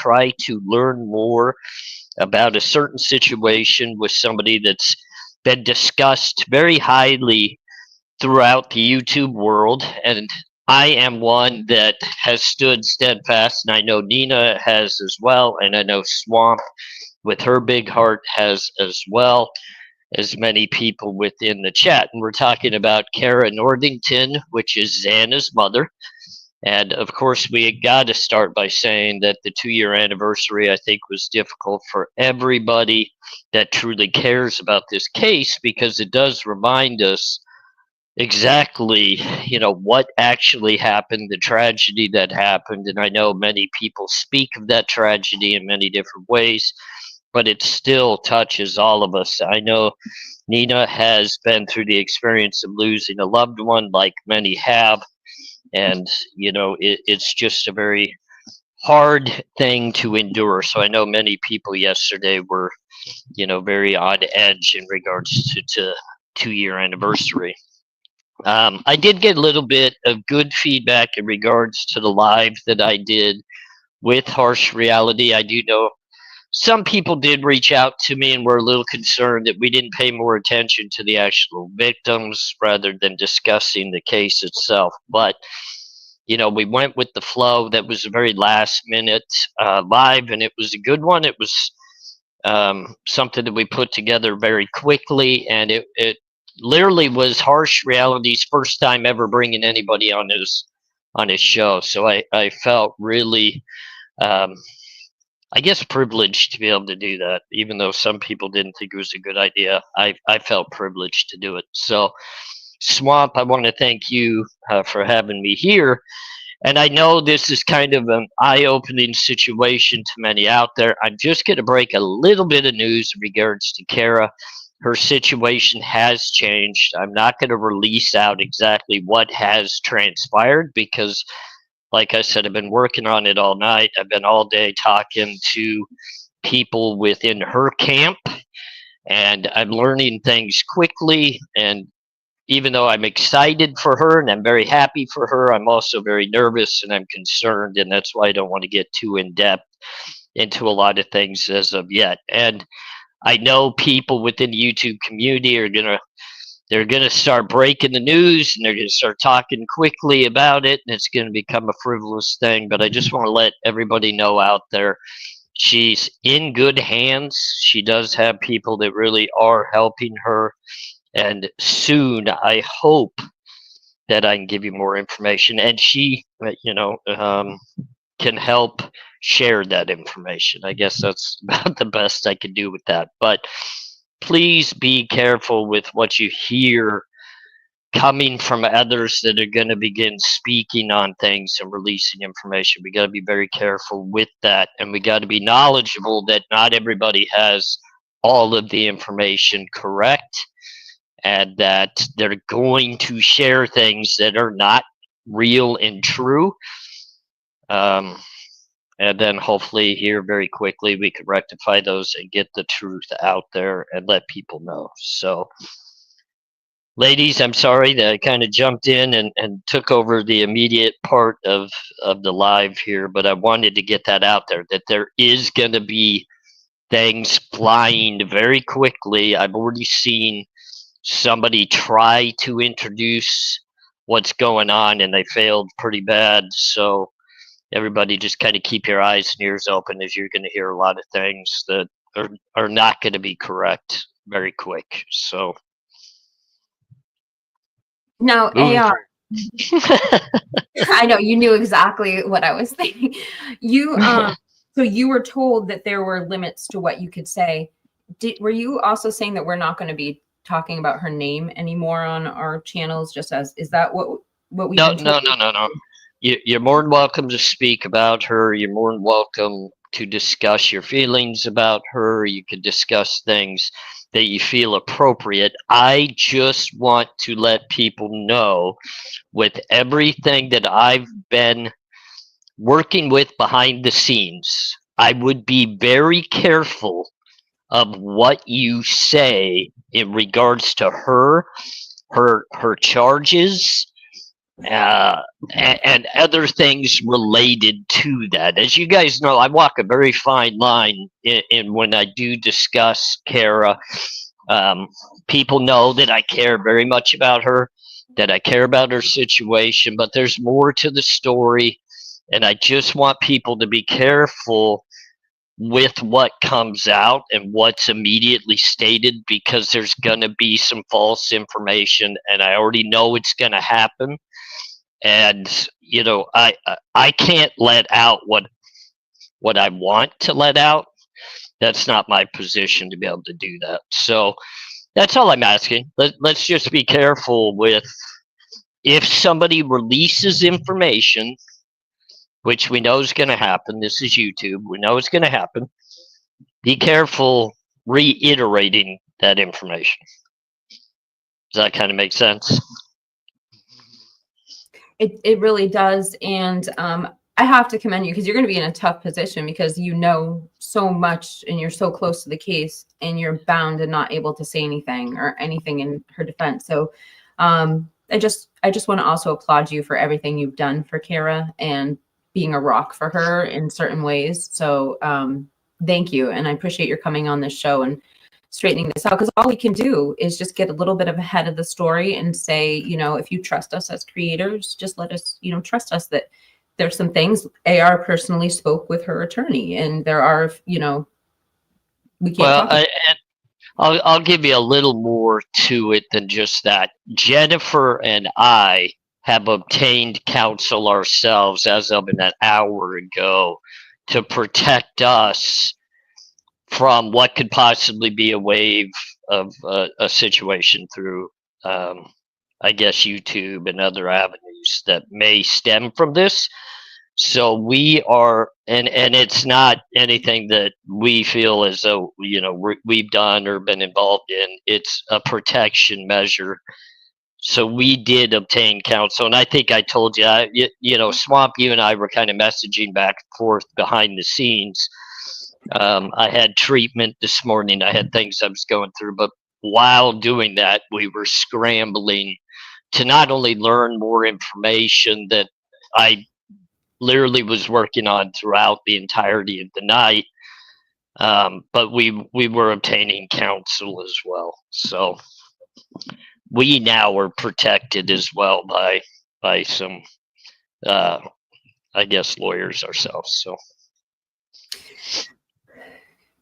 try to learn more about a certain situation with somebody that's been discussed very highly throughout the YouTube world. And I am one that has stood steadfast, and I know Nena has as well, and I know Swamp with her big heart has as well, as many people within the chat. And we're talking about Kara Northington, which is Xana's mother. And of course, we got to start by saying that the 2 year anniversary, I think, was difficult for everybody that truly cares about this case, because it does remind us exactly, what actually happened, the tragedy that happened. And I know many people speak of that tragedy in many different ways, but it still touches all of us. I know Nena has been through the experience of losing a loved one, like many have. And, it's just a very hard thing to endure. So I know many people yesterday were, very on edge in regards to 2 year anniversary. I did get a little bit of good feedback in regards to the live that I did with Harsh Reality. I do know some people did reach out to me and were a little concerned that we didn't pay more attention to the actual victims rather than discussing the case itself. But, we went with the flow. That was a very last minute live, and it was a good one. It was something that we put together very quickly, and it literally was Harsh Reality's first time ever bringing anybody on his show. So I felt really, I guess, privileged to be able to do that, even though some people didn't think it was a good idea. I felt privileged to do it. So, Swamp, I want to thank you for having me here. And I know this is kind of an eye opening situation to many out there. I'm just going to break a little bit of news in regards to Kara. Her situation has changed. I'm not going to release out exactly what has transpired because, like I said, I've been working on it all night. I've been all day talking to people within her camp, and I'm learning things quickly. And even though I'm excited for her and I'm very happy for her, I'm also very nervous and I'm concerned. And that's why I don't want to get too in depth into a lot of things as of yet. And I know people within the YouTube community they're gonna start breaking the news and they're gonna start talking quickly about it, and it's gonna become a frivolous thing. But I just want to let everybody know out there, she's in good hands. She does have people that really are helping her, and soon I hope that I can give you more information, and she, can help share that information. I guess that's about the best I could do with that. But please be careful with what you hear coming from others that are going to begin speaking on things and releasing information. We got to be very careful with that, and we got to be knowledgeable that not everybody has all of the information correct, and that they're going to share things that are not real and true. Um, and then hopefully here very quickly we can rectify those and get the truth out there and let people know. So, ladies, I'm sorry that I kind of jumped in and took over the immediate part of the live here, but I wanted to get that out there, that there is going to be things flying very quickly. I've already seen somebody try to introduce what's going on and they failed pretty bad. So everybody just kind of keep your eyes and ears open, as you're going to hear a lot of things that are not going to be correct very quick. So now, AR, I know you knew exactly what I was thinking. You so you were told that there were limits to what you could say. Were you also saying that we're not going to be talking about her name anymore on our channels? Is that what we? No. You're more than welcome to speak about her. You're more than welcome to discuss your feelings about her. You can discuss things that you feel appropriate. I just want to let people know, with everything that I've been working with behind the scenes, I would be very careful of what you say in regards to her charges, uh, and other things related to that. As you guys know, I walk a very fine line in when I do discuss Kara. Um, People know that I care very much about her, that I care about her situation, but there's more to the story, and I just want people to be careful with what comes out and what's immediately stated because there's going to be some false information, and I already know it's going to happen. And I can't let out what I want to let out. That's not my position to be able to do that. So that's all I'm asking. Let's just be careful with if somebody releases information, which we know is going to happen. This is YouTube. We know it's going to happen. Be careful reiterating that information. Does that kind of make sense? It really does. And I have to commend you because you're going to be in a tough position because you know so much and you're so close to the case and you're bound and not able to say anything or anything in her defense. So I just want to also applaud you for everything you've done for Kara and being a rock for her in certain ways. So thank you. And I appreciate your coming on this show and straightening this out, because all we can do is just get a little bit of ahead of the story and say, if you trust us as creators, just let us, trust us that there's some things. AR personally spoke with her attorney, and there are, we can't Well, talk about. I'll give you a little more to it than just that. Jennifer and I have obtained counsel ourselves as of an hour ago to protect us from what could possibly be a wave of a situation through, I guess, YouTube and other avenues that may stem from this. So we are, and it's not anything that we feel as though we've done or been involved in. It's a protection measure. So we did obtain counsel, and I think I told you, Swamp, you and I were kind of messaging back and forth behind the scenes. I had treatment this morning. I had things I was going through, but while doing that, we were scrambling to not only learn more information that I literally was working on throughout the entirety of the night, but we were obtaining counsel as well. So we now are protected as well by some, I guess, lawyers ourselves. So.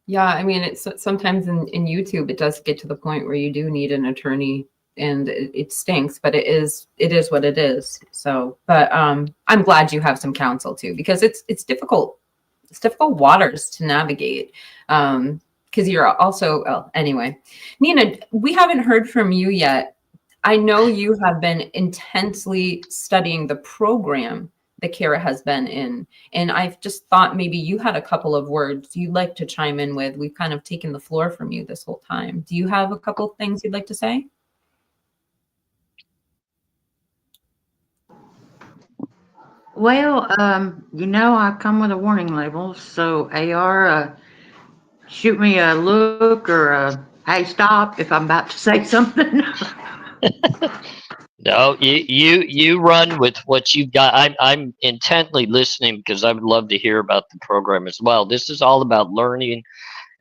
Yeah, I mean, it's sometimes in YouTube, it does get to the point where you do need an attorney, and it stinks, but it is what it is. So, but I'm glad you have some counsel too, because it's difficult. It's difficult waters to navigate. Because you're also, well, anyway, Nena, we haven't heard from you yet. I know you have been intensely studying the program that Kara has been in. And I've just thought maybe you had a couple of words you'd like to chime in with. We've kind of taken the floor from you this whole time. Do you have a couple of things you'd like to say? Well, I come with a warning label, so AR, shoot me a look or a hey, stop if I'm about to say something. No, you run with what you've got. I'm intently listening because I would love to hear about the program as well. This is all about learning,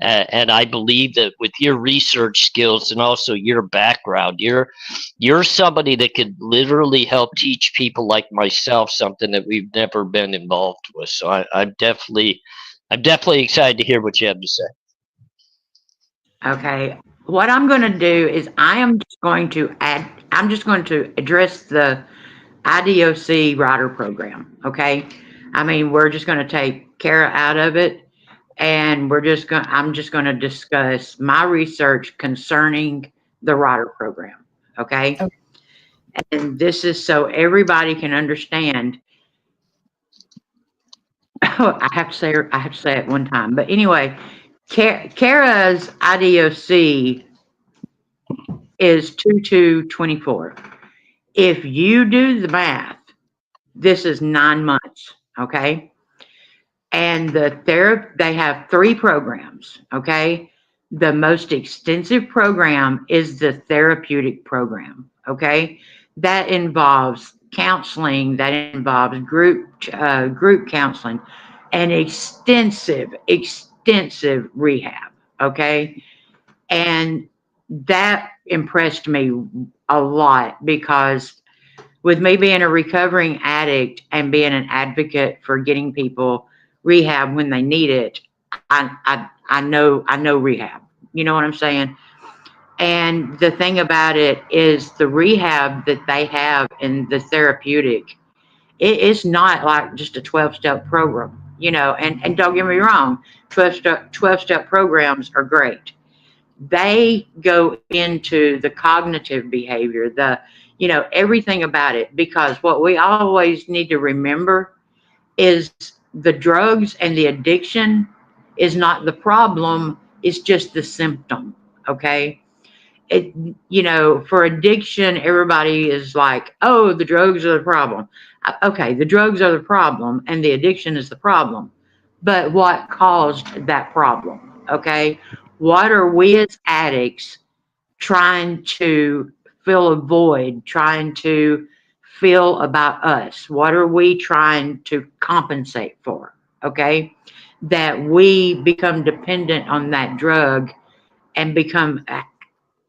and I believe that with your research skills and also your background, you're somebody that could literally help teach people like myself something that we've never been involved with. So I'm definitely excited to hear what you have to say. Okay. What I'm going to do is I'm just going to address the IDOC rider program. Okay. I mean, we're just going to take Kara out of it, and I'm just going to discuss my research concerning the rider program. Okay. Okay. And this is so everybody can understand. I have to say it one time. But anyway, Kara's IDOC is 2224. If you do the math, this is 9 months, okay? And they have 3 programs, okay? The most extensive program is the therapeutic program, okay? That involves counseling that involves group counseling and extensive rehab. Okay, and that impressed me a lot because with me being a recovering addict and being an advocate for getting people rehab when they need it, I know rehab. You know what I'm saying? And the thing about it is the rehab that they have in the therapeutic, it's not like just a 12-step program, and don't get me wrong, 12-step programs are great. They go into the cognitive behavior, everything about it, because what we always need to remember is the drugs and the addiction is not the problem, it's just the symptom. Okay, for addiction, everybody is like, oh, the drugs are the problem. Okay, the drugs are the problem and the addiction is the problem. But what caused that problem? Okay, what are we as addicts trying to fill a void, trying to feel about us? What are we trying to compensate for? Okay, that we become dependent on that drug and become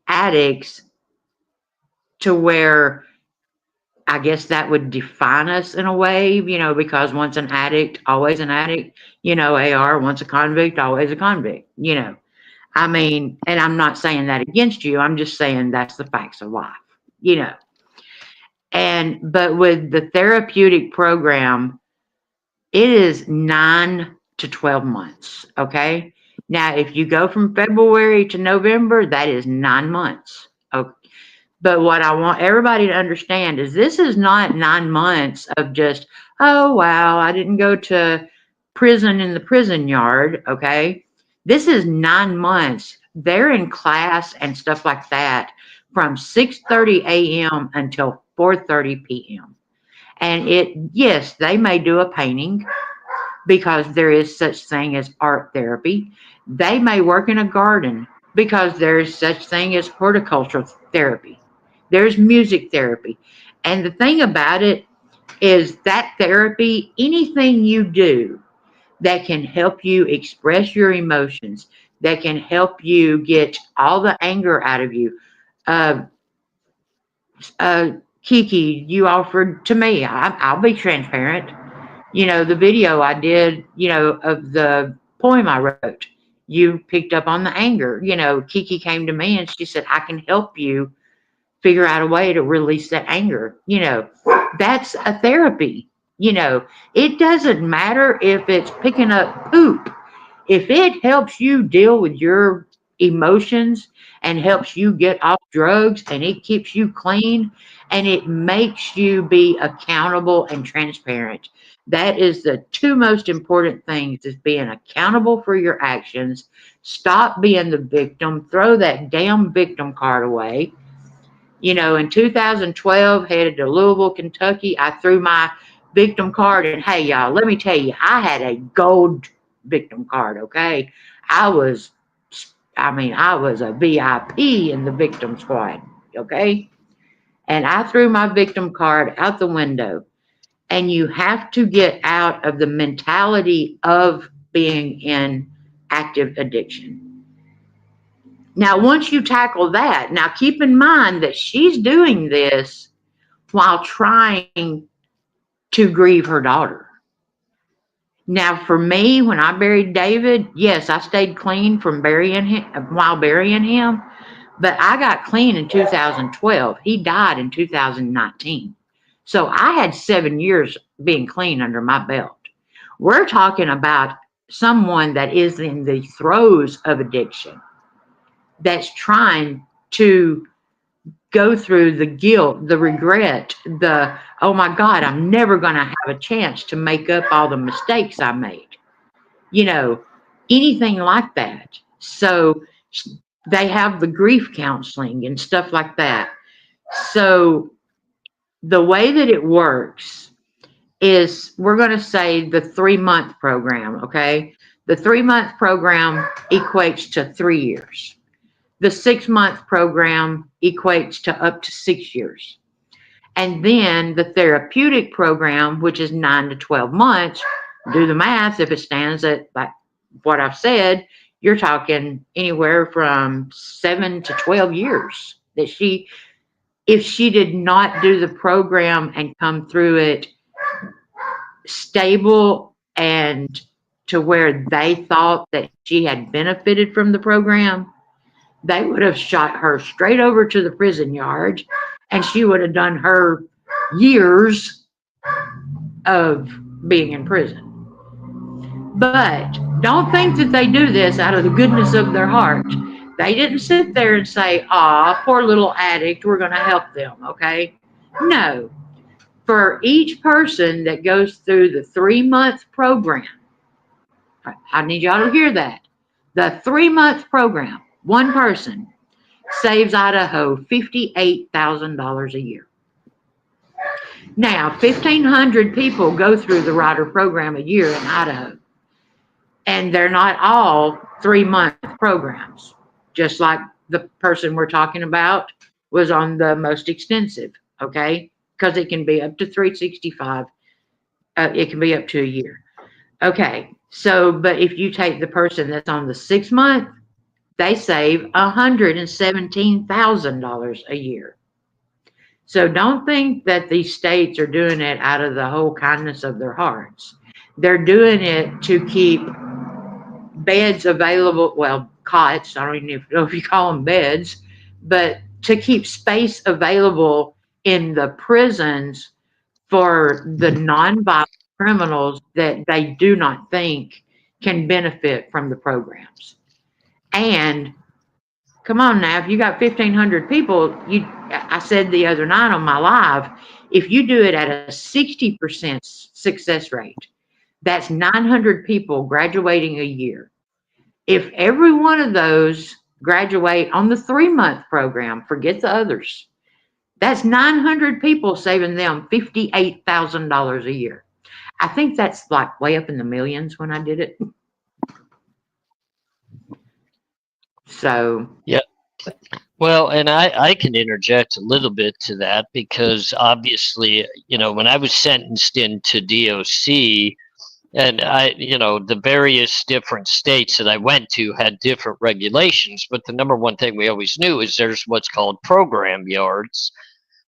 addicts to where I guess that would define us in a way, because once an addict, always an addict, AR, once a convict, always a convict, I mean, and I'm not saying that against you, I'm just saying that's the facts of life, you know. But with the therapeutic program, it is 9 to 12 months, okay? Now, if you go from February to November, that is 9 months. Okay. But what I want everybody to understand is this is not 9 months of just, oh, wow, I didn't go to prison in the prison yard, okay? This is 9 months. They're in class and stuff like that from 6:30 a.m. until 4:30 p.m. And yes, they may do a painting because there is such thing as art therapy. They may work in a garden because there is such thing as horticultural therapy. There's music therapy. And the thing about it is that therapy, anything you do that can help you express your emotions, that can help you get all the anger out of you. Uh, Kiki, you offered to me, I'll be transparent. The video I did, of the poem I wrote, you picked up on the anger. Kiki came to me and she said, I can help you figure out a way to release that anger. That's a therapy. It doesn't matter if it's picking up poop. If it helps you deal with your emotions and helps you get off drugs and it keeps you clean and it makes you be accountable and transparent. That is the two most important things, is being accountable for your actions. Stop being the victim. Throw that damn victim card away. In 2012, headed to Louisville, Kentucky, I threw my victim card, and hey, y'all, let me tell you, I had a gold victim card, okay? I was a VIP in the victim squad, okay? And I threw my victim card out the window. And you have to get out of the mentality of being in active addiction. Now, once you tackle that, now keep in mind that she's doing this while trying to grieve her daughter. Now, for me, when I buried David, yes, I stayed clean from burying him while burying him, but I got clean in 2012. He died in 2019. So I had 7 years being clean under my belt. We're talking about someone that is in the throes of addiction, that's trying to go through the guilt, the regret, oh my God, I'm never going to have a chance to make up all the mistakes I made, anything like that. So they have the grief counseling and stuff like that. So the way that it works is, we're going to say the 3-month program, okay? The 3-month program equates to 3 years. The 6-month program equates to up to 6 years. And then the therapeutic program, which is 9 to 12 months, do the math. If it stands at like what I've said, you're talking anywhere from 7 to 12 years that if she did not do the program and come through it stable and to where they thought that she had benefited from the program, they would have shot her straight over to the prison yard and she would have done her years of being in prison. But don't think that they do this out of the goodness of their heart. They didn't sit there and say, "Ah, poor little addict, we're going to help them," okay? No. For each person that goes through the 3-month program, I need y'all to hear that. The 3-month program, one person saves Idaho $58,000 a year. Now, 1,500 people go through the rider program a year in Idaho, and they're not all 3-month programs, just like the person we're talking about was on the most extensive, okay? Because it can be up to 365. It can be up to a year. Okay, so, but if you take the person that's on the 6-month, they save $117,000 a year. So don't think that these states are doing it out of the whole kindness of their hearts. They're doing it to keep beds available, well, cots, I don't even know if you call them beds, but to keep space available in the prisons for the non-violent criminals that they do not think can benefit from the programs. And come on now, if you got 1,500 people, I said the other night on my live, if you do it at a 60% success rate, that's 900 people graduating a year. If every one of those graduate on the 3-month program, forget the others, that's 900 people saving them $58,000 a year. I think that's like way up in the millions when I did it. So. Yeah. Well, and I can interject a little bit to that because obviously, when I was sentenced into DOC, and the various different states that I went to had different regulations, but the number one thing we always knew is there's what's called program yards,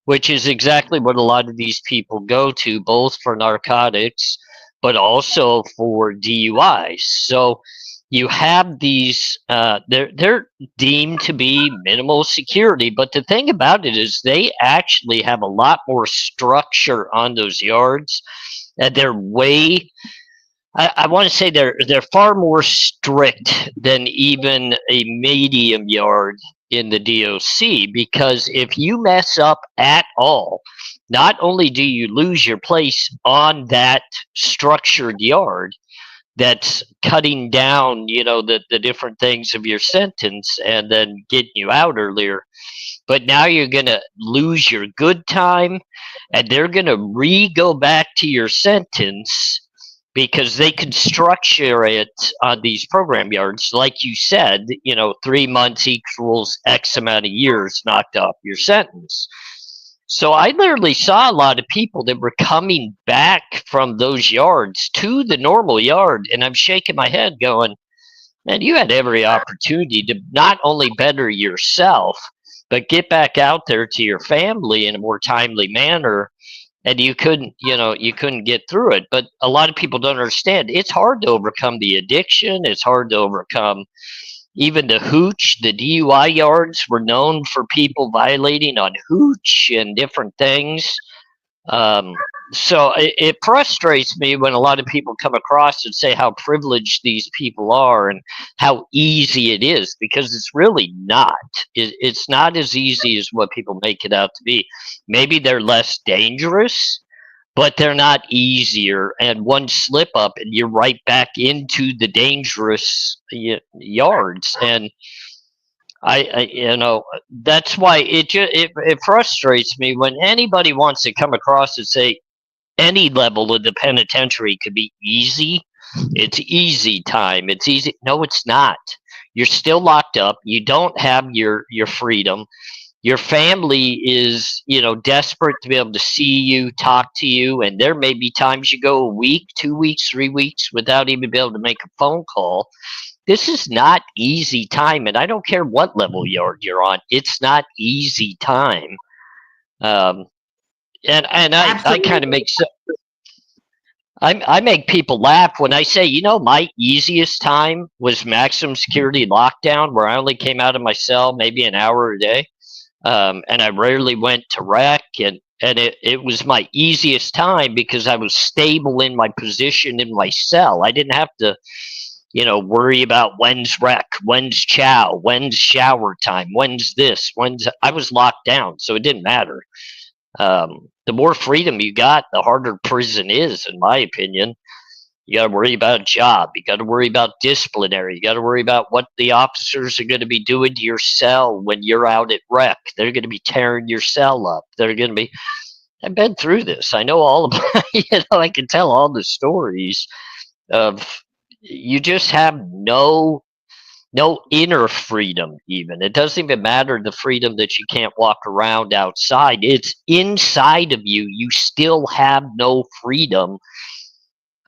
which is exactly what a lot of these people go to, both for narcotics, but also for DUIs. So you have these, they're deemed to be minimal security, but the thing about it is they actually have a lot more structure on those yards, and they're way, I want to say they're far more strict than even a medium yard in the DOC, because if you mess up at all, not only do you lose your place on that structured yard that's cutting down, the different things of your sentence and then getting you out earlier, but now you're going to lose your good time and they're going to go back to your sentence because they could structure it on these program yards. Like you said, 3 months equals X amount of years knocked off your sentence. So I literally saw a lot of people that were coming back from those yards to the normal yard. And I'm shaking my head going, man, you had every opportunity to not only better yourself, but get back out there to your family in a more timely manner. And you couldn't get through it. But a lot of people don't understand. It's hard to overcome the addiction. It's hard to overcome even the hooch. The DUI yards were known for people violating on hooch and different things. So it frustrates me when a lot of people come across and say how privileged these people are and how easy it is, because it's really not. It's not as easy as what people make it out to be. Maybe they're less dangerous, but they're not easier. And one slip up and you're right back into the dangerous yards. And that's why it frustrates me when anybody wants to come across and say any level of the penitentiary could be easy. It's easy time. It's easy. No, it's not. You're still locked up. You don't have your freedom. your family is, desperate to be able to see you, talk to you, and there may be times you go a week, 2 weeks, 3 weeks without even being able to make a phone call. This is not easy time, and I don't care what level you're on. It's not easy time. Um, and I kind of Absolutely. make I make people laugh when I say, my easiest time was maximum security lockdown, where I only came out of my cell maybe an hour a day, and I rarely went to rec, and it was my easiest time because I was stable in my position in my cell. I didn't have to, worry about when's rec, when's chow, when's shower time, when's this, I was locked down, so it didn't matter. The more freedom you got, the harder prison is, in my opinion. You got to worry about a job. You got to worry about disciplinary. You got to worry about what the officers are going to be doing to your cell when you're out at rec. They're going to be tearing your cell up. They're going to be. I've been through this. I know all about. I can tell all the stories of. You just have no inner freedom. Even it doesn't even matter the freedom that you can't walk around outside. It's inside of you. You still have no freedom.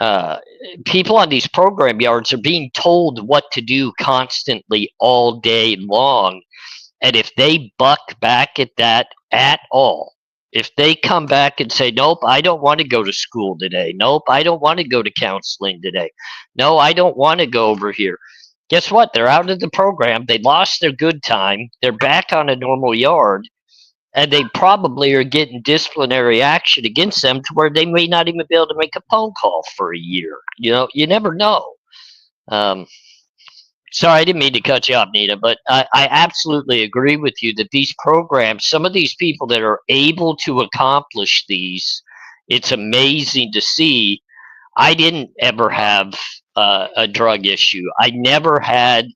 uh, People on these program yards are being told what to do constantly all day long, and if they buck back at that at all, if they come back and say, nope, I don't want to go to school today, nope, I don't want to go to counseling today, no, I don't want to go over here, guess what? They're out of the program. They lost their good time. They're back on a normal yard, and they probably are getting disciplinary action against them to where they may not even be able to make a phone call for a year. You never know. Um, Sorry, I didn't mean to cut you off, Nina, but I absolutely agree with you that these programs, some of these people that are able to accomplish these, it's amazing to see. I didn't ever have a drug issue. I never had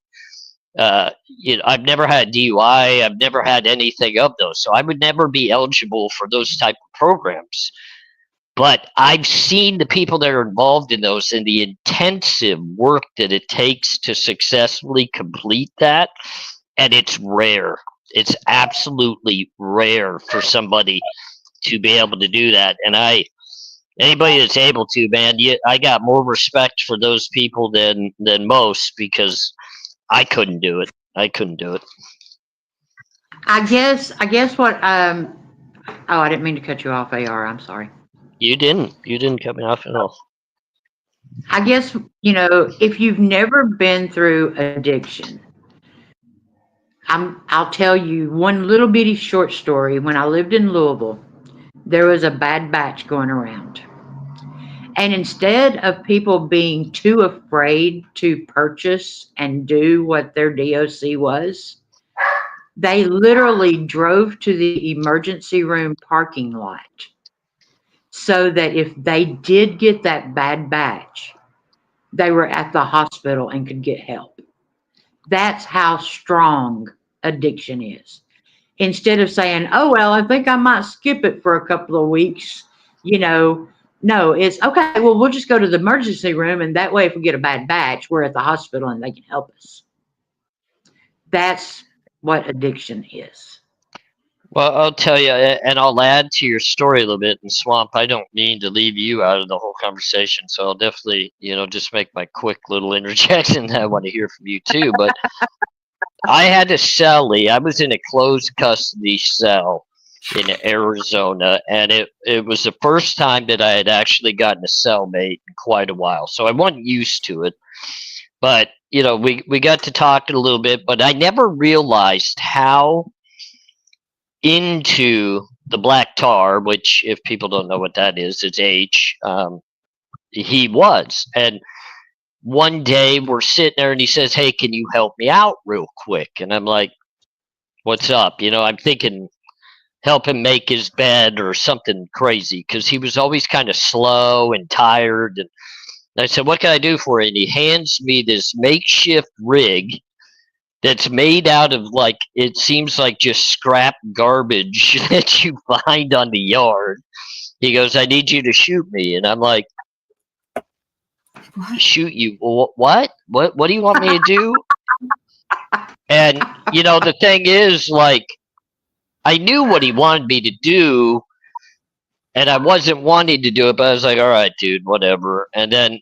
I've never had DUI. I've never had anything of those, so I would never be eligible for those type of programs. But I've seen the people that are involved in those and the intensive work that it takes to successfully complete that, and it's rare. It's absolutely rare for somebody to be able to do that. And anybody that's able to, man, I got more respect for those people than most, because I couldn't do it. I couldn't do it. I guess what oh, I didn't mean to cut you off, AR. I'm sorry. You didn't. You didn't cut me off at all. I guess, if you've never been through addiction, I'll tell you one little bitty short story. When I lived in Louisville, there was a bad batch going around. And instead of people being too afraid to purchase and do what their DOC was, they literally drove to the emergency room parking lot so that if they did get that bad batch, they were at the hospital and could get help. That's how strong addiction is. Instead of saying, oh, well, I think I might skip it for a couple of weeks, no, it's okay. Well, we'll just go to the emergency room. And that way, if we get a bad batch, we're at the hospital and they can help us. That's what addiction is. Well, I'll tell you, and I'll add to your story a little bit. And Swamp, I don't mean to leave you out of the whole conversation, so I'll definitely, just make my quick little interjection. I want to hear from you too. But I had a cellie. I was in a closed custody cell in Arizona, and it was the first time that I had actually gotten a cellmate in quite a while. So I wasn't used to it. But, we got to talking a little bit, but I never realized how into the black tar, which, if people don't know what that is, it's H. He was. And one day we're sitting there and he says, hey, can you help me out real quick? And I'm like, what's up? I'm thinking help him make his bed or something crazy, because he was always kind of slow and tired. And I said, what can I do for you? And he hands me this makeshift rig that's made out of, like, it seems like just scrap garbage that you find on the yard. He goes, I need you to shoot me. And I'm like, shoot you? What do you want me to do? And the thing is, like, I knew what he wanted me to do, and I wasn't wanting to do it, but I was like, all right, dude, whatever. And then,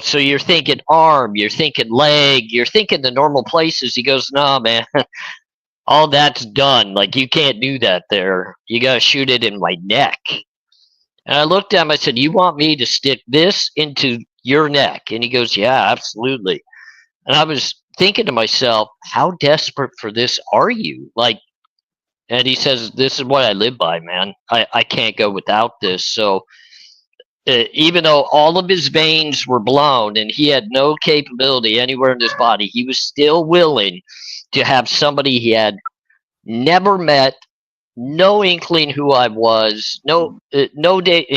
so you're thinking arm, you're thinking leg, you're thinking the normal places. He goes, no, man, all that's done. Like, you can't do that there. You got to shoot it in my neck. And I looked at him, I said, you want me to stick this into your neck? And he goes, yeah, absolutely. And I was thinking to myself, how desperate for this are you? Like, and he says, this is what I live by, man. I can't go without this. So even though all of his veins were blown and he had no capability anywhere in his body, he was still willing to have somebody he had never met, no inkling who I was, no day,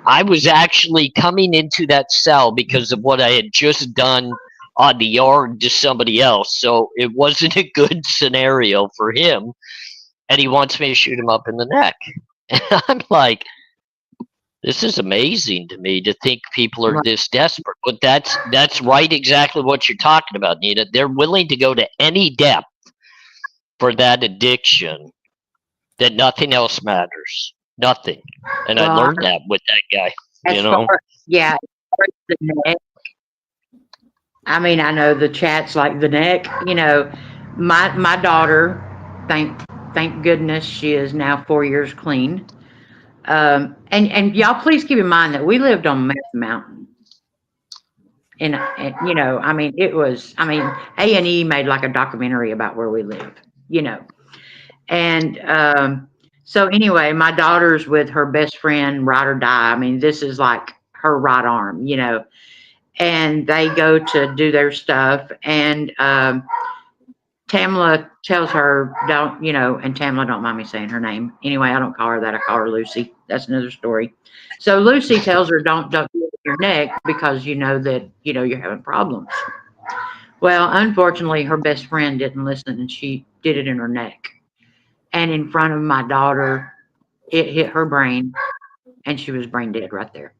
I was actually coming into that cell because of what I had just done on the yard to somebody else. So it wasn't a good scenario for him. And he wants me to shoot him up in the neck. And I'm like, this is amazing to me to think people are this desperate. But that's right, exactly what you're talking about, Nina. They're willing to go to any depth for that addiction that nothing else matters. Nothing. And I Well, learned that with that guy. as yeah, as far as the neck, I mean, I know the chat's like the neck. My daughter, thank goodness, she is now 4 years clean. And y'all, please keep in mind that we lived on Meth Mountain. And I mean, A&E made like a documentary about where we live, And so anyway, my daughter's with her best friend, ride or die. I mean, this is like her right arm, and they go to do their stuff. And Tamla tells her, and Tamla, don't mind me saying her name. Anyway, I don't call her that. I call her Lucy. That's another story. So Lucy tells her, don't do it in your neck because you know that, you're having problems. Well, unfortunately, her best friend didn't listen and she did it in her neck. And in front of my daughter, it hit her brain and she was brain dead right there.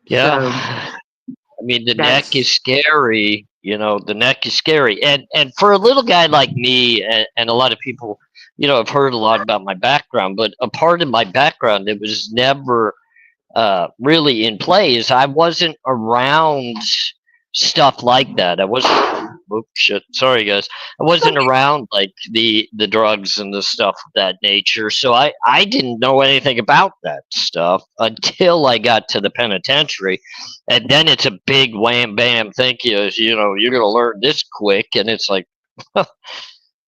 Yeah. So, I mean, the neck is scary. The neck is scary. And for a little guy like me, and a lot of people, have heard a lot about my background, but a part of my background that was never really in play is I wasn't around stuff like that. I wasn't. Oops, shit. Sorry, guys. I wasn't around like the drugs and the stuff of that nature, so I didn't know anything about that stuff until I got to the penitentiary, and then it's a big wham bam. Thank you. You're gonna learn this quick, and it's like,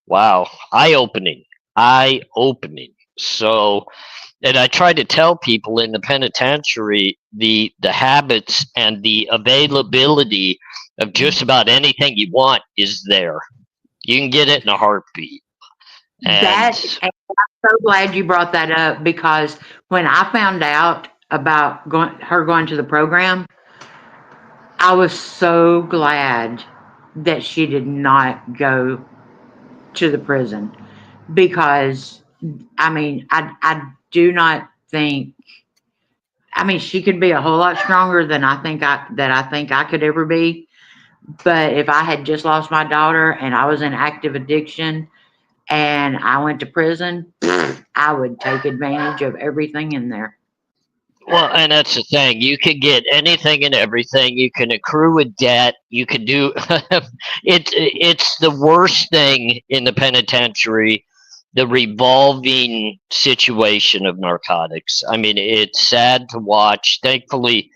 wow, eye opening, eye opening. So. And I try to tell people in the penitentiary the habits and the availability of just about anything you want is there. You can get it in a heartbeat. And I'm so glad you brought that up because when I found out about her going to the program, I was so glad that she did not go to the prison because I do not think. I mean, she could be a whole lot stronger than I think I could ever be. But if I had just lost my daughter and I was in active addiction and I went to prison, I would take advantage of everything in there. well, and that's the thing. You can get anything and everything. You can accrue a debt. You can do it's the worst thing in the penitentiary, the revolving situation of narcotics. I mean, it's sad to watch. Thankfully,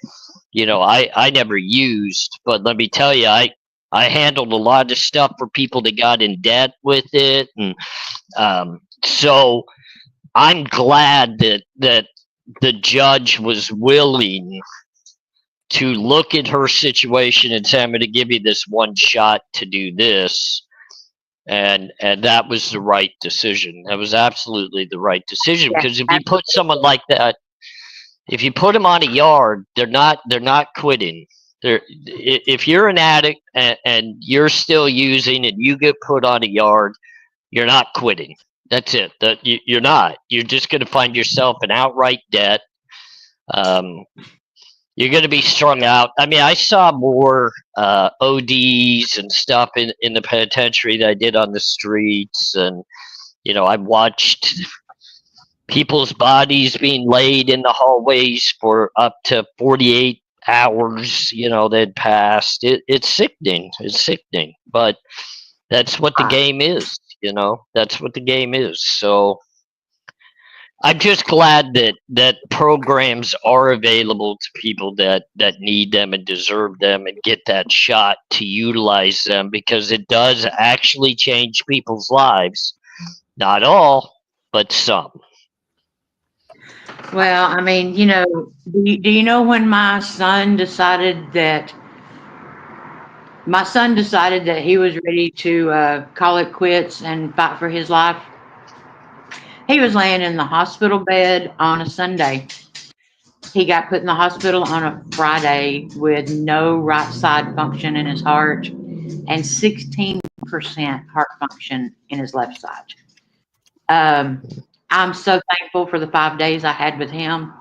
I never used, but let me tell you, I handled a lot of stuff for people that got in debt with it, and so I'm glad that the judge was willing to look at her situation and say, I'm going to give you this one shot to do this. And that was the right decision. That was absolutely the right decision because if you put someone like that, if you put them on a yard, they're not quitting. If you're an addict and you're still using and you get put on a yard, you're not quitting. That's it. You're not. You're just going to find yourself in outright debt. you're going to be strung out. I mean, I saw more ODs and stuff in the penitentiary that I did on the streets, and I watched people's bodies being laid in the hallways for up to 48 hours. They'd passed. It's sickening. It's sickening, but that's what the Right. game is. That's what the game is. So I'm just glad that programs are available to people that need them and deserve them and get that shot to utilize them, because it does actually change people's lives. Not all, but some. Well, I mean, do you know when my son decided that he was ready to call it quits and fight for his life? He was laying in the hospital bed on a Sunday. He got put in the hospital on a Friday with no right side function in his heart and 16% heart function in his left side. Um, I'm so thankful for the 5 days I had with him.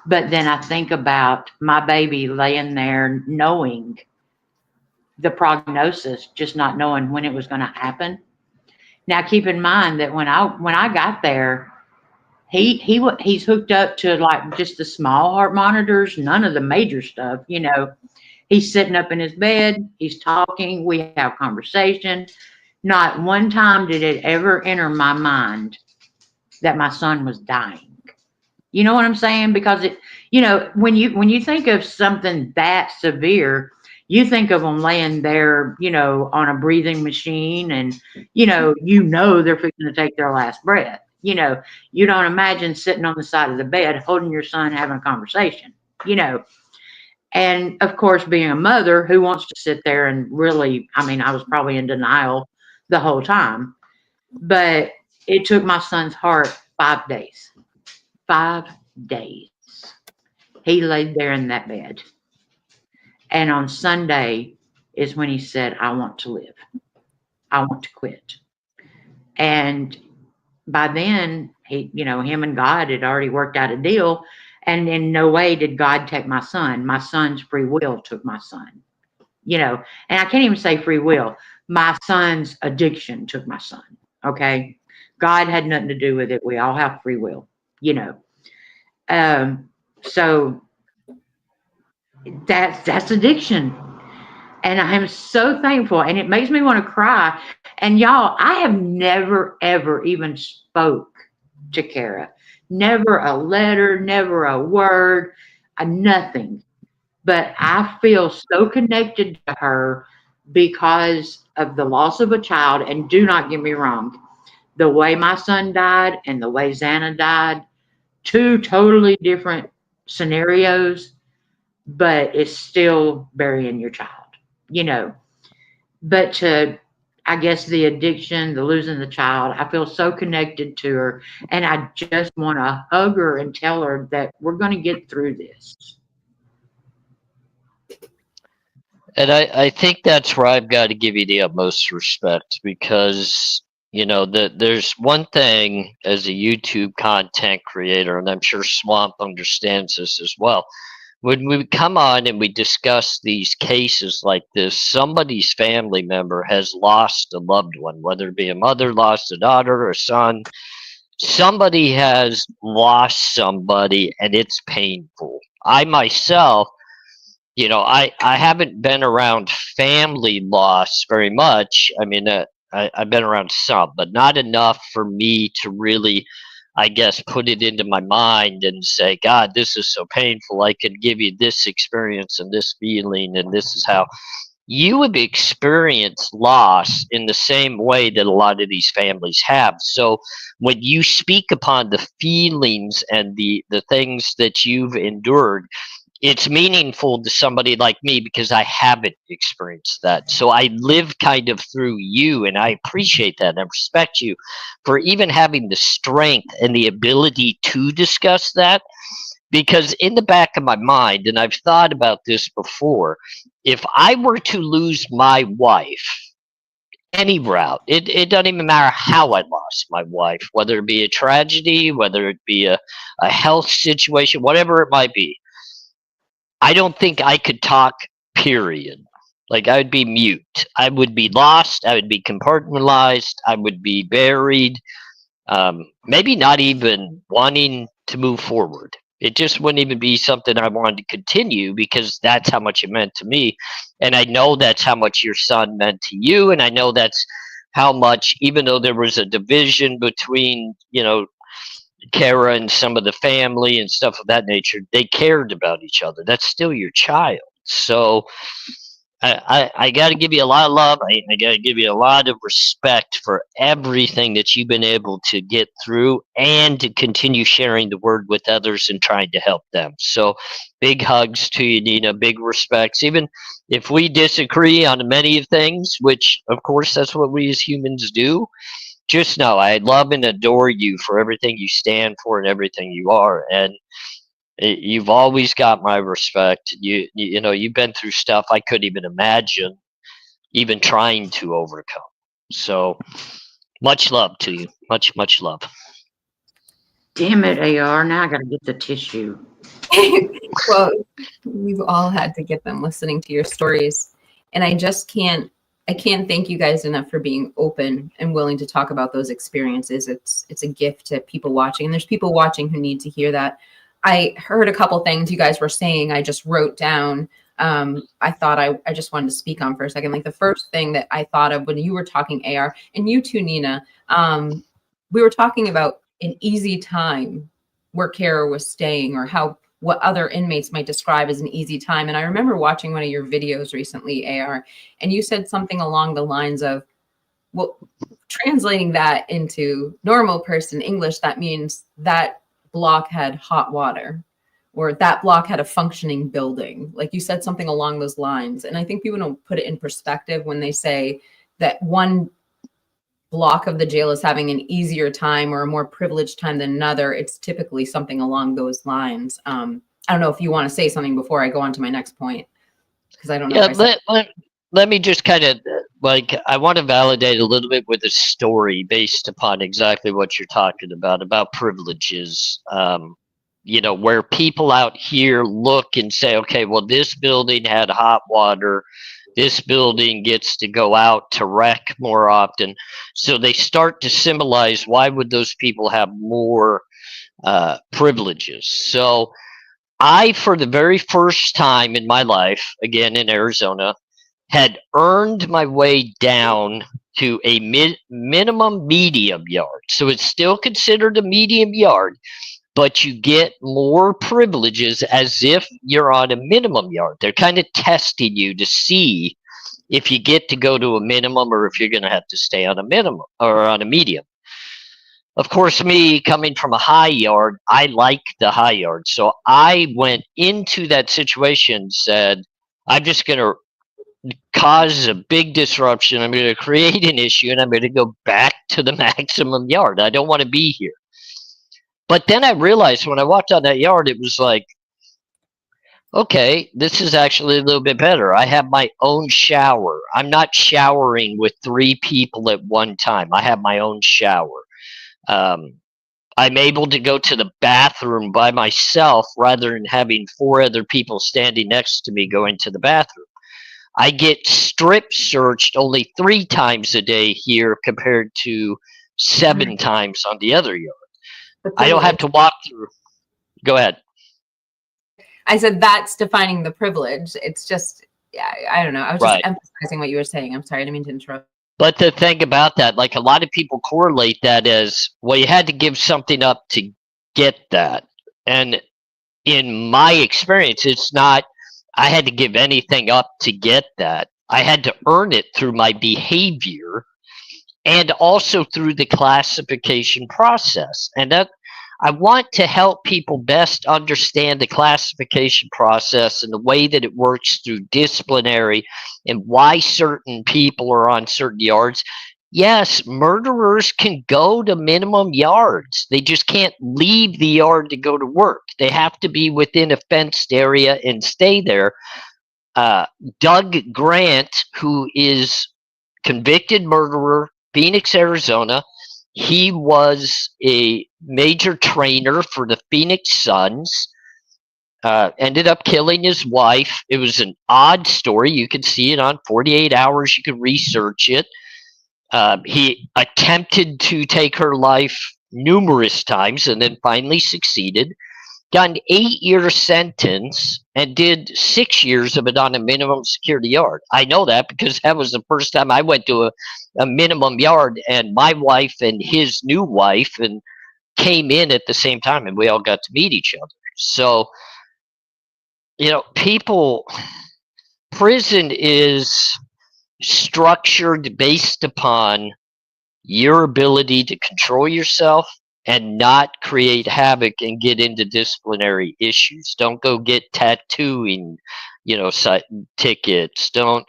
But then I think about my baby laying there knowing the prognosis, just not knowing when it was going to happen. Now, keep in mind that when I got there, he's hooked up to like just the small heart monitors, none of the major stuff. He's sitting up in his bed, he's talking, we have conversation. Not one time did it ever enter my mind that my son was dying. You know what I'm saying? Because when you think of something that severe, you think of them laying there, on a breathing machine, and they're fixing to take their last breath. You don't imagine sitting on the side of the bed holding your son having a conversation. You know, and of course, being a mother who wants to sit there and really, I mean, I was probably in denial the whole time, but it took my son's heart 5 days. 5 days. He laid there in that bed. And on Sunday is when he said, I want to live. I want to quit. And by then, him and God had already worked out a deal. And in no way did God take my son. My son's free will took my son. And I can't even say free will. My son's addiction took my son. Okay. God had nothing to do with it. We all have free will, you know. So that's addiction. And I'm so thankful. And it makes me want to cry. And y'all, I have never, ever even spoke to Kara. Never a letter, never a word, nothing. But I feel so connected to her because of the loss of a child. And do not get me wrong, the way my son died and the way Xana died, two totally different scenarios, but it's still burying your child, you know. But I guess the addiction, the losing the child, I feel so connected to her. And I just want to hug her and tell her that we're going to get through this. And I think that's where I've got to give you the utmost respect, because there's one thing as a YouTube content creator, and I'm sure Swamp understands this as well. When we come on and we discuss these cases like this, somebody's family member has lost a loved one, whether it be a mother lost a daughter or a son. Somebody has lost somebody, and it's painful. I myself, I haven't been around family loss very much. I mean, I've been around some, but not enough for me to really, I guess, put it into my mind and say, God, this is so painful. I could give you this experience and this feeling, and this is how you have experienced loss in the same way that a lot of these families have. So when you speak upon the feelings and the things that you've endured, it's meaningful to somebody like me because I haven't experienced that. So I live kind of through you, and I appreciate that. And I respect you for even having the strength and the ability to discuss that. Because in the back of my mind, and I've thought about this before, if I were to lose my wife, any route, it doesn't even matter how I lost my wife, whether it be a tragedy, whether it be a health situation, whatever it might be, I don't think I could talk, period. Like, I would be mute. I would be lost. I would be compartmentalized. I would be buried. Maybe not even wanting to move forward. It just wouldn't even be something I wanted to continue because that's how much it meant to me. And I know that's how much your son meant to you. And I know that's how much, even though there was a division between, Kara and some of the family and stuff of that nature, they cared about each other. That's still your child. So I got to give you a lot of love. I got to give you a lot of respect for everything that you've been able to get through and to continue sharing the word with others and trying to help them. So big hugs to you, Nina. Big respects. Even if we disagree on many of things, which of course that's what we as humans do, just know I love and adore you for everything you stand for and everything you are. And you've always got my respect. You've been through stuff I couldn't even imagine even trying to overcome. So much love to you. Much love. Damn it, AR. Now I got to get the tissue. Well, we've all had to get them listening to your stories. And I can't thank you guys enough for being open and willing to talk about those experiences. It's a gift to people watching. And there's people watching who need to hear that. I heard a couple things you guys were saying. I just wrote down. I thought I just wanted to speak on for a second. Like the first thing that I thought of when you were talking AR, and you too, Nina, we were talking about an easy time where Kara was staying, or what other inmates might describe as an easy time. And I remember watching one of your videos recently, AR, and you said something along the lines of, well, translating that into normal person English, that means that block had hot water, or that block had a functioning building. Like you said something along those lines. And I think people don't put it in perspective when they say that one block of the jail is having an easier time or a more privileged time than another. It's typically something along those lines. I don't know if you want to say something before I go on to my next point, because I don't know. Yeah, let me just kind of I want to validate a little bit with a story based upon exactly what you're talking about privileges. Where people out here look and say, okay, well, this building had hot water. This building gets to go out to rec more often. So they start to symbolize why would those people have more privileges. So I, for the very first time in my life, again in Arizona, had earned my way down to a minimum medium yard. So it's still considered a medium yard, but you get more privileges as if you're on a minimum yard. They're kind of testing you to see if you get to go to a minimum or if you're going to have to stay on a minimum or on a medium. Of course, me coming from a high yard, I like the high yard. So I went into that situation, said, I'm just going to cause a big disruption. I'm going to create an issue and I'm going to go back to the maximum yard. I don't want to be here. But then I realized when I walked out that yard, it was like, okay, this is actually a little bit better. I have my own shower. I'm not showering with 3 people at one time. I have my own shower. I'm able to go to the bathroom by myself rather than having 4 other people standing next to me going to the bathroom. I get strip searched only 3 times a day here compared to 7 times on the other yard. I don't have to walk through. Go ahead. I said that's defining the privilege. It's just, yeah, I don't know. I was just emphasizing what you were saying. I'm sorry, I didn't mean to interrupt. But the thing about that, like a lot of people correlate that as, well, you had to give something up to get that. And in my experience, it's not, I had to give anything up to get that. I had to earn it through my behavior and also through the classification process. And that I want to help people best understand the classification process and the way that it works through disciplinary and why certain people are on certain yards. Yes, murderers can go to minimum yards. They just can't leave the yard to go to work. They have to be within a fenced area and stay there. Doug Grant, who is convicted murderer, Phoenix, Arizona, he was a major trainer for the Phoenix Suns. ended up killing his wife. It was an odd story. You could see it on 48 Hours. You could research it. He attempted to take her life numerous times and then finally succeeded. Got an 8-year sentence and did 6 years of it on a minimum security yard. I know that because that was the first time I went to a minimum yard, and my wife and his new wife and came in at the same time, and we all got to meet each other. So, people, prison is structured based upon your ability to control yourself and not create havoc and get into disciplinary issues. Don't go get tattooing, tickets. Don't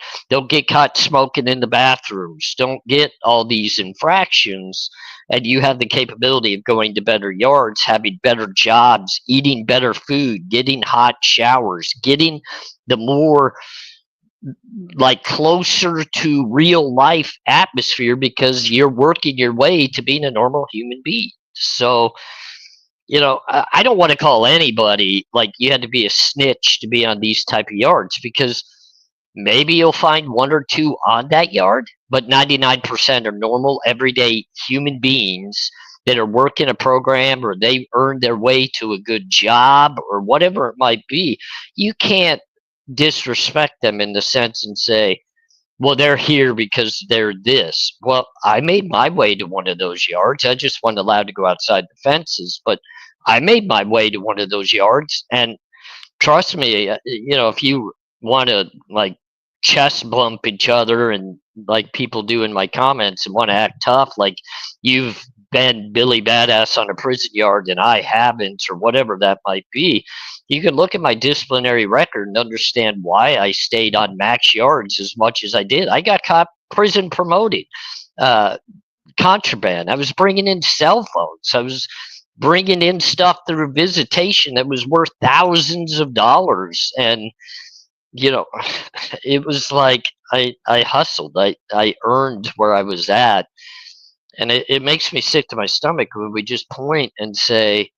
get caught smoking in the bathrooms. Don't get all these infractions. And you have the capability of going to better yards, having better jobs, eating better food, getting hot showers, getting the more like closer to real life atmosphere because you're working your way to being a normal human being. So, I don't want to call anybody like you had to be a snitch to be on these type of yards, because maybe you'll find one or two on that yard, but 99% are normal, everyday human beings that are working a program, or they earned their way to a good job or whatever it might be. You can't disrespect them in the sense and say, well, they're here because they're this. Well, I made my way to one of those yards. I just wasn't allowed to go outside the fences, but I made my way to one of those yards. And trust me, if you want to like chest bump each other and like people do in my comments and want to act tough, like you've been Billy Badass on a prison yard and I haven't, or whatever that might be, you can look at my disciplinary record and understand why I stayed on max yards as much as I did. I got caught prison promoting contraband. I was bringing in cell phones. I was bringing in stuff through visitation that was worth thousands of dollars. And, it was like I hustled. I earned where I was at. And it makes me sick to my stomach when we just point and say,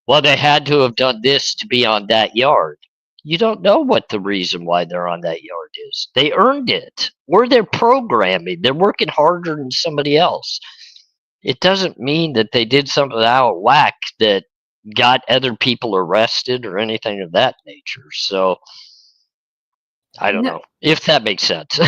well, they had to have done this to be on that yard. You don't know what the reason why they're on that yard is. They earned it, or they're programming. They're working harder than somebody else. It doesn't mean that they did something out of whack that got other people arrested or anything of that nature. So I don't know if that makes sense.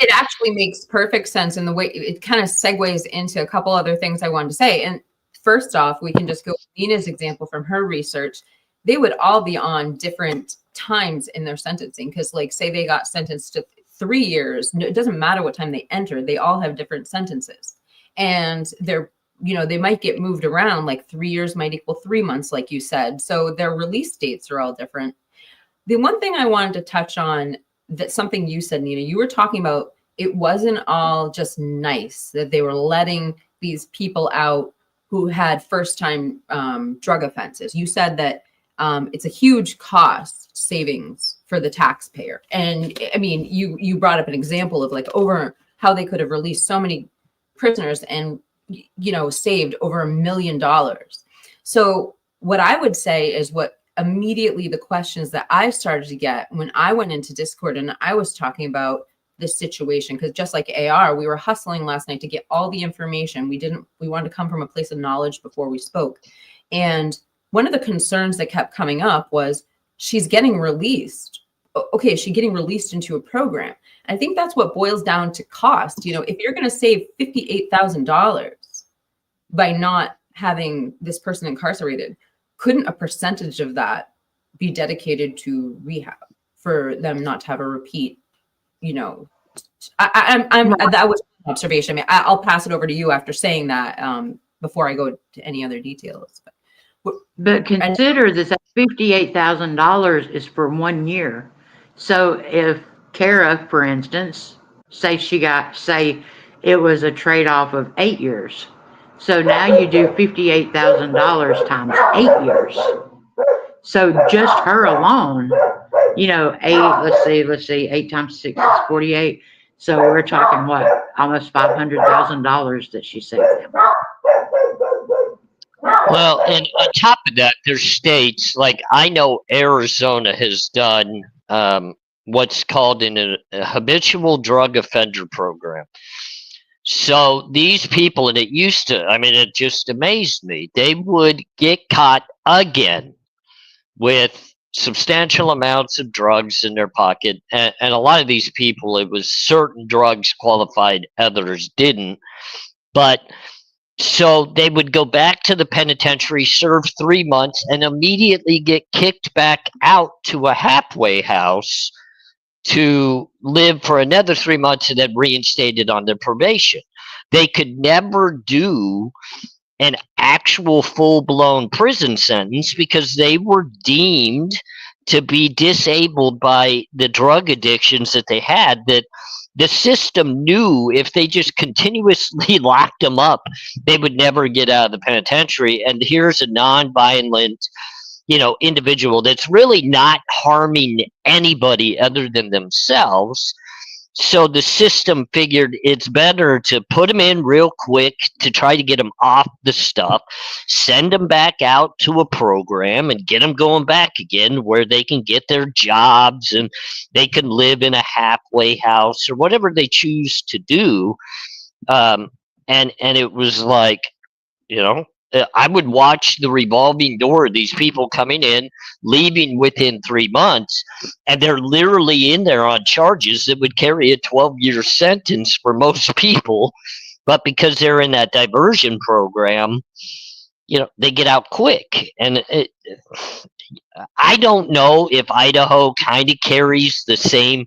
It actually makes perfect sense in the way it kind of segues into a couple other things I wanted to say. And first off, we can just go with Nena's example from her research. They would all be on different times in their sentencing, because like say they got sentenced to 3 years, it doesn't matter what time they enter, they all have different sentences. And they're, they might get moved around, like 3 years might equal 3 months, like you said. So their release dates are all different. The one thing I wanted to touch on, that something you said, Nena, you were talking about, it wasn't all just nice that they were letting these people out who had first time drug offenses. You said that it's a huge cost savings for the taxpayer. And I mean, you brought up an example of like over how they could have released so many prisoners and, saved over $1 million. So what I would say is immediately the questions that I started to get when I went into Discord and I was talking about this situation, because just like AR, we were hustling last night to get all the information. We wanted to come from a place of knowledge before we spoke. And one of the concerns that kept coming up was she's getting released. Okay, is she getting released into a program? I think that's what boils down to cost. If you're going to save $58,000 by not having this person incarcerated, couldn't a percentage of that be dedicated to rehab for them not to have a repeat? That was an observation. I mean, I'll pass it over to you after saying that before I go to any other details. But consider that $58,000 is for 1 year. So if Kara, for instance, say it was a trade-off of 8 years. So now you do $58,000 times 8 years. So just her alone, let's see, 8 times 6 is 48. So we're talking what, almost $500,000 that she saved them. Well, and on top of that, there's states like I know Arizona has done what's called a habitual drug offender program. So these people, and it used to, I mean, it just amazed me. They would get caught again with substantial amounts of drugs in their pocket. And a lot of these people, it was certain drugs qualified, others didn't. But so they would go back to the penitentiary, serve 3 months, and immediately get kicked back out to a halfway house to live for another 3 months and then reinstated on their probation. They could never do an actual full blown prison sentence because they were deemed to be disabled by the drug addictions that they had, that the system knew if they just continuously locked them up, they would never get out of the penitentiary. And here's a non-violent, individual that's really not harming anybody other than themselves. So the system figured it's better to put them in real quick to try to get them off the stuff, send them back out to a program and get them going back again where they can get their jobs and they can live in a halfway house or whatever they choose to do. And it was like, you know, I would watch the revolving door of these people coming in, leaving within 3 months, and they're literally in there on charges that would carry a 12-year sentence for most people. But because they're in that diversion program, they get out quick. And I don't know if Idaho kind of carries the same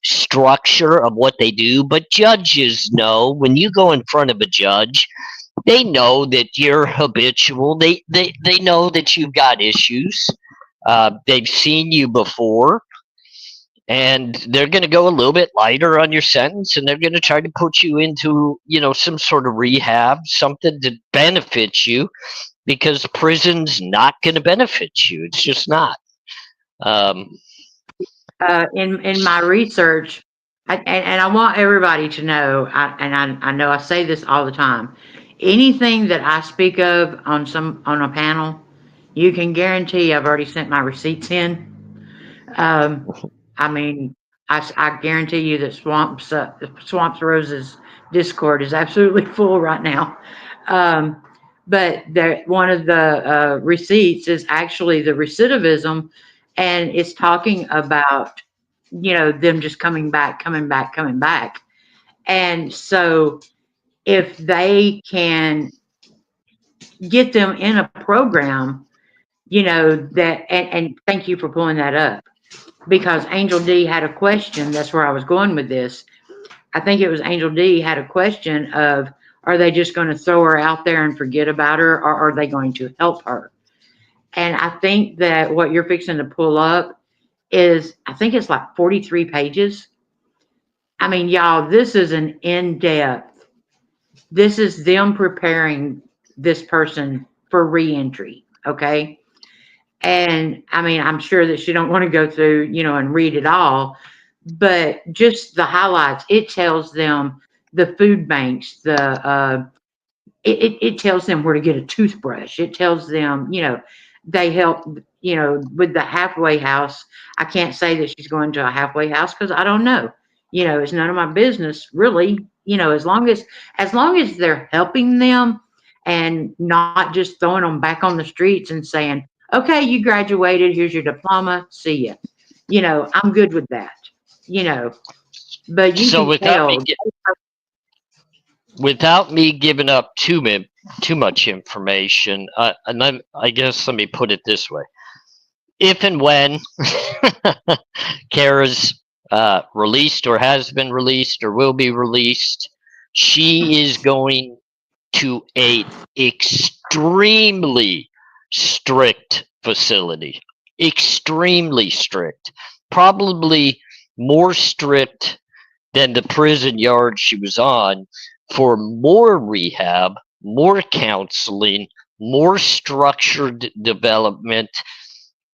structure of what they do, but judges know when you go in front of a judge, they know that you're habitual. They know that you've got issues. They've seen you before, and they're going to go a little bit lighter on your sentence, and they're going to try to put you into some sort of rehab, something that benefits you, because prison's not going to benefit you. It's just not. Um, In my research, and I want everybody to know, I know I say this all the time. Anything that I speak of on a panel, you can guarantee I've already sent my receipts in. Um, I mean, I guarantee you that Swamps Rose's Discord is absolutely full right now. Um, but one of the receipts is actually the recidivism, and it's talking about them just coming back, coming back, coming back. And so if they can get them in a program, that and thank you for pulling that up, because Angel D had a question. That's where I was going with this. I think it was Angel D had a question of, are they just going to throw her out there and forget about her, or are they going to help her? And I think that what you're fixing to pull up is, I think it's like 43 pages. I mean, y'all, this is an in-depth, this is them preparing this person for reentry, okay? And I mean, I'm sure that she don't want to go through, and read it all, but just the highlights. It tells them the food banks, it tells them where to get a toothbrush. It tells them, they help, with the halfway house. I can't say that she's going to a halfway house because I don't know. It's none of my business really. As long as they're helping them and not just throwing them back on the streets and saying, okay, you graduated, here's your diploma, see ya. I'm good with that. You know, but you so can tell. without me giving up too much information, and then I guess let me put it this way: if and when Kara's released, or has been released, or will be released, she is going to a extremely strict facility. Extremely strict. Probably more strict than the prison yard she was on, for more rehab, more counseling, more structured development,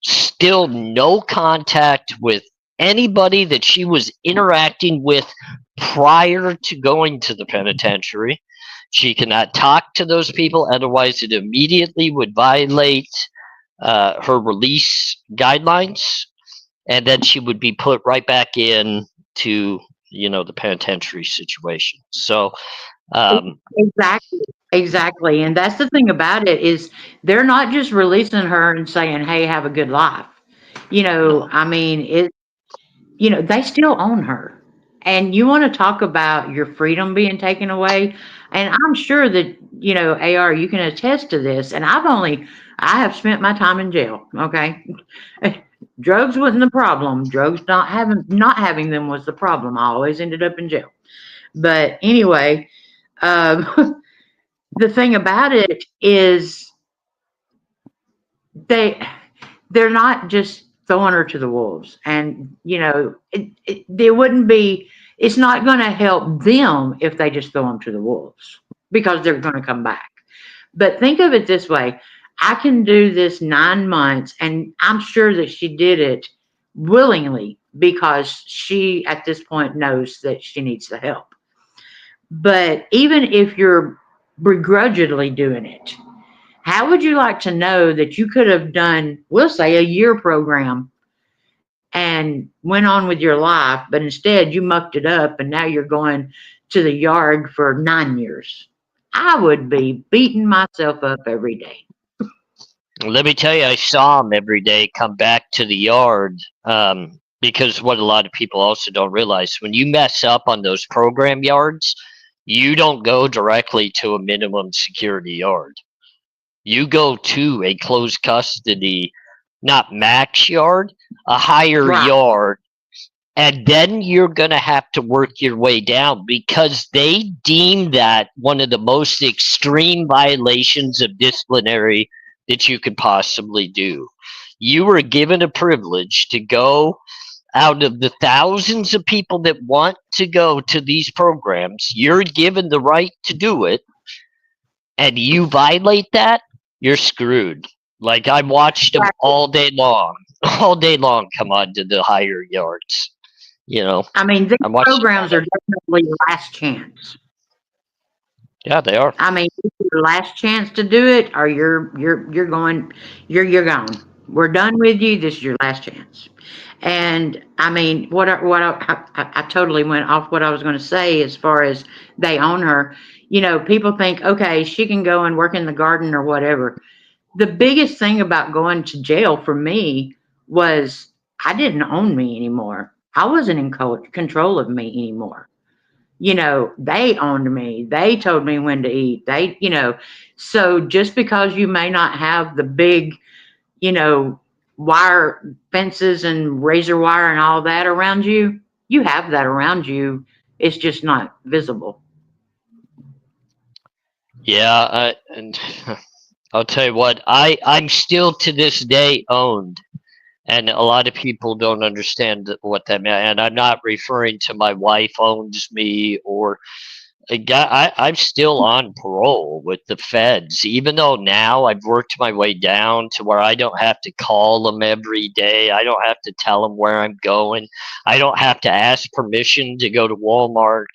still no contact with anybody that she was interacting with prior to going to the penitentiary. She cannot talk to those people, otherwise it immediately would violate her release guidelines, and then she would be put right back in to the penitentiary situation. So Exactly. Exactly. And that's the thing about it is they're not just releasing her and saying, "Hey, have a good life." no. I mean, they still own her. And you want to talk about your freedom being taken away. And I'm sure that, AR, you can attest to this. And I have spent my time in jail. Okay. Drugs wasn't the problem. Drugs not having them was the problem. I always ended up in jail. But anyway, um, the thing about it is they they're not just throwing her to the wolves, and there wouldn't be it's not going to help them if they just throw them to the wolves, because they're going to come back. But think of it this way: I can do this 9 months, and I'm sure that she did it willingly because she at this point knows that she needs the help. But even if you're begrudgingly doing it, how would you like to know that you could have done, we'll say, a year program and went on with your life, but instead you mucked it up and now you're going to the yard for 9 years? I would be beating myself up every day. Let me tell you, I saw him every day come back to the yard, because what a lot of people also don't realize, when you mess up on those program yards, you don't go directly to a minimum security yard. You go to a closed custody, not max yard, a higher Right. yard, and then you're going to have to work your way down, because they deem that one of the most extreme violations of disciplinary that you could possibly do. You were given a privilege to go out of the thousands of people that want to go to these programs. You're given the right to do it, and you violate that, you're screwed. Like, I watched them all day long, all day long come on to the higher yards. I mean, these I watched them all programs are day. definitely last chance. Yeah, they are. I mean, this is your last chance to do it, or you're going, you're gone. We're done with you. This is your last chance. And I mean, I totally went off what I was going to say as far as they own her. People think, okay, she can go and work in the garden or whatever. The biggest thing about going to jail for me was I didn't own me anymore. I wasn't in control of me anymore. They owned me. They told me when to eat. So just because you may not have the big, you know, wire fences and razor wire and all that around you, you have that around you. It's just not visible. Yeah, and I'll tell you what, I'm still to this day owned, and a lot of people don't understand what that means. And I'm not referring to my wife owns me, or a guy. I'm still on parole with the feds, even though now I've worked my way down to where I don't have to call them every day. I don't have to tell them where I'm going. I don't have to ask permission to go to Walmart.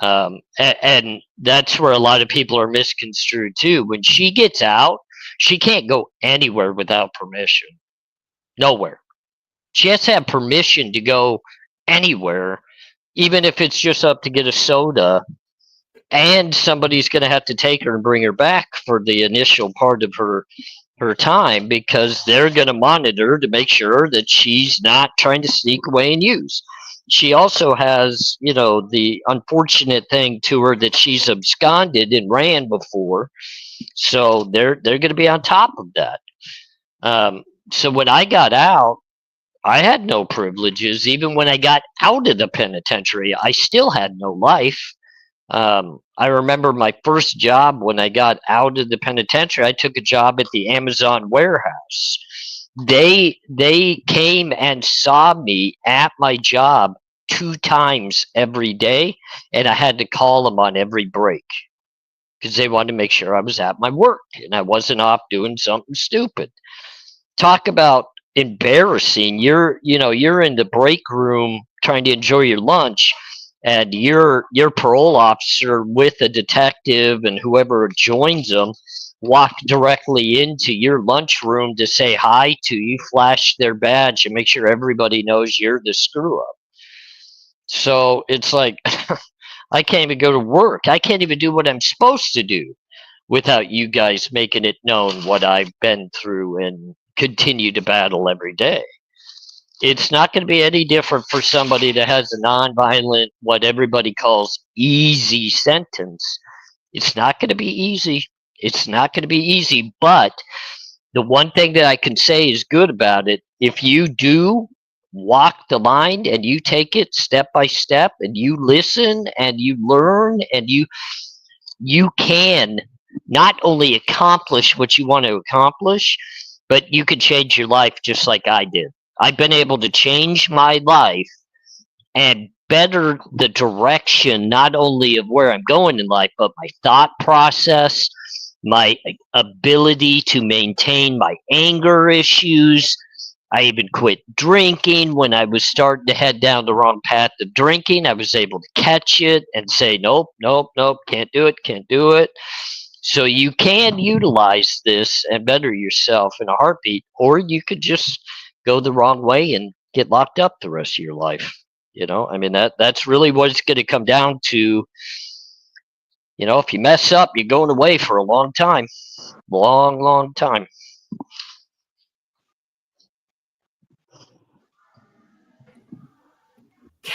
And that's where a lot of people are misconstrued too. When she gets out, she can't go anywhere without permission. Nowhere. She has to have permission to go anywhere, even if it's just up to get a soda. And somebody's going to have to take her and bring her back for the initial part of her time, because they're going to monitor to make sure that she's not trying to sneak away and use. She also has, the unfortunate thing to her that she's absconded and ran before, so they're going to be on top of that. So when I got out, I had no privileges. Even when I got out of the penitentiary, I still had no life. I remember my first job when I got out of the penitentiary. I took a job at the Amazon warehouse. They came and saw me at my job 2 times every day, and I had to call them on every break because they wanted to make sure I was at my work and I wasn't off doing something stupid. Talk about embarrassing. You're in the break room trying to enjoy your lunch, and your parole officer with a detective and whoever joins them walk directly into your lunchroom to say hi to you, flash their badge, and make sure everybody knows you're the screw up. So it's like I can't even go to work. I can't even do what I'm supposed to do without you guys making it known what I've been through and continue to battle every day. It's not going to be any different for somebody that has a nonviolent, what everybody calls easy sentence. It's not going to be easy. It's not going to be easy. But the one thing that I can say is good about it, if you do walk the line and you take it step by step and you listen and you learn and you can not only accomplish what you want to accomplish, but you can change your life just like I did. I've been able to change my life and better the direction not only of where I'm going in life, but my thought process, my ability to maintain my anger issues. I even quit drinking when I was starting to head down the wrong path of drinking. I was able to catch it and say, nope, nope, nope, can't do it, can't do it. So you can utilize this and better yourself in a heartbeat, or you could just go the wrong way and get locked up the rest of your life. I mean that's really what it's going to come down to. If you mess up, you're going away for a long time, long, long time.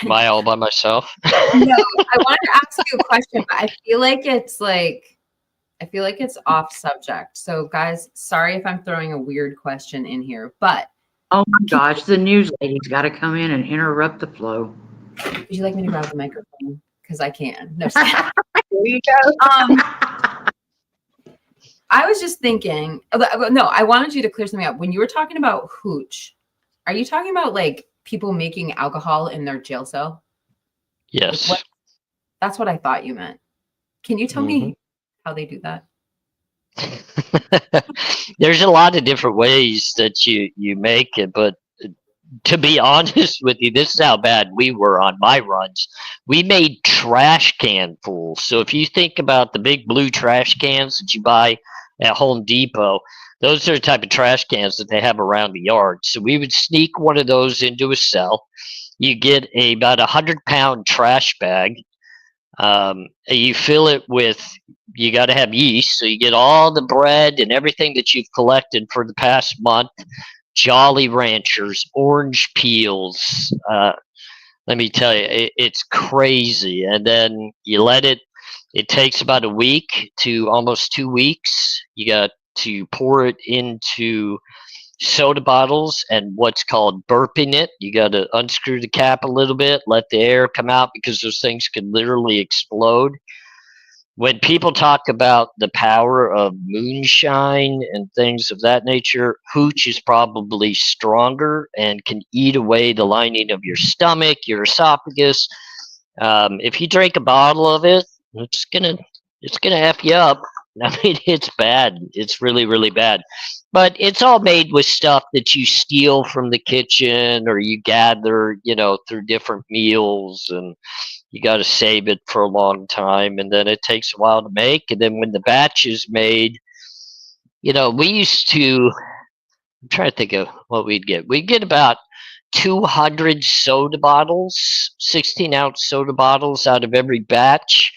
Am I all by myself? No, I wanted to ask you a question, but I feel like it's off subject. So guys, sorry if I'm throwing a weird question in here, but Oh my gosh, the news lady's got to come in and interrupt the flow. would you like me to grab the microphone? Because I can. No, There you go. I was just thinking, no, I wanted you to clear something up. When you were talking about hooch, are you talking about like people making alcohol in their jail cell? Yes. Like that's what I thought you meant. Can you tell me how they do that? There's a lot of different ways that you make it, but to be honest with you, this is how bad we were on my runs. We made trash can fools. So if you think about the big blue trash cans that you buy at Home Depot, those are the type of trash cans that they have around the yard. So we would sneak one of those into a cell. You get about 100-pound trash bag. You fill it with, you got to have yeast. So you get all the bread and everything that you've collected for the past month. Jolly Ranchers, orange peels. Let me tell you, it's crazy. And then you let it. It takes about a week to almost 2 weeks. You got to pour it into soda bottles and what's called burping it. You got to unscrew the cap a little bit, let the air come out because those things can literally explode. When people talk about the power of moonshine and things of that nature, hooch is probably stronger and can eat away the lining of your stomach, your esophagus. If you drink a bottle of it, it's gonna f you up. I mean, it's bad. It's really, really bad. But it's all made with stuff that you steal from the kitchen or you gather, through different meals, and you got to save it for a long time, and then it takes a while to make. And then when the batch is made, we used to. I'm trying to think of what we'd get. We'd get about 200 soda bottles, 16-ounce soda bottles out of every batch,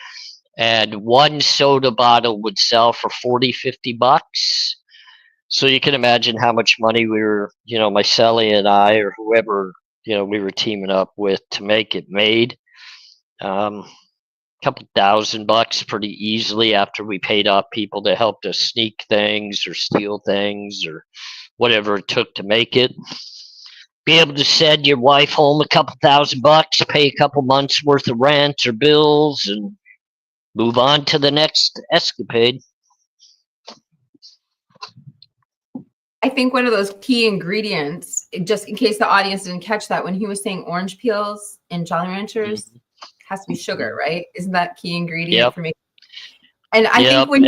and one soda bottle would sell for 40, $50. So you can imagine how much money we were, my Sally and I, or whoever, we were teaming up with to make it made. Couple $1,000 pretty easily after we paid off people that helped us sneak things or steal things or whatever it took to make it. Be able to send your wife home a couple $1,000, pay a couple months worth of rent or bills, and move on to the next escapade. I think one of those key ingredients, just in case the audience didn't catch that, when he was saying orange peels in Jolly Ranchers, has to be sugar, right? Isn't that key ingredient for me? And I think when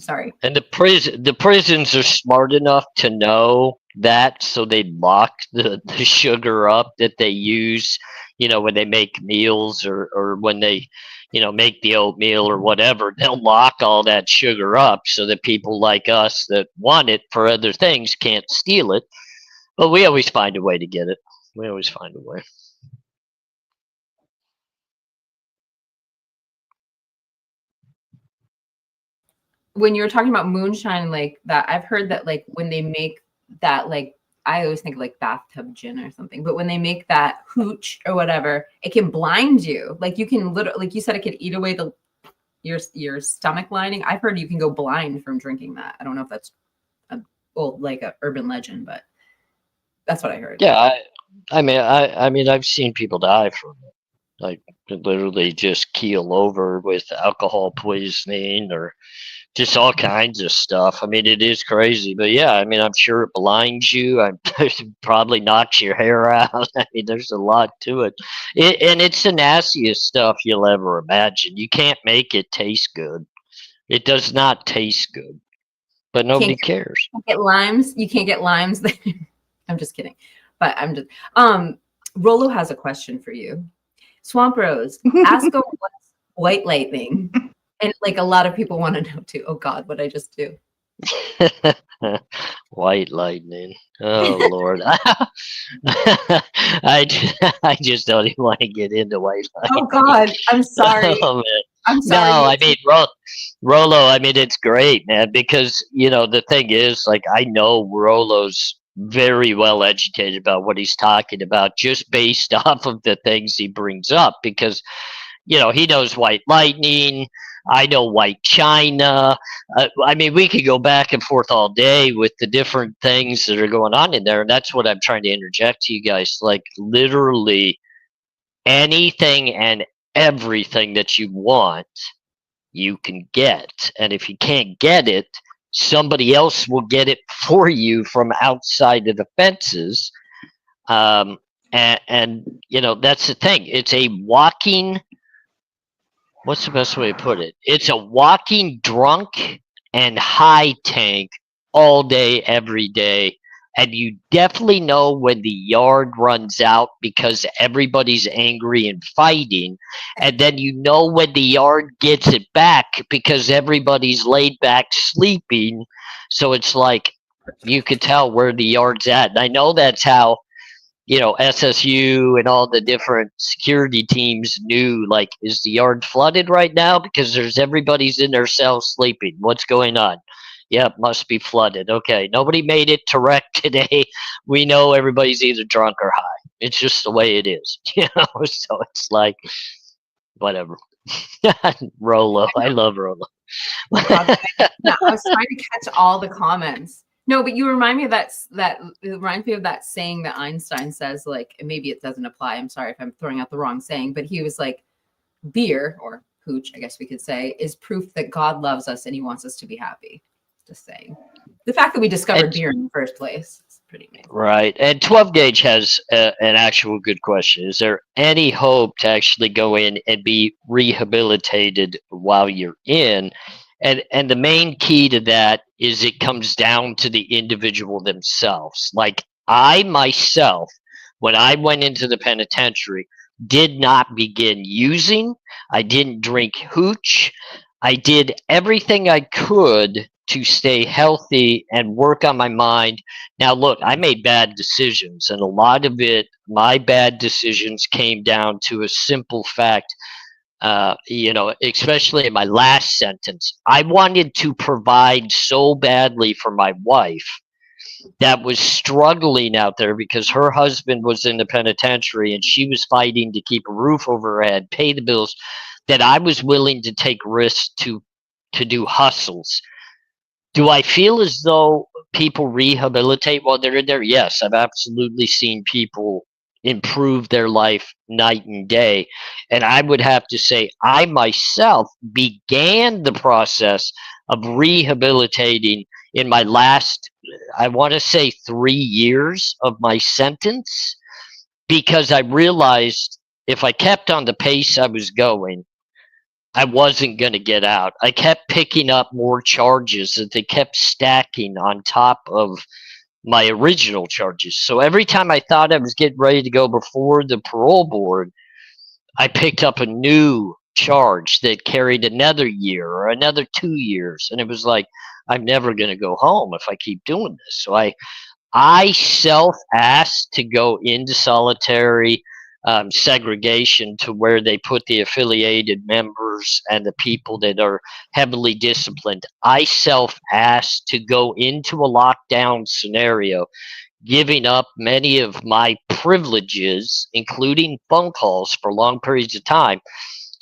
sorry. And the prisons are smart enough to know that so they lock the sugar up that they use, when they make meals, or when they, make the oatmeal or whatever. They'll lock all that sugar up so that people like us that want it for other things can't steal it. But we always find a way to get it. We always find a way. When you were talking about moonshine like that, I've heard that like when they make that, like I always think like bathtub gin or something, but when they make that hooch or whatever, it can blind you. Like you can literally, like you said, it could eat away your stomach lining. I've heard you can go blind from drinking that. I don't know if that's like a urban legend, but that's what I heard. Yeah, I mean, I've seen people die from it. Like literally just keel over with alcohol poisoning or just all kinds of stuff. I mean, it is crazy, but yeah, I mean, I'm sure it blinds you. Probably knocks your hair out. I mean, there's a lot to it. And it's the nastiest stuff you'll ever imagine. You can't make it taste good. It does not taste good, but nobody cares. Get limes. You can't get limes. I'm just kidding, but I'm just. Rolo has a question for you. Swamp Rose, ask him what's white lightning. And like a lot of people want to know too. Oh God, what I just do? White lightning. Oh Lord, I just don't even want to get into white lightning. Oh God, I'm sorry. Oh, man. I'm sorry. No, I mean Rolo. I mean it's great, man, because the thing is, like, I know Rolo's very well educated about what he's talking about just based off of the things he brings up, because he knows white lightning. I know white china. I mean, we could go back and forth all day with the different things that are going on in there, and that's what I'm trying to interject to you guys. Like literally anything and everything that you want, you can get, and if you can't get it, somebody else will get it for you from outside of the fences. And that's the thing. It's a walking, what's the best way to put it? It's a walking drunk and high tank all day, every day. And you definitely know when the yard runs out because everybody's angry and fighting. And then you know when the yard gets it back because everybody's laid back sleeping. So it's like you could tell where the yard's at. And I know that's how SSU and all the different security teams knew, like, is the yard flooded right now? Because everybody's in their cells sleeping. What's going on? Yep, must be flooded. Okay, nobody made it to wreck today. We know everybody's either drunk or high. It's just the way it is, So it's like, whatever. Rolo, I love Rolo. Yeah, I was trying to catch all the comments. No, but you remind me of that it reminds me of that saying that Einstein says, like, and maybe it doesn't apply. I'm sorry if I'm throwing out the wrong saying, but he was like, beer or hooch, I guess we could say, is proof that God loves us and he wants us to be happy. Just saying. The fact that we discovered beer in the first place is pretty amazing. Right. And 12 Gauge has an actual good question. Is there any hope to actually go in and be rehabilitated while you're in? And the main key to that is it comes down to the individual themselves. Like I myself, when I went into the penitentiary, did not begin using. I didn't drink hooch. I did everything I could to stay healthy and work on my mind. Now, look, I made bad decisions, and a lot of it, my bad decisions came down to a simple fact. Especially in my last sentence, I wanted to provide so badly for my wife that was struggling out there because her husband was in the penitentiary and she was fighting to keep a roof over her head, pay the bills, that I was willing to take risks to do hustles. Do I feel as though people rehabilitate while they're in there? Yes, I've absolutely seen people improve their life night and day. And I would have to say, I myself began the process of rehabilitating in my last, I want to say, 3 years of my sentence, because I realized if I kept on the pace I was going, I wasn't going to get out. I kept picking up more charges that they kept stacking on top of my original charges. So every time I thought I was getting ready to go before the parole board, I picked up a new charge that carried another year or another 2 years. And it was like, I'm never going to go home if I keep doing this. So I self asked to go into solitary segregation, to where they put the affiliated members and the people that are heavily disciplined. I self asked to go into a lockdown scenario, giving up many of my privileges, including phone calls for long periods of time,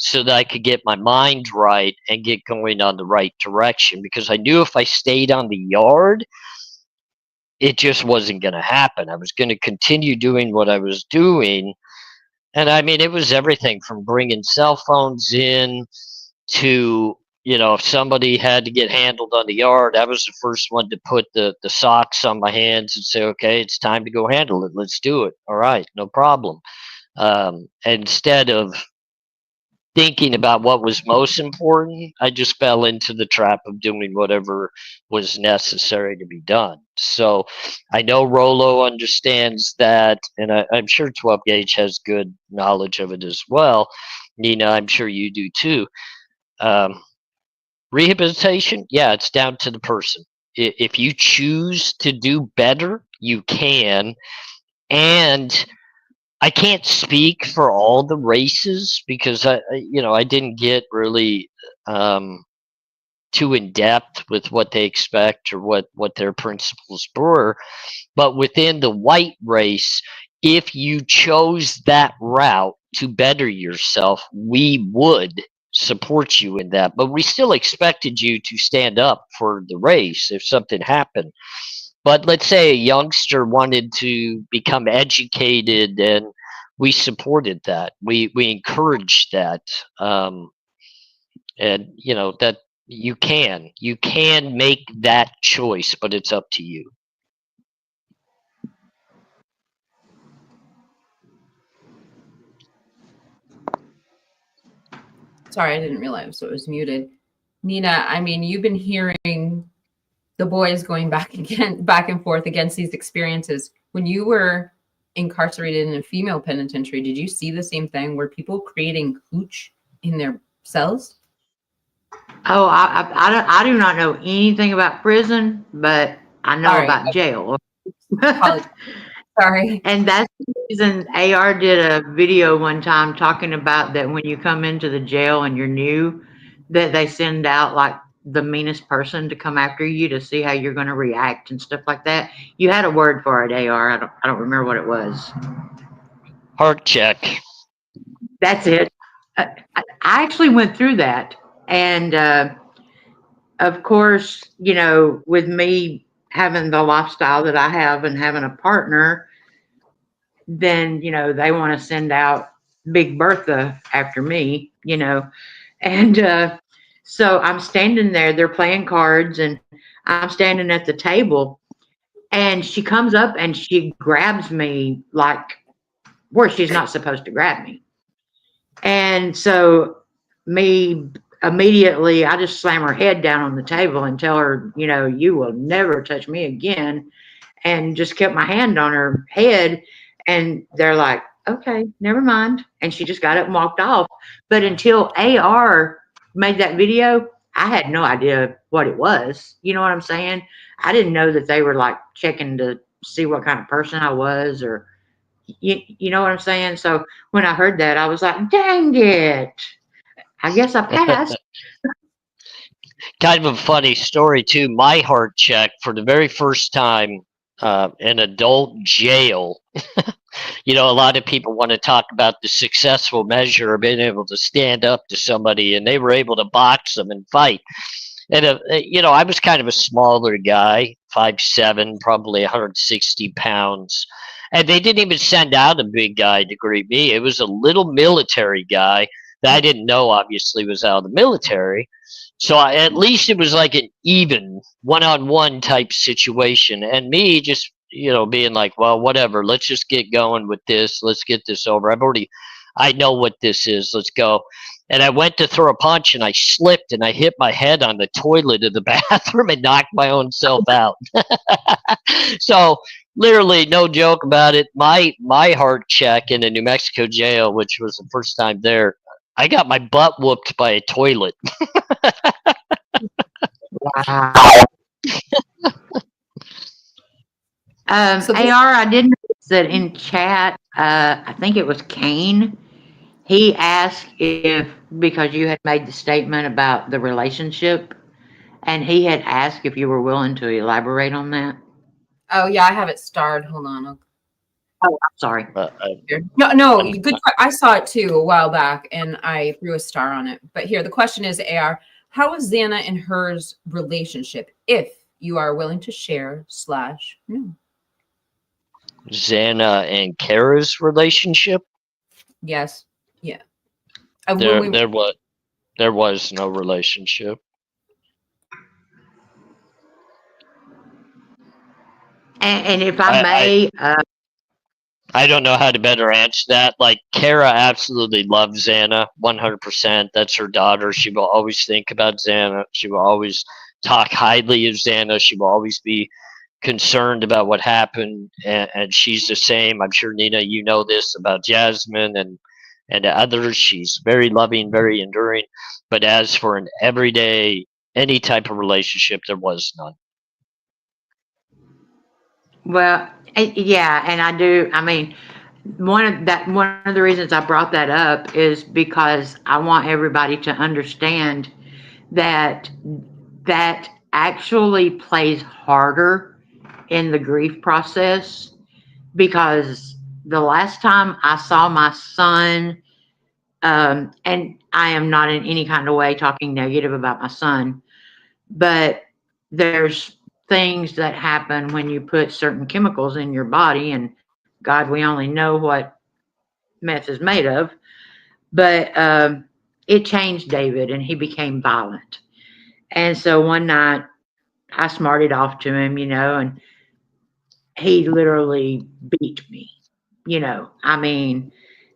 so that I could get my mind right and get going on the right direction. Because I knew if I stayed on the yard, it just wasn't going to happen. I was going to continue doing what I was doing. And I mean, it was everything from bringing cell phones in to, if somebody had to get handled on the yard, I was the first one to put the socks on my hands and say, okay, it's time to go handle it. Let's do it. All right, no problem. Instead of thinking about what was most important, I just fell into the trap of doing whatever was necessary to be done. So I know Rolo understands that, and I'm sure 12 Gauge has good knowledge of it as well. Nina, I'm sure you do too. Um, Rehabilitation, yeah, it's down to the person. If you choose to do better, you can. And I can't speak for all the races, because I didn't get really too in depth with what they expect or what their principles were. But within the white race, if you chose that route to better yourself, we would support you in that. But we still expected you to stand up for the race if something happened. But let's say a youngster wanted to become educated, and we supported that. We encouraged that, and that you can make that choice, but it's up to you. Sorry, I didn't realize it was muted. Nina, I mean, you've been hearing the boys going back and forth against these experiences. When you were incarcerated in a female penitentiary, did you see the same thing? Were people creating hooch in their cells? Oh, I do not know anything about prison, but I know Sorry, about jail. sorry. And that's the reason AR did a video one time talking about that when you come into the jail and you're new, that they send out like the meanest person to come after you to see how you're going to react and stuff like that. You had a word for it, AR. I don't remember what it was. Heart check. That's it. I actually went through that. And of course, with me having the lifestyle that I have and having a partner, then, they want to send out Big Bertha after me. And so I'm standing there, they're playing cards, and I'm standing at the table. And she comes up and she grabs me like where she's not supposed to grab me. And so me immediately, I just slam her head down on the table and tell her, you will never touch me again. And just kept my hand on her head. And they're like, okay, never mind. And she just got up and walked off. But until AR made that video, I had no idea what it was. You know what I'm saying? I didn't know that they were like checking to see what kind of person I was, or you know what I'm saying? So when I heard that, I was like, dang it. I guess I passed. Kind of a funny story too. My heart check for the very first time in adult jail. A lot of people want to talk about the successful measure of being able to stand up to somebody, and they were able to box them and fight. And I was kind of a smaller guy, 5'7", probably 160 pounds, and they didn't even send out a big guy to greet me. It was a little military guy that I didn't know, obviously, was out of the military. So at least it was like an even one-on-one type situation, and me just being like, well, whatever, let's just get going with this. Let's get this over. I know what this is. Let's go. and I went to throw a punch and I slipped and I hit my head on the toilet of the bathroom and knocked my own self out. So literally, no joke about it. My heart check in a New Mexico jail, which was the first time there, I got my butt whooped by a toilet. Wow. So this, AR, I did notice that in chat, I think it was Kane. He asked if, because you had made the statement about the relationship, and he had asked if you were willing to elaborate on that. oh yeah, I have it starred. Hold on. Oh, I'm sorry. No, I'm- good. I saw it too a while back, and I threw a star on it. But here, the question is, AR, how is Xana and hers relationship? If you are willing to share / no. Xana and Kara's relationship. Yes. Yeah. There, When we, there was no relationship. And if I I, may, I don't know how to better answer that. Like, Kara absolutely loves Xana, 100%. That's her daughter. She will always think about Xana. She will always talk highly of Xana. She will always be concerned about what happened, and she's the same. I'm sure, Nina, you know this about Jasmine and others. She's very loving, very enduring. But as for an everyday, any type of relationship, there was none. well, yeah, and I do. I mean, one of the reasons I brought that up is because I want everybody to understand that that actually plays harder in the grief process, because the last time I saw my son, and I am not in any kind of way talking negative about my son, but there's things that happen when you put certain chemicals in your body, and God, we only know what meth is made of. But it changed David, and he became violent. And so one night I smarted off to him, and he literally beat me, I mean,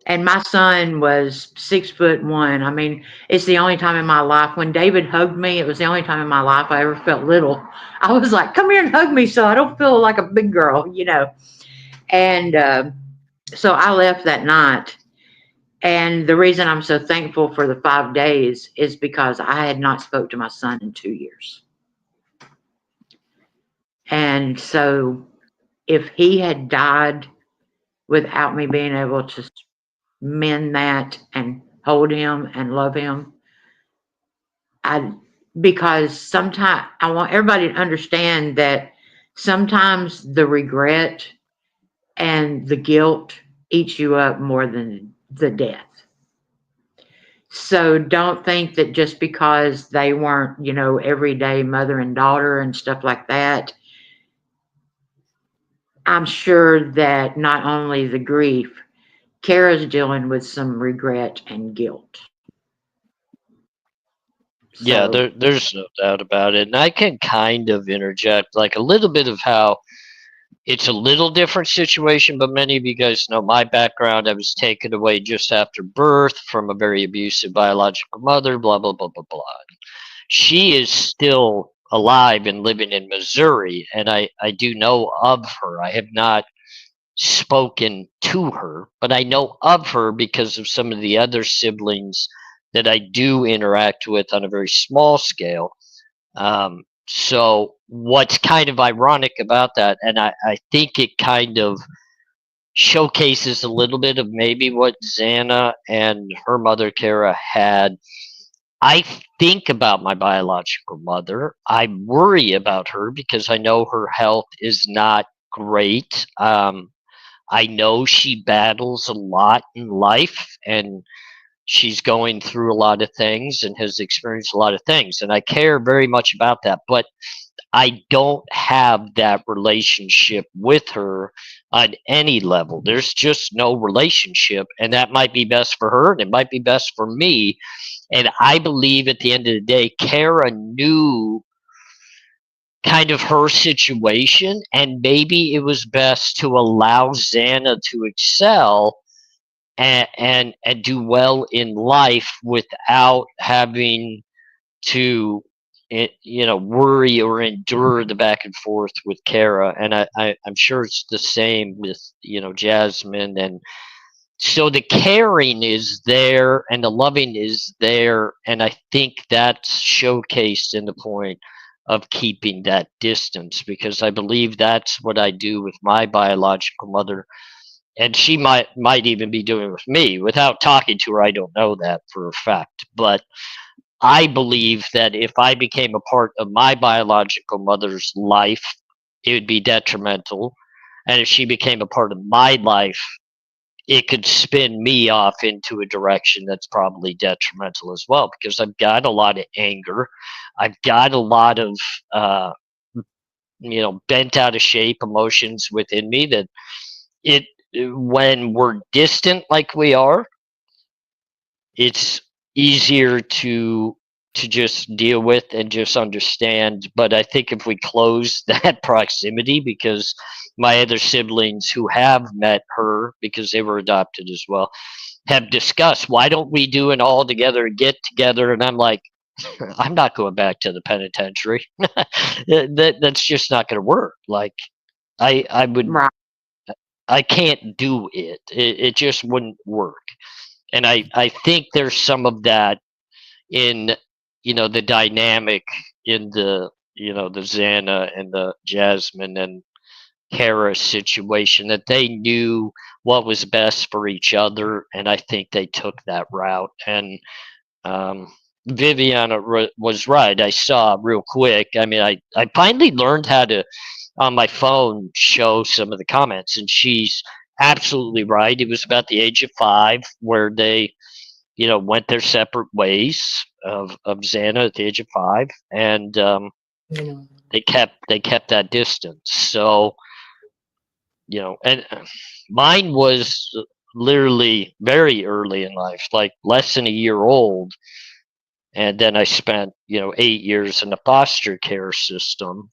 and my son was 6'1". I mean, it's the only time in my life when David hugged me, it was the only time in my life I ever felt little. I was like, come here and hug me so I don't feel like a big girl. And so I left that night. And the reason I'm so thankful for the 5 days is because I had not spoke to my son in 2 years. And so if he had died without me being able to mend that and hold him and love him, I because sometimes I want everybody to understand that sometimes the regret and the guilt eats you up more than the death. So don't think that just because they weren't, everyday mother and daughter and stuff like that. I'm sure that not only the grief, Kara's dealing with some regret and guilt. Yeah, So, there's no doubt about it. And I can kind of interject like a little bit of how it's a little different situation, but many of you guys know my background. I was taken away just after birth from a very abusive biological mother, blah, blah, blah, blah, blah. She is still alive and living in Missouri, and I do know of her. I have not spoken to her, but I know of her because of some of the other siblings that I do interact with on a very small scale. So what's kind of ironic about that, and I think it kind of showcases a little bit of maybe what Xana and her mother Kara had. I think about my biological mother. I worry about her because I know her health is not great. I know she battles a lot in life, and she's going through a lot of things and has experienced a lot of things. And I care very much about that. But I don't have that relationship with her on any level. There's just no relationship. And that might be best for her and it might be best for me. And I believe at the end of the day, Kara knew kind of her situation, and maybe it was best to allow Xana to excel and do well in life without having to worry or endure the back and forth with Kara. And I'm sure it's the same with Jasmine. And so the caring is there and the loving is there, and I think that's showcased in the point of keeping that distance, because I believe that's what I do with my biological mother, and she might even be doing with me. Without talking to her, I don't know that for a fact, but I believe that if I became a part of my biological mother's life, it would be detrimental. And if she became a part of my life, it could spin me off into a direction that's probably detrimental as well, because I've got a lot of anger. I've got a lot of, bent out of shape emotions within me that it, when we're distant like we are, it's easier to just deal with and just understand. But I think if we close that proximity, because my other siblings who have met her because they were adopted as well have discussed, why don't we do an all together get together, and I'm like, I'm not going back to the penitentiary. That's just not going to work. Like I would, Right. I can't do it. It just wouldn't work. And I think there's some of that in the dynamic in the Xana and the Jasmine and Kara situation, that they knew what was best for each other, and I think they took that route. And um, Viviana was right. I saw real quick. I mean, I finally learned how to on my phone show some of the comments, and she's absolutely right. It was about the age of 5 where they went their separate ways of Xana at the age of 5, and they kept that distance. So and mine was literally very early in life, like less than a year old, and then I spent 8 years in the foster care system.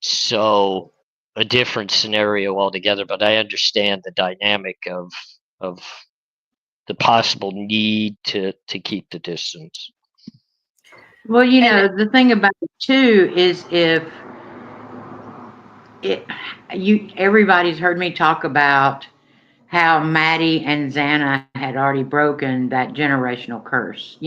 So a different scenario altogether, but I understand the dynamic of the possible need to keep the distance. Well, And the thing about it too is if it, everybody's heard me talk about how Maddie and Xana had already broken that generational curse.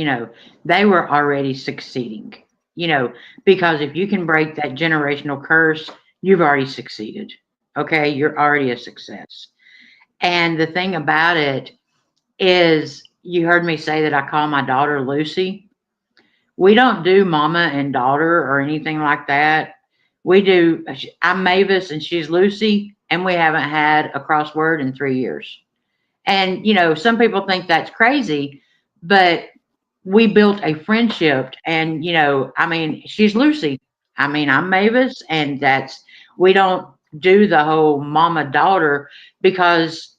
They were already succeeding. You know, because if you can break that generational curse, you've already succeeded. Okay, you're already a success. And the thing about it is, you heard me say that I call my daughter Lucy. We don't do mama and daughter or anything like that. We do, I'm Mavis and she's Lucy, and we haven't had a crossword in 3 years. And, some people think that's crazy, but we built a friendship. And, I mean, she's Lucy. I mean, I'm Mavis, and we don't do the whole mama daughter, because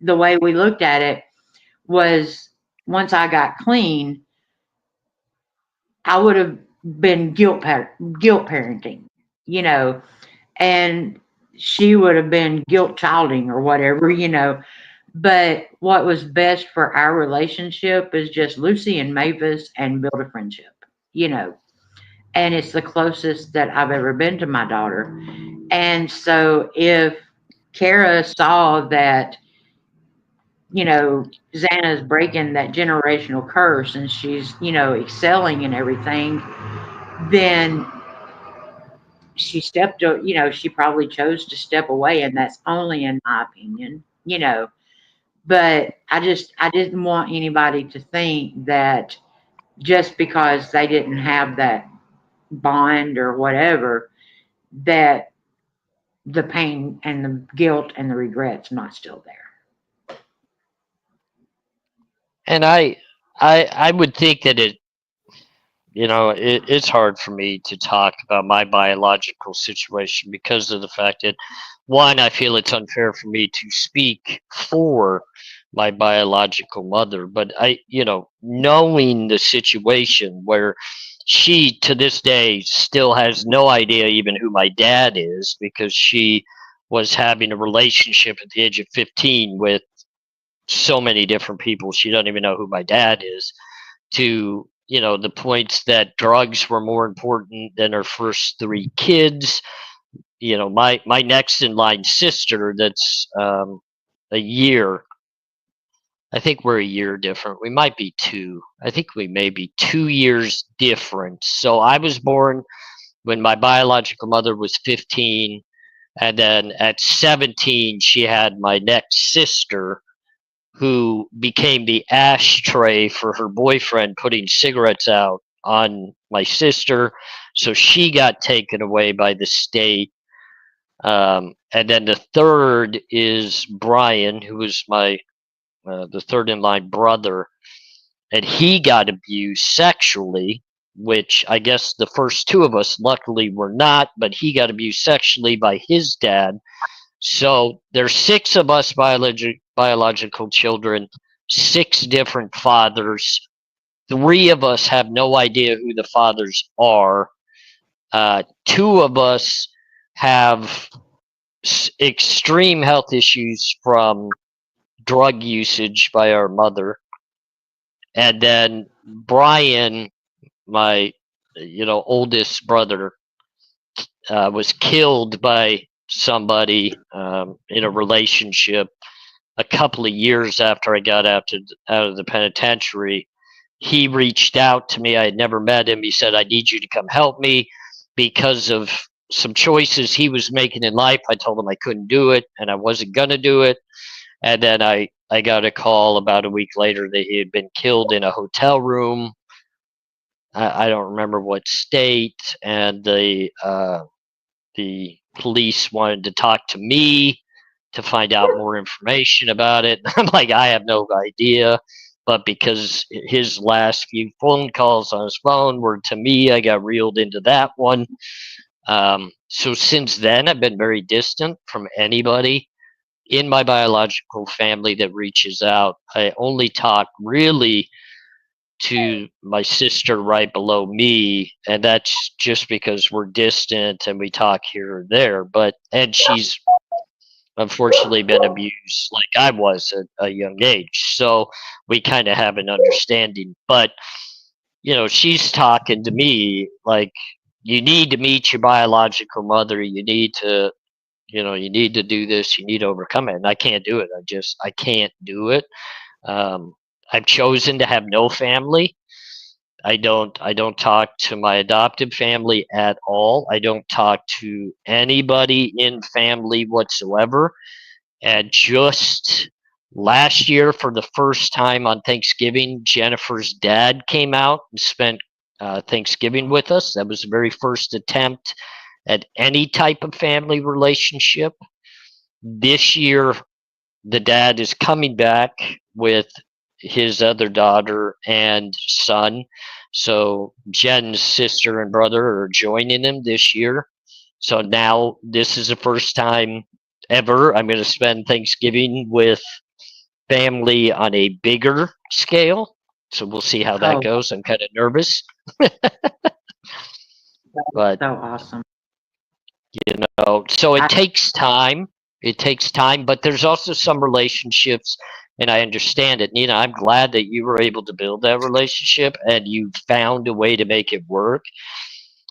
the way we looked at it was, once I got clean, I would have been guilt parenting, you know, and she would have been guilt childing or whatever. But what was best for our relationship is just Lucy and Mavis, and build a friendship, you know. And it's the closest that I've ever been to my daughter. And so if Kara saw that, Xana's breaking that generational curse and she's, excelling and everything, then she probably chose to step away. And that's only in my opinion. But I didn't want anybody to think that just because they didn't have that bond or whatever, that the pain and the guilt and the regret's not still there. And I would think that it's hard for me to talk about my biological situation because of the fact that, one, I feel it's unfair for me to speak for my biological mother, but knowing the situation where she to this day still has no idea even who my dad is, because she was having a relationship at the age of 15 with so many different people. She doesn't even know who my dad is. To the points that drugs were more important than her first three kids. My next in line sister, that's a year. I think we're a year different. We might be two. I think we may be 2 years different. So I was born when my biological mother was 15, and then at 17 she had my next sister, who became the ashtray for her boyfriend putting cigarettes out on my sister. So she got taken away by the state. And then the third is Brian, who was the third in line brother, and he got abused sexually, which I guess the first two of us luckily were not, but he got abused sexually by his dad. So there's six of us biological children, six different fathers. Three of us have no idea who the fathers are. Two of us have extreme health issues from drug usage by our mother. And then Brian, my oldest brother, was killed by somebody in a relationship a couple of years after I got out of the penitentiary. He reached out to me. I had never met him. He said, "I need you to come help me because of some choices he was making in life." I told him I couldn't do it and I wasn't going to do it. And then I got a call about a week later that he had been killed in a hotel room. I don't remember what state. And the police wanted to talk to me to find out more information about it. I'm like, I have no idea. But because his last few phone calls on his phone were to me, I got reeled into that one. So since then, I've been very distant from anybody in my biological family that reaches out. I only talk really to my sister right below me, and that's just because we're distant and we talk here or there. And she's unfortunately been abused like I was at a young age. So we kind of have an understanding. But, she's talking to me like, you need to meet your biological mother. You need to, you need to do this. You need to overcome it. And I can't do it. I can't do it. I've chosen to have no family. I don't talk to my adopted family at all. I don't talk to anybody in family whatsoever. And just last year, for the first time on Thanksgiving, Jennifer's dad came out and spent Thanksgiving with us. That was the very first attempt at any type of family relationship. This year, the dad is coming back with his other daughter and son. So Jen's sister and brother are joining him this year. So now this is the first time ever I'm going to spend Thanksgiving with family on a bigger scale. So we'll see how that Oh, goes. I'm kind of nervous, but so awesome. so it I, takes time. It takes time, but there's also some relationships, and I understand it. Nina, I'm glad that you were able to build that relationship and you found a way to make it work.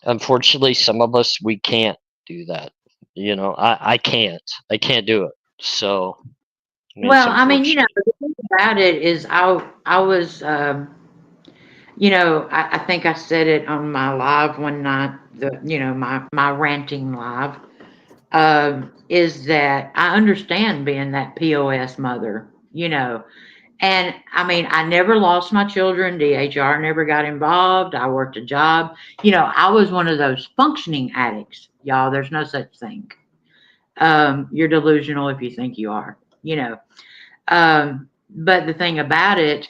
Unfortunately, some of us, we can't do that. I can't. I can't do it. So, I mean, it's well, I mean, unfortunate. the thing about it is I was, I think I said it on my live one night, my ranting live, is that I understand being that POS mother, and I mean, I never lost my children. DHR never got involved. I worked a job. I was one of those functioning addicts, y'all. There's no such thing. You're delusional if you think you are, But the thing about it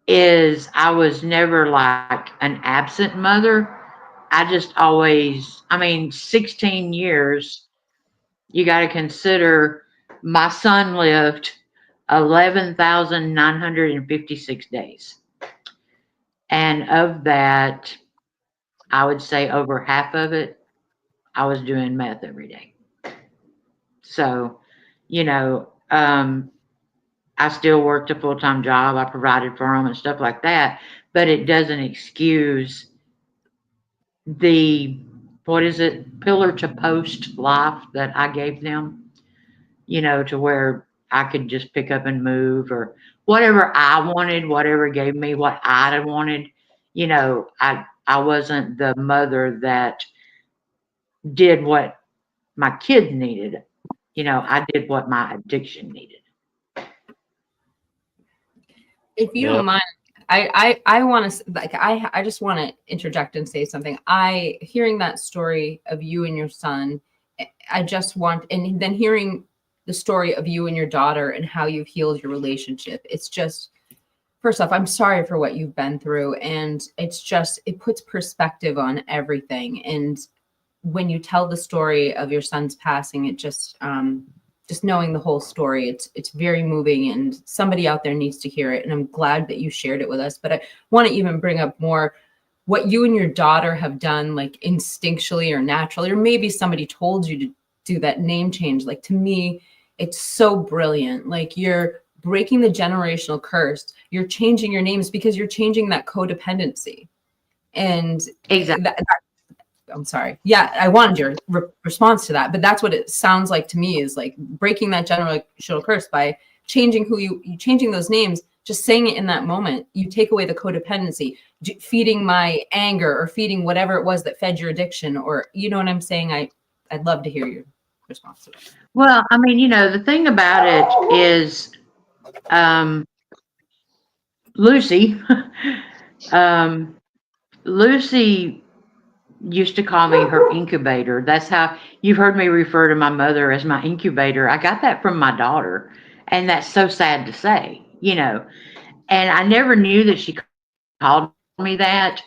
is, I was never like an absent mother. I just always, I mean, 16 years, you got to consider my son lived 11,956 days. And of that, I would say over half of it, I was doing meth every day. So, you know, um, I still worked a full-time job. I provided for them and stuff like that, but it doesn't excuse the, what is it, pillar to post life that I gave them, to where I could just pick up and move or whatever I wanted, whatever gave me what I wanted. I wasn't the mother that did what my kids needed. I did what my addiction needed. If you Yep. don't mind, I want to like I just want to interject and say something. Hearing that story of you and your son, I just want, and then hearing the story of you and your daughter and how you've healed your relationship. It's just, first off, I'm sorry for what you've been through, and it puts perspective on everything. And when you tell the story of your son's passing, it just knowing the whole story, it's very moving, and somebody out there needs to hear it. And I'm glad that you shared it with us. But I want to even bring up more what you and your daughter have done, like instinctually or naturally, or maybe somebody told you to do that name change. Like, to me, it's so brilliant. Like, you're breaking the generational curse. You're changing your names because you're changing that codependency. And Exactly. I'm sorry. Yeah, I wanted your response to that, but that's what it sounds like to me, is like breaking that generational curse by changing you changing those names, just saying it in that moment. You take away the codependency, feeding my anger or feeding whatever it was that fed your addiction, or you know what I'm saying? I'd love to hear your response to that. Well, I mean, the thing about it is, um, Lucy, um, Lucy used to call me her incubator. That's how you've heard me refer to my mother as my incubator. I got that from my daughter, and that's so sad to say, And I never knew that she called me that.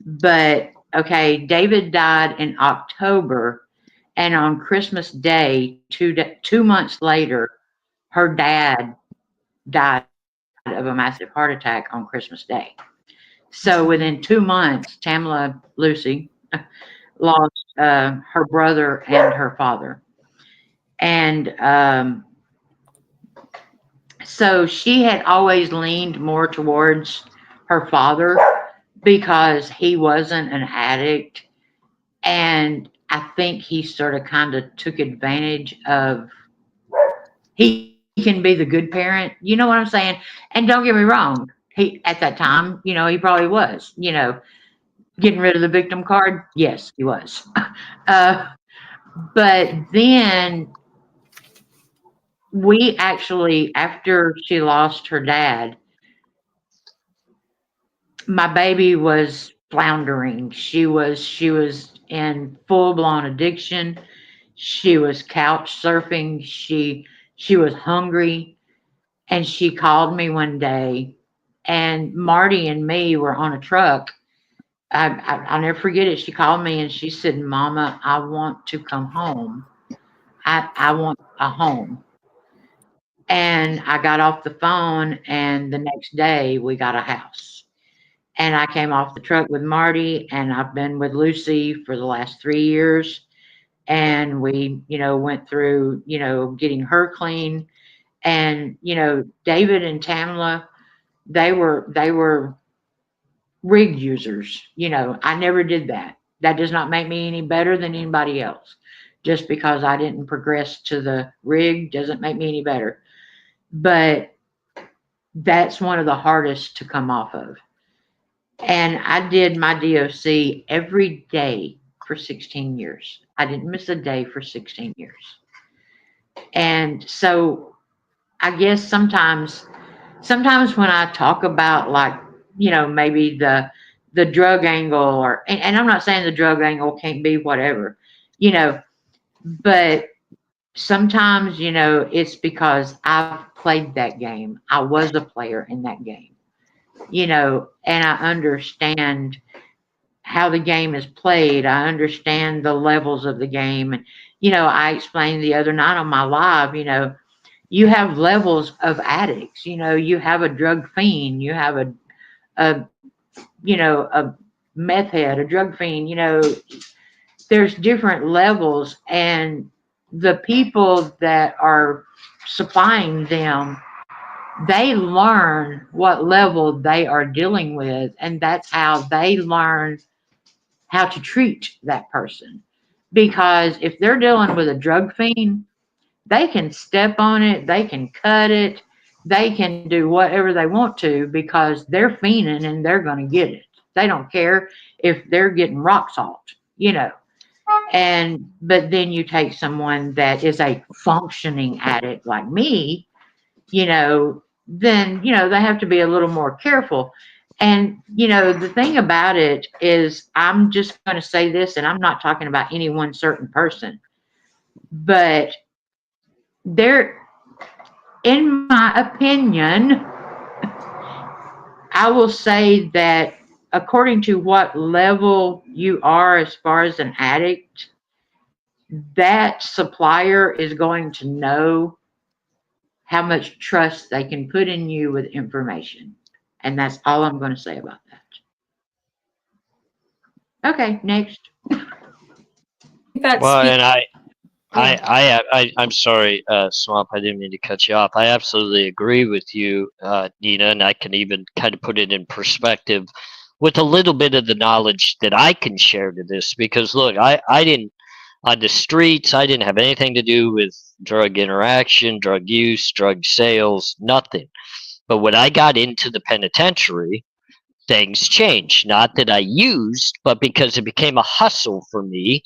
But okay, David died in October, and on Christmas Day, 2 months later, her dad died of a massive heart attack on Christmas Day. So within 2 months, Tamla Lucy lost her brother and her father. And so she had always leaned more towards her father because he wasn't an addict. And I think he sort of kind of took advantage of, he can be the good parent. You know what I'm saying? And don't get me wrong. He, at that time, he probably was, getting rid of the victim card. Yes, he was. uh, but then we actually, after she lost her dad, my baby was floundering. She was in full blown addiction. She was couch surfing. She was hungry, and she called me one day, and Marty and me were on a truck. I'll never forget it. She called me and she said, "Mama, I want to come home. I want a home." And I got off the phone, and the next day we got a house. And I came off the truck with Marty, and I've been with Lucy for the last 3 years. And we, went through, getting her clean. And, David and Tamla, they were rig users. I never did that. That does not make me any better than anybody else. Just because I didn't progress to the rig doesn't make me any better. But that's one of the hardest to come off of. And I did my DOC every day for 16 years. I didn't miss a day for 16 years. And so I guess sometimes when I talk about, like, maybe the drug angle, or and I'm not saying the drug angle can't be whatever, but sometimes, it's because I've played that game. I was a player in that game, and I understand how the game is played. I understand the levels of the game. And, I explained the other night on my live, you have levels of addicts. You have a drug fiend, you have a a meth head, a drug fiend, there's different levels, and the people that are supplying them they learn what level they are dealing with, and that's how they learn how to treat that person. Because if they're dealing with a drug fiend, they can step on it, they can cut it, they can do whatever they want to because they're fiending and they're going to get it. They don't care if they're getting rock salt, you know. And but then you take someone that is a functioning addict like me, then they have to be a little more careful. And the thing about it is, I'm just going to say this, and I'm not talking about any one certain person, but there, in my opinion, I will say that according to what level you are as far as an addict, that supplier is going to know how much trust they can put in you with information. And that's all I'm going to say about that. Okay, next. That's Well, and yeah. I'm sorry, Swamp. I didn't mean to cut you off. I absolutely agree with you, Nina, and I can even kind of put it in perspective with a little bit of the knowledge that I can share to this. Because look, I didn't on the streets. I didn't have anything to do with drug interaction, drug use, drug sales, nothing. But when I got into the penitentiary, things changed. Not that I used, but because it became a hustle for me,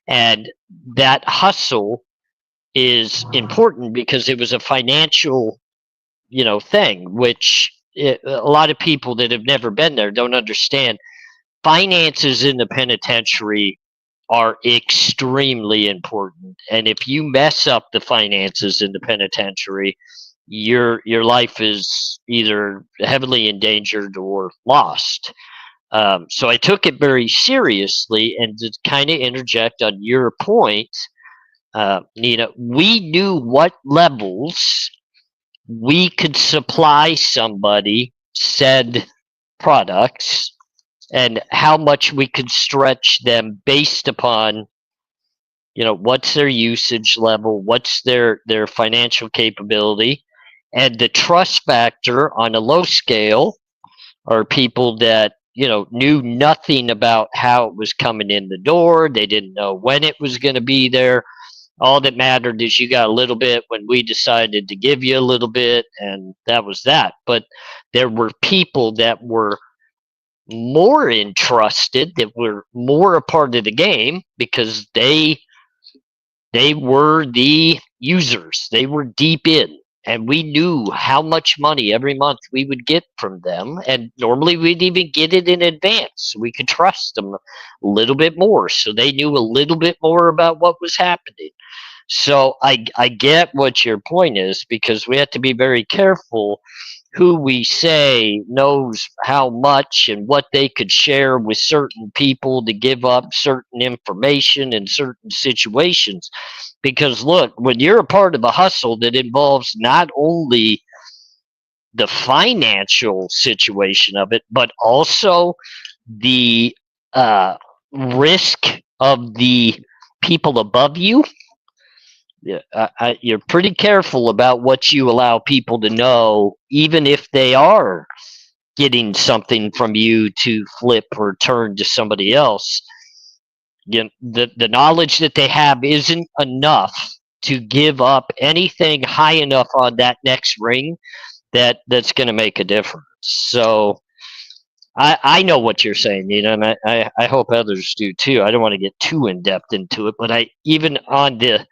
and that hustle is important because it was a financial, thing, which a lot of people that have never been there don't understand. Finances in the penitentiary are extremely important, and if you mess up the finances in the penitentiary, your life is either heavily endangered or lost. So I took it very seriously, and to kind of interject on your point, Nina, we knew what levels we could supply somebody said products and how much we could stretch them based upon what's their usage level, what's their financial capability, and the trust factor on a low scale are people that knew nothing about how it was coming in the door. They didn't know when it was going to be there. All that mattered is you got a little bit when we decided to give you a little bit, and that was that. But there were people that were more entrusted, that were more a part of the game because they were the users. They were deep in, and we knew how much money every month we would get from them. And normally we'd even get it in advance. So we could trust them a little bit more. So they knew a little bit more about what was happening. So I get what your point is, because we have to be very careful who we say knows how much and what they could share with certain people to give up certain information in certain situations. Because look, when you're a part of a hustle that involves not only the financial situation of it, but also the risk of the people above you, yeah, you're pretty careful about what you allow people to know, even if they are getting something from you to flip or turn to somebody else. The knowledge that they have isn't enough to give up anything high enough on that next ring that's going to make a difference. So I know what you're saying, and I hope others do too. I don't want to get too in depth into it, but I even on the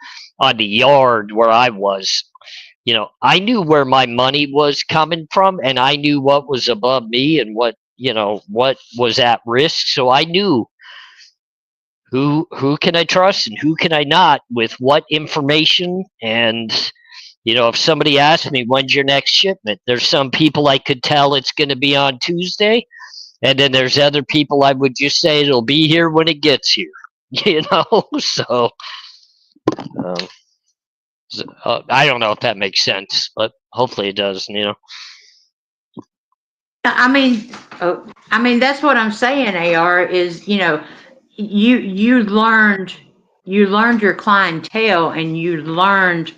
yard where I was, I knew where my money was coming from, and I knew what was above me and what was at risk. So I knew who can I trust and who can I not with what information. And if somebody asked me when's your next shipment, there's some people I could tell it's going to be on Tuesday, and then there's other people I would just say it'll be here when it gets here. So, um, I don't know if that makes sense, but hopefully it does. I mean, that's what I'm saying. Ar is, you learned your clientele, and you learned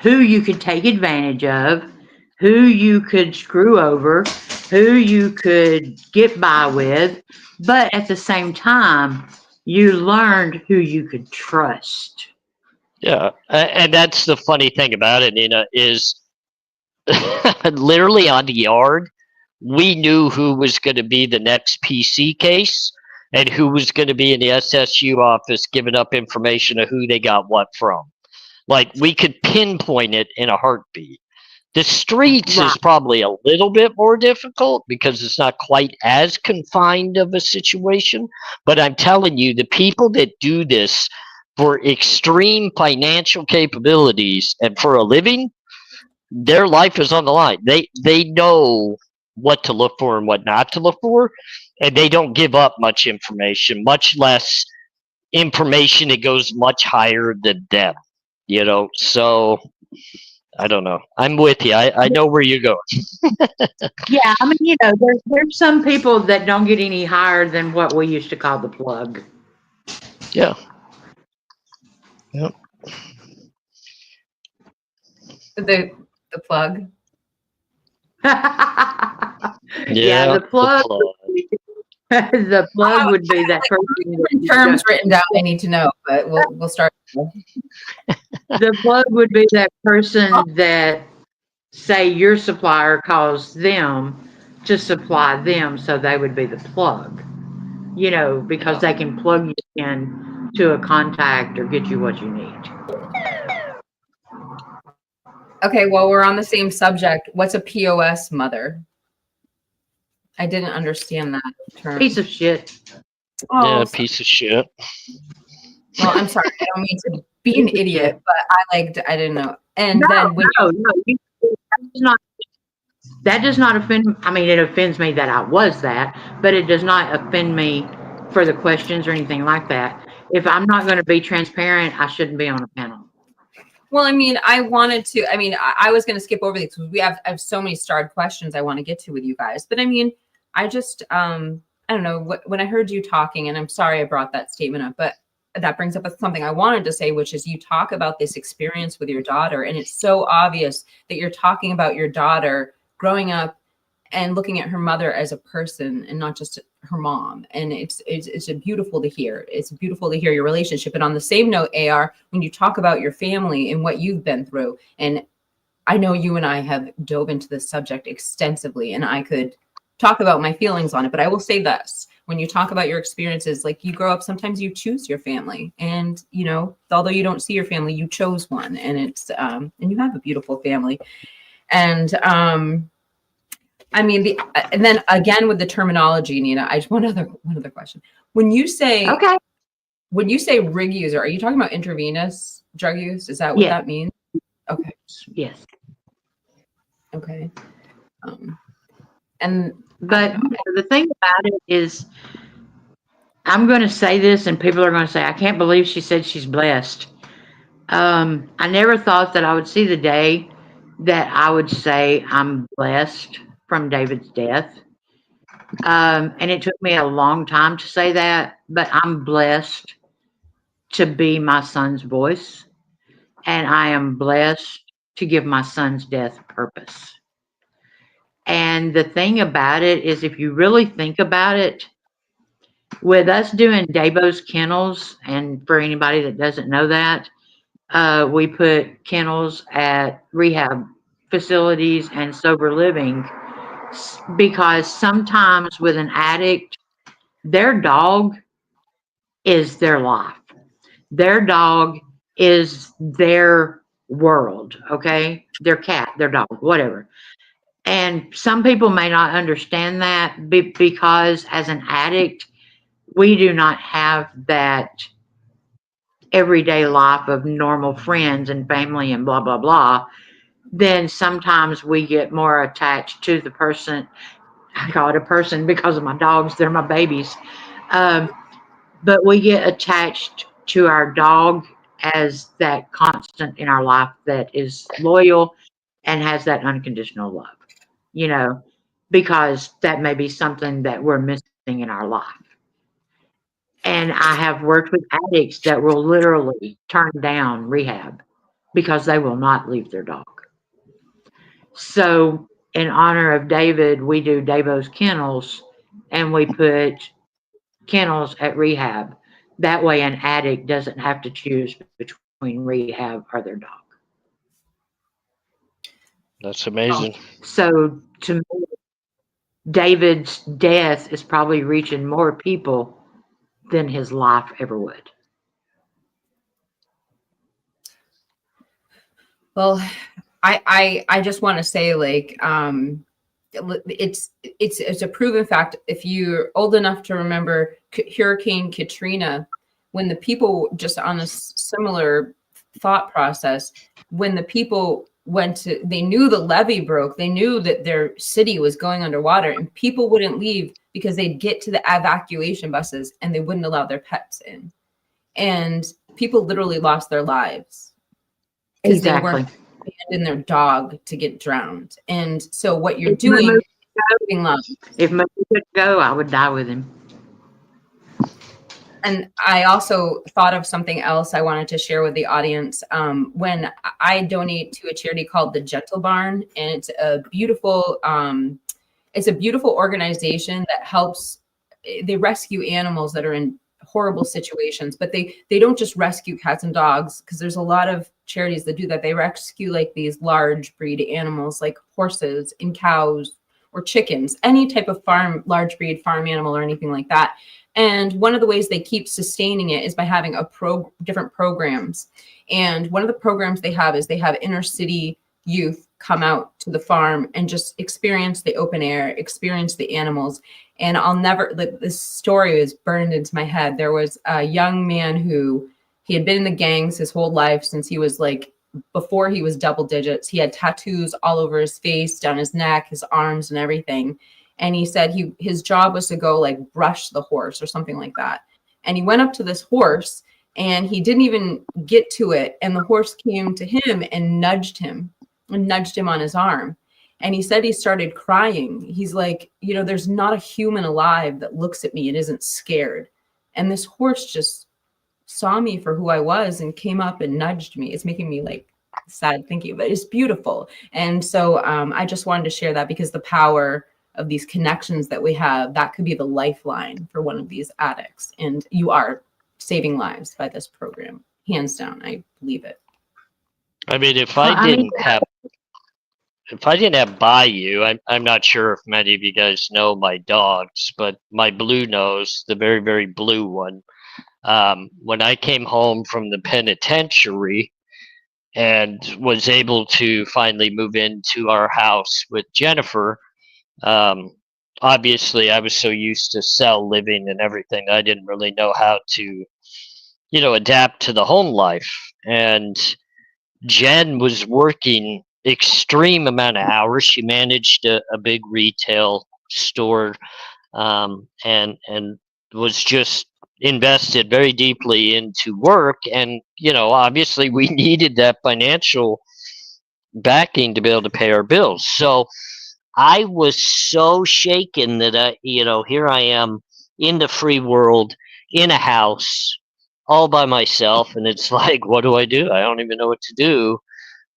who you could take advantage of, who you could screw over, who you could get by with, but at the same time, you learned who you could trust. Yeah, and that's the funny thing about it, Nina, is literally on the yard, we knew who was going to be the next PC case and who was going to be in the SSU office giving up information of who they got what from. Like we could pinpoint it in a heartbeat. The streets Right. is probably a little bit more difficult because it's not quite as confined of a situation. But I'm telling you, the people that do this for extreme financial capabilities and for a living, their life is on the line. They know what to look for and what not to look for, and they don't give up much information, much less information that goes much higher than them. So I don't know. I'm with you. I know where you're going. Yeah, I mean, there's some people that don't get any higher than what we used to call the plug. Yeah. Yep. The plug. Yeah, Yeah. the plug. Plug. The plug would be that Different person. terms written down I need to know, but we'll start. The plug would be that person that, say, your supplier calls them to supply them, so they would be the plug. Because they can plug you in to a contact or get you what you need. Okay, well, we're on the same subject. What's a POS mother? I didn't understand that term. Piece of shit. Yeah, Oh, piece of shit. well, I'm sorry. I don't mean to be an idiot, but I didn't know. And No, then when no, that does not offend. I mean, it offends me that I was that, but it does not offend me for the questions or anything like that. If I'm not going to be transparent, I shouldn't be on a panel. well, I mean, I was going to skip over these because I have so many starred questions I want to get to with you guys. But I mean, I just, I don't know, when I heard you talking, and I'm sorry I brought that statement up, but that brings up something I wanted to say, which is you talk about this experience with your daughter, and it's so obvious that you're talking about your daughter growing up and looking at her mother as a person and not just her mom. And it's beautiful to hear. It's beautiful to hear your relationship. And on the same note, AR, when you talk about your family and what you've been through, and I know you and I have dove into this subject extensively, and I could talk about my feelings on it, but I will say this. When you talk about your experiences, like you grow up, sometimes you choose your family, and although you don't see your family, you chose one, and it's and you have a beautiful family. And I mean, and then again with the terminology, Nina, I just one other question. When you say rig user, are you talking about intravenous drug use? Is that what that means? Okay. Yes. Okay. But the thing about it is, I'm going to say this, and people are going to say, "I can't believe she said she's blessed." I never thought that I would see the day that I would say I'm blessed from David's death. And it took me a long time to say that, but I'm blessed to be my son's voice, and I am blessed to give my son's death purpose. And the thing about it is, if you really think about it, with us doing Dabo's Kennels, and for anybody that doesn't know that, we put kennels at rehab facilities and sober living, because sometimes with an addict, their dog is their life. Their dog is their world, okay? Their cat, their dog, whatever. And some people may not understand that because as an addict, we do not have that everyday life of normal friends and family and blah, blah, blah. Then sometimes we get more attached to the person. I call it a person because of my dogs, they're my babies. But we get attached to our dog as that constant in our life that is loyal and has that unconditional love, because that may be something that we're missing in our life. And I have worked with addicts that will literally turn down rehab because they will not leave their dog. So, in honor of David, we do Davo's Kennels, and we put kennels at rehab. That way, an addict doesn't have to choose between rehab or their dog. That's amazing. So, to me, David's death is probably reaching more people than his life ever would. Well, I just want to say, like, it's a proven fact. If you're old enough to remember Hurricane Katrina, when the people, just on a similar thought process, when the people went to, they knew the levee broke, they knew that their city was going underwater, and people wouldn't leave because they'd get to the evacuation buses and they wouldn't allow their pets in, and people literally lost their lives because they weren't abandon their dog to get drowned. And so what you're doing is saving lives. If Moody could go, I would die with him. And I also thought of something else I wanted to share with the audience. When I donate to a charity called the Gentle Barn, and it's a beautiful organization that helps. They rescue animals that are in horrible situations, but they don't just rescue cats and dogs, because there's a lot of charities that do that. They rescue like these large breed animals like horses and cows or chickens, any type of large breed farm animal or anything like that. And one of the ways they keep sustaining it is by having different programs. And one of the programs they have is they have inner city youth come out to the farm and just experience the open air, experience the animals. And I'll never, this story is burned into my head. There was a young man who, he had been in the gangs his whole life since he was like, before he was double digits. He had tattoos all over his face, down his neck, his arms and everything. And he said his job was to go like brush the horse or something like that. And he went up to this horse and he didn't even get to it. And the horse came to him and nudged him on his arm. And he said he started crying. He's like, there's not a human alive that looks at me and isn't scared. And this horse just saw me for who I was and came up and nudged me. It's making me like sad thinking, but it's beautiful. And so I just wanted to share that, because the power of these connections that we have, that could be the lifeline for one of these addicts. And you are saving lives by this program. Hands down, I believe it. I mean, if I didn't have Bayou, I'm not sure if many of you guys know my dogs, but my Blue Nose, the very, very blue one, when I came home from the penitentiary and was able to finally move into our house with Jennifer, obviously I was so used to cell living and everything, I didn't really know how to, adapt to the home life. And Jen was working extreme amount of hours. She managed a big retail store, and was just invested very deeply into work. And obviously we needed that financial backing to be able to pay our bills. So I was so shaken that here I am in the free world, in a house, all by myself, and it's like, what do? I don't even know what to do.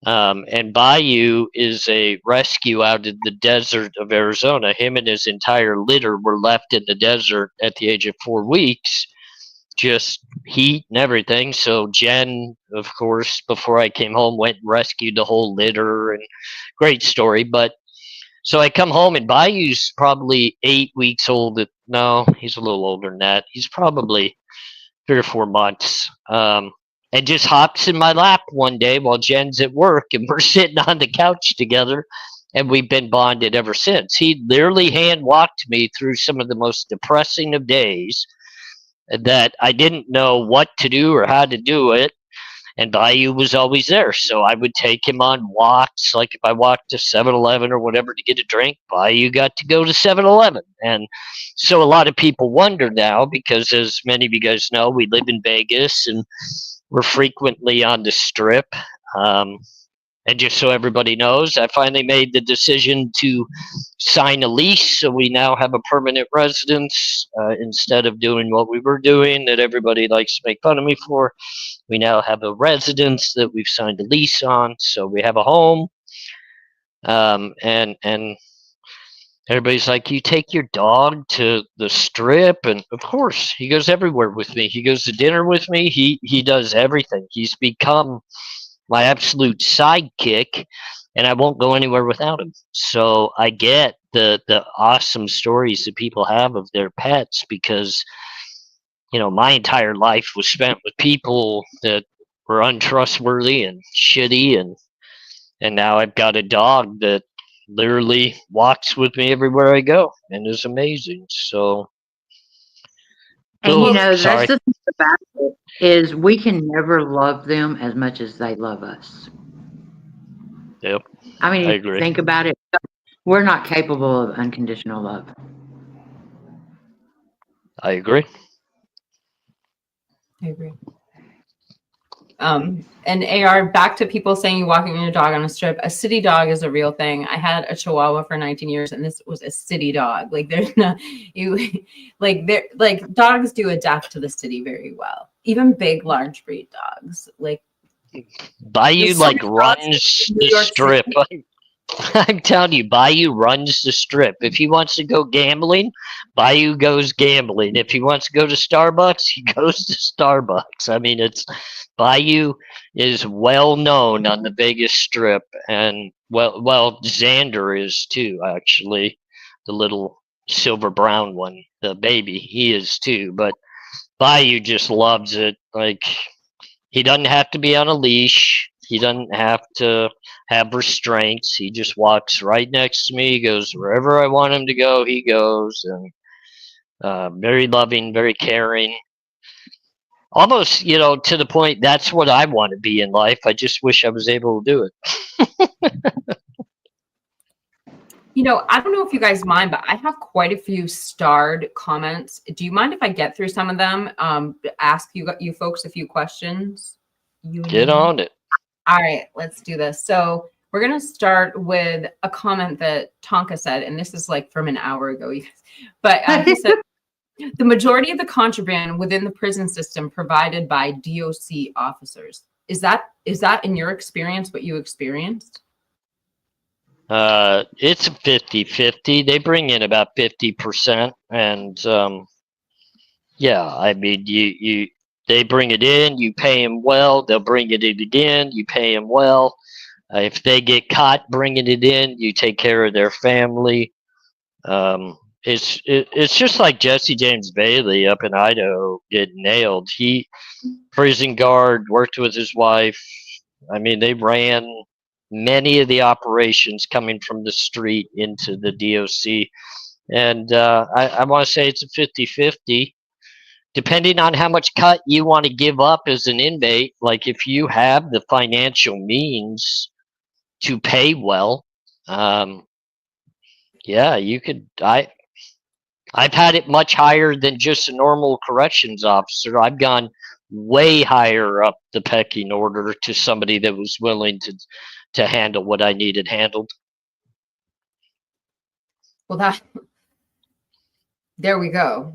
And Bayou is a rescue out in the desert of Arizona. Him and his entire litter were left in the desert at the age of 4 weeks, just heat and everything. So Jen, of course, before I came home, went and rescued the whole litter, and great story. But so I come home and Bayou's probably 8 weeks old. No, he's a little older than that. He's probably 3 or 4 months. And just hops in my lap one day while Jen's at work, and we're sitting on the couch together, and we've been bonded ever since. He literally hand walked me through some of the most depressing of days that I didn't know what to do or how to do it. And Bayou was always there. So I would take him on walks. Like if I walked to 7-Eleven or whatever to get a drink, Bayou got to go to 7-Eleven. And so a lot of people wonder now, because as many of you guys know, we live in Vegas and we're frequently on the Strip. And just so everybody knows, I finally made the decision to sign a lease. So we now have a permanent residence instead of doing what we were doing that everybody likes to make fun of me for. We now have a residence that we've signed a lease on. So we have a home. And everybody's like, you take your dog to the strip, and of course he goes everywhere with me. He goes to dinner with me. He does everything. He's become my absolute sidekick, and I won't go anywhere without him. So I get the awesome stories that people have of their pets, because my entire life was spent with people that were untrustworthy and shitty, and now I've got a dog that literally walks with me everywhere I go and is amazing. So, And oh, that's sorry. the thing about it is we can never love them as much as they love us. Yep, I mean, I if you agree. think about it, we're not capable of unconditional love. I agree. I agree. And AR, back to people saying walking your dog on a strip. A city dog is a real thing. I had a Chihuahua for 19 years, and this was a city dog. Like there's no, like dogs do adapt to the city very well. Even big, large breed dogs. Like Bayou there's so like many dogs runs in New the York City. strip. I'm telling you, Bayou runs the strip. If he wants to go gambling, Bayou goes gambling. If he wants to go to Starbucks, he goes to Starbucks. I mean, it's Bayou is well known on the Vegas Strip, and well, Xander is too. Actually, the little silver brown one, the baby, he is too. But Bayou just loves it. Like, he doesn't have to be on a leash. He doesn't have to have restraints. He just walks right next to me. He goes wherever I want him to go. He goes, and very loving, very caring. Almost, to the point that's what I want to be in life. I just wish I was able to do it. I don't know if you guys mind, but I have quite a few starred comments. Do you mind if I get through some of them? Ask you folks a few questions. Get on it. All right, let's do this. So we're gonna start with a comment that Tonka said, and this is like from an hour ago, you guys. But he said the majority of the contraband within the prison system provided by DOC officers. Is that in your experience what you experienced? It's 50-50. They bring in about 50%, and yeah, I mean, they bring it in, you pay them well. They'll bring it in again, you pay them well. If they get caught bringing it in, you take care of their family. It's just like Jesse James Bailey up in Idaho getting nailed. He prison guard, worked with his wife. I mean, they ran many of the operations coming from the street into the DOC. And I want to say it's a 50-50, depending on how much cut you want to give up as an inmate. Like, if you have the financial means to pay well, um, yeah, you could. I've had it much higher than just a normal corrections officer. I've gone way higher up the pecking order to somebody that was willing to handle what I needed handled. Well, there we go.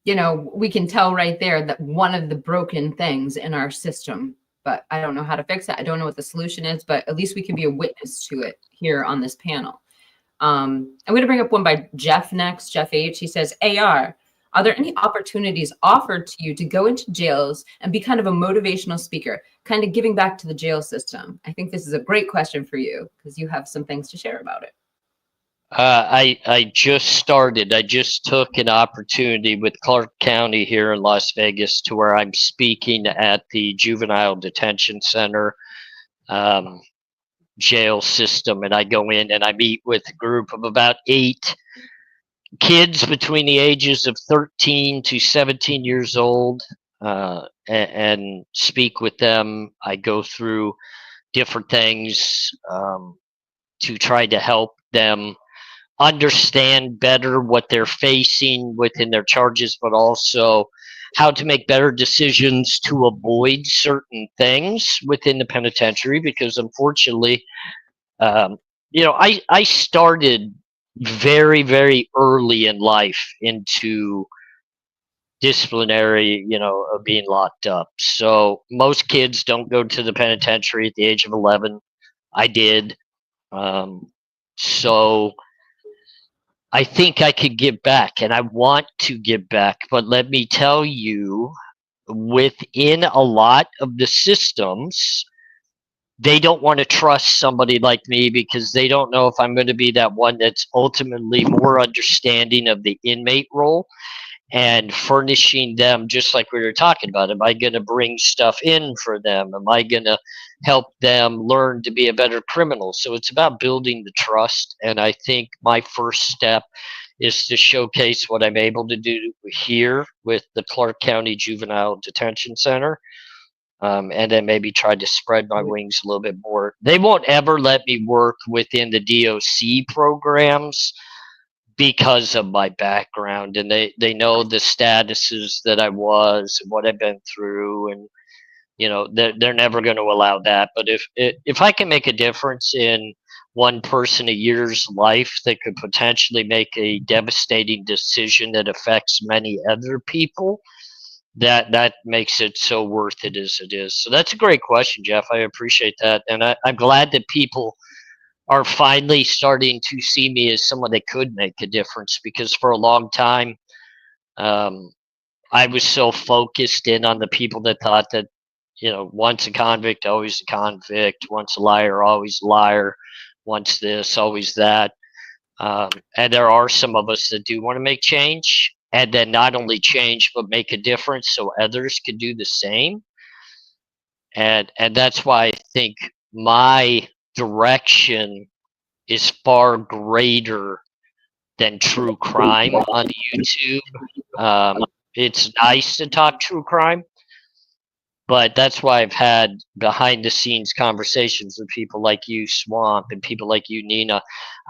We can tell right there that one of the broken things in our system, but I don't know how to fix it. I don't know what the solution is, but at least we can be a witness to it here on this panel. I'm going to bring up one by Jeff next. Jeff H. He says, AR, are there any opportunities offered to you to go into jails and be kind of a motivational speaker, kind of giving back to the jail system? I think this is a great question for you because you have some things to share about it. I just started. I just took an opportunity with Clark County here in Las Vegas to where I'm speaking at the juvenile detention center jail system, and I go in and I meet with a group of about 8 kids between the ages of 13 to 17 years old, and speak with them. I go through different things to try to help them understand better what they're facing within their charges, but also how to make better decisions to avoid certain things within the penitentiary. Because unfortunately, I started very, very early in life into disciplinary, of being locked up. So most kids don't go to the penitentiary at the age of 11. I did. Um, so I think I could give back, and I want to give back. But let me tell you, within a lot of the systems, they don't want to trust somebody like me because they don't know if I'm going to be that one that's ultimately more understanding of the inmate role and furnishing them, just like we were talking about. Am I going to bring stuff in for them? Am I going to help them learn to be a better criminal? So it's about building the trust. And I think my first step is to showcase what I'm able to do here with the Clark County Juvenile Detention Center, and then maybe try to spread my wings a little bit more. They won't ever let me work within the DOC programs because of my background, and they know the statuses that I was and what I've been through, and they're never going to allow that. But if I can make a difference in one person a year's life that could potentially make a devastating decision that affects many other people, that makes it so worth it as it is. So that's a great question, Jeff. I appreciate that, and I'm glad that people are finally starting to see me as someone that could make a difference, because for a long time, um, I was so focused in on the people that thought that, once a convict, always a convict, once a liar, always a liar, once this, always that. And there are some of us that do want to make change, and then not only change, but make a difference so others can do the same. And that's why I think my direction is far greater than true crime on YouTube. It's nice to talk true crime, but that's why I've had behind the scenes conversations with people like you, Swamp, and people like you, Nina.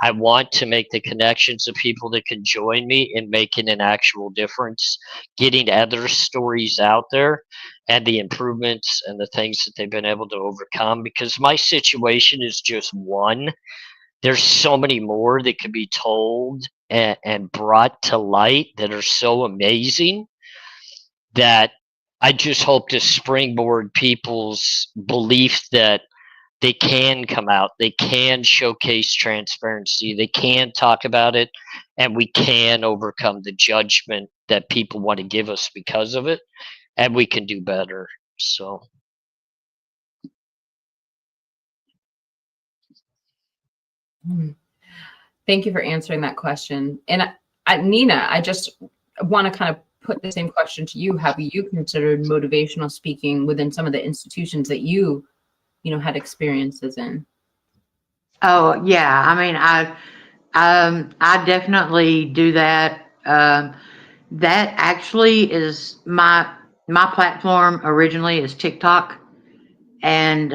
I want to make the connections of people that can join me in making an actual difference, getting other stories out there and the improvements and the things that they've been able to overcome, because my situation is just one. There's so many more that could be told and brought to light that are so amazing, that I just hope to springboard people's belief that they can come out, they can showcase transparency, they can talk about it, and we can overcome the judgment that people want to give us because of it, and we can do better. So, Thank you for answering that question. And Nina, I just want to kind of put the same question to you. Have you considered motivational speaking within some of the institutions that had experiences in? Oh yeah, I mean, I definitely do that. That actually is my platform originally is TikTok, and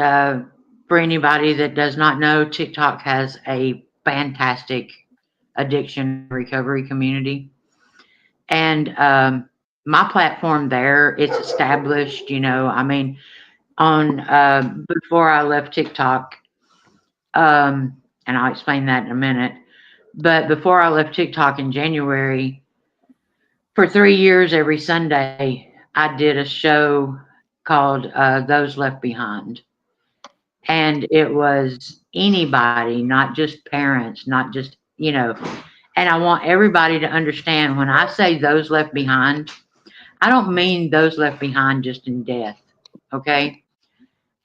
for anybody that does not know, TikTok has a fantastic addiction recovery community, and my platform there, it's established. I mean, on before I left TikTok, and I'll explain that in a minute. But before I left TikTok in January, for 3 years, every Sunday, I did a show called Those Left Behind. And it was anybody, not just parents, not just, and I want everybody to understand when I say those left behind, I don't mean those left behind just in death, okay?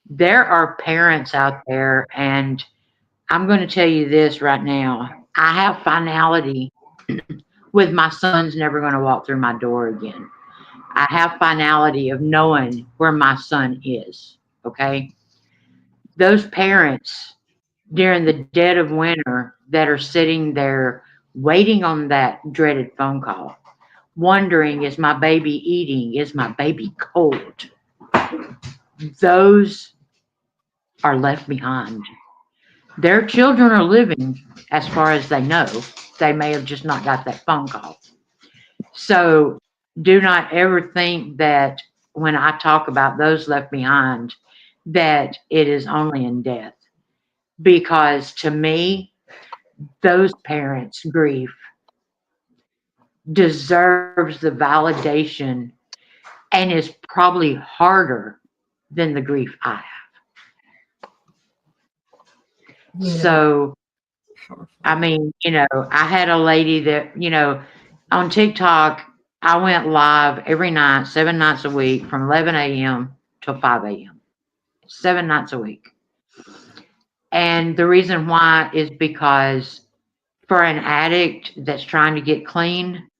There are parents out there, and I'm going to tell you this right now. I have finality with my son's never going to walk through my door again. I have finality of knowing where my son is, okay? Those parents during the dead of winter that are sitting there waiting on that dreaded phone call, wondering, is my baby eating? Is my baby cold? Those are left behind. Their children are living as far as they know. They may have just not got that phone call. So do not ever think that when I talk about those left behind, that it is only in death. Because to me, those parents' grief deserves the validation and is probably harder than the grief I have. So, Powerful. I mean, I had a lady that, on TikTok, I went live every night, 7 nights a week from 11 a.m. till 5 a.m., 7 nights a week. And the reason why is because for an addict that's trying to get clean,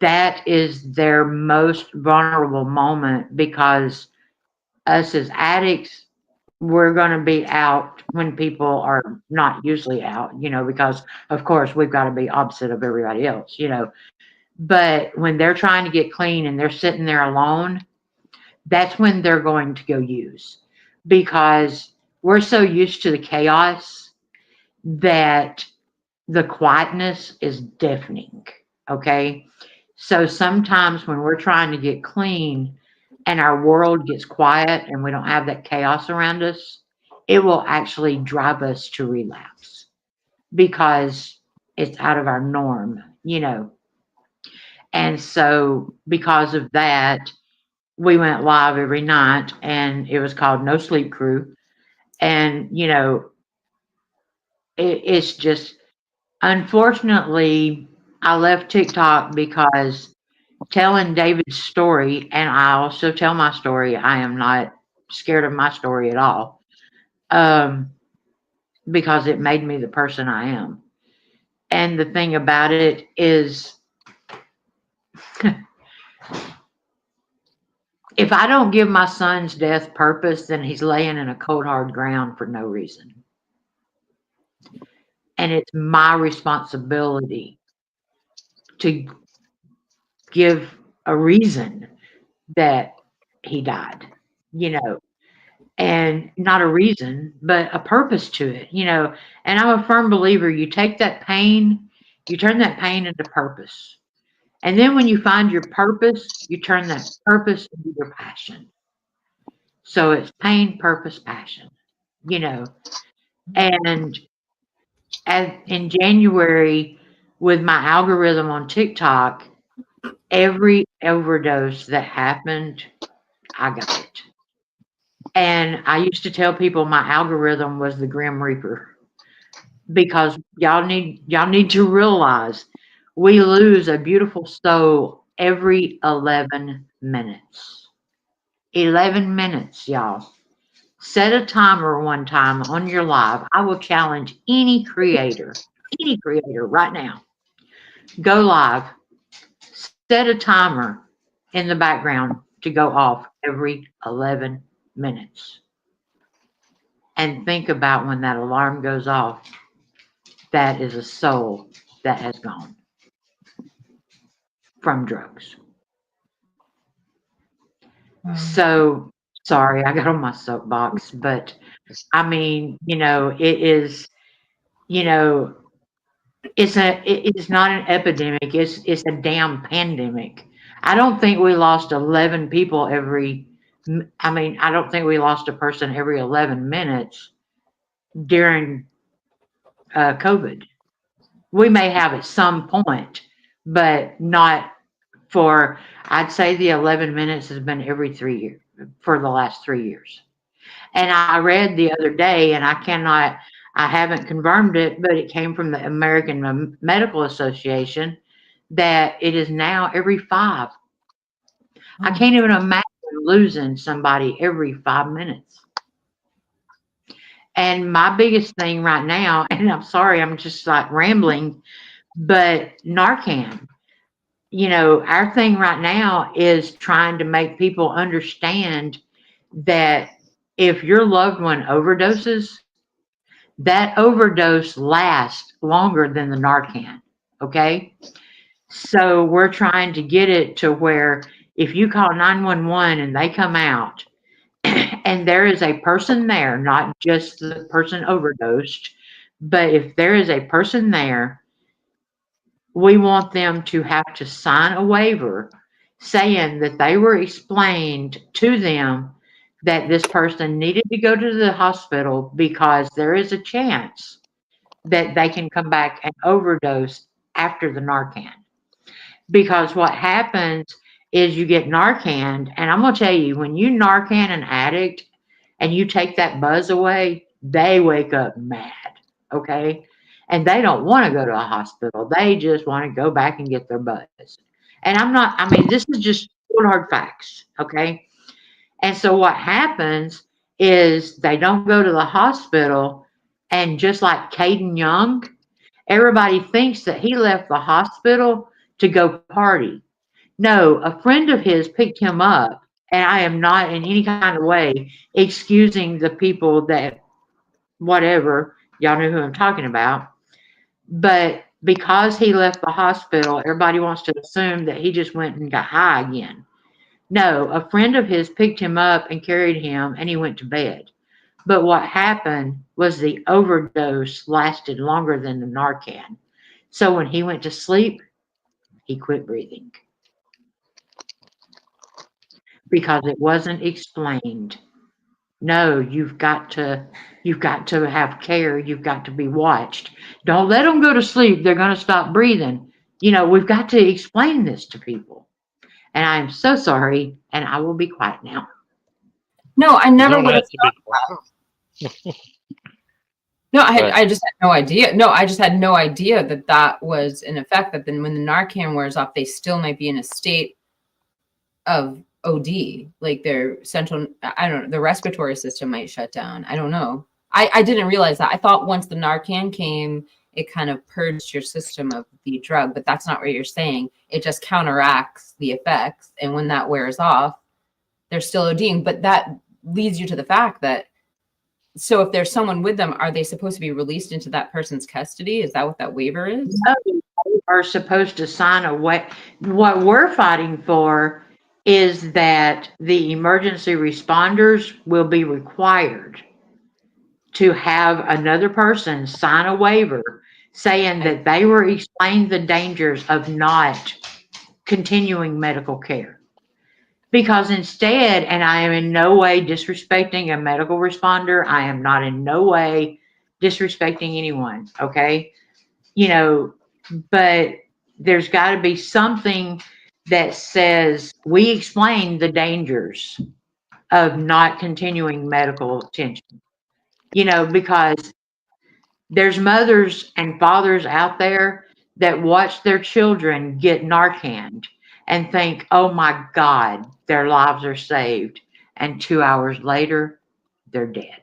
that is their most vulnerable moment, because us as addicts, we're going to be out when people are not usually out, because of course we've got to be opposite of everybody else, but when they're trying to get clean and they're sitting there alone, that's when they're going to go use, because we're so used to the chaos that the quietness is deafening. Okay. So sometimes when we're trying to get clean and our world gets quiet and we don't have that chaos around us, it will actually drive us to relapse because it's out of our norm, And so because of that, we went live every night, and it was called No Sleep Crew. And, it's just, unfortunately, I left TikTok because telling David's story, and I also tell my story. I am not scared of my story at all, because it made me the person I am. And the thing about it is, if I don't give my son's death purpose, then he's laying in a cold, hard ground for no reason. And it's my responsibility to give a reason that he died, and not a reason, but a purpose to it, And I'm a firm believer, you take that pain, you turn that pain into purpose. And then when you find your purpose, you turn that purpose into your passion. So it's pain, purpose, passion, And in January, with my algorithm on TikTok, every overdose that happened, I got it. And I used to tell people my algorithm was the Grim Reaper, because y'all need to realize we lose a beautiful soul every 11 minutes. 11 minutes, y'all. Set a timer one time on your live. I will challenge any creator right now. Go live. Set a timer in the background to go off every 11 minutes. And think about when that alarm goes off, that is a soul that has gone from drugs. So sorry, I got on my soapbox, but I mean, it is, it's not an epidemic. It's a damn pandemic. I don't think we lost 11 people I don't think we lost a person every 11 minutes during COVID. We may have at some point, but not for, I'd say the 11 minutes has been every 3 years, for the last 3 years. And I read the other day, and I haven't confirmed it, but it came from the American Medical Association, that it is now every 5. I can't even imagine losing somebody every 5 minutes. And my biggest thing right now, and I'm sorry, I'm just like rambling, but Narcan, our thing right now is trying to make people understand that if your loved one overdoses, that overdose lasts longer than the Narcan. Okay. So we're trying to get it to where if you call 911 and they come out and there is a person there, not just the person overdosed, but if there is a person there, we want them to have to sign a waiver saying that they were explained to them that this person needed to go to the hospital because there is a chance that they can come back and overdose after the Narcan. Because what happens is you get Narcan, and I'm going to tell you, when you Narcan an addict and you take that buzz away, they wake up mad, okay? And they don't want to go to a hospital. They just want to go back and get their buzz. And I mean, this is just cold hard facts, okay? And so what happens is they don't go to the hospital, and just like Caden Young, everybody thinks that he left the hospital to go party. No, a friend of his picked him up, and I am not in any kind of way excusing the people that, whatever, y'all know who I'm talking about. But because he left the hospital, everybody wants to assume that he just went and got high again. No, a friend of his picked him up and carried him, and he went to bed. But what happened was the overdose lasted longer than the Narcan. So when he went to sleep, he quit breathing because it wasn't explained. No, you've got to have care. You've got to be watched. Don't let them go to sleep. They're going to stop breathing. We've got to explain this to people. And I'm so sorry, and I will be quiet now. No, I You never don't would have have to be quiet. No, I Right. just had no idea. No, I just had no idea that that was an effect, that then when the Narcan wears off, they still might be in a state of OD, like their central, I don't know, the respiratory system might shut down. I don't know. I didn't realize that. I thought once the Narcan came, it kind of purged your system of the drug, but that's not what you're saying. It just counteracts the effects. And when that wears off, they're still ODing. But that leads you to the fact that, so if there's someone with them, are they supposed to be released into that person's custody? Is that what that waiver is? No, they are supposed to sign away. What we're fighting for is that the emergency responders will be required to have another person sign a waiver saying that they were explained the dangers of not continuing medical care. Because instead, and I am in no way disrespecting a medical responder, I am not in no way disrespecting anyone, okay? But there's got to be something that says we explain the dangers of not continuing medical attention, because there's mothers and fathers out there that watch their children get Narcan and think, oh my God, their lives are saved. And 2 hours later, they're dead.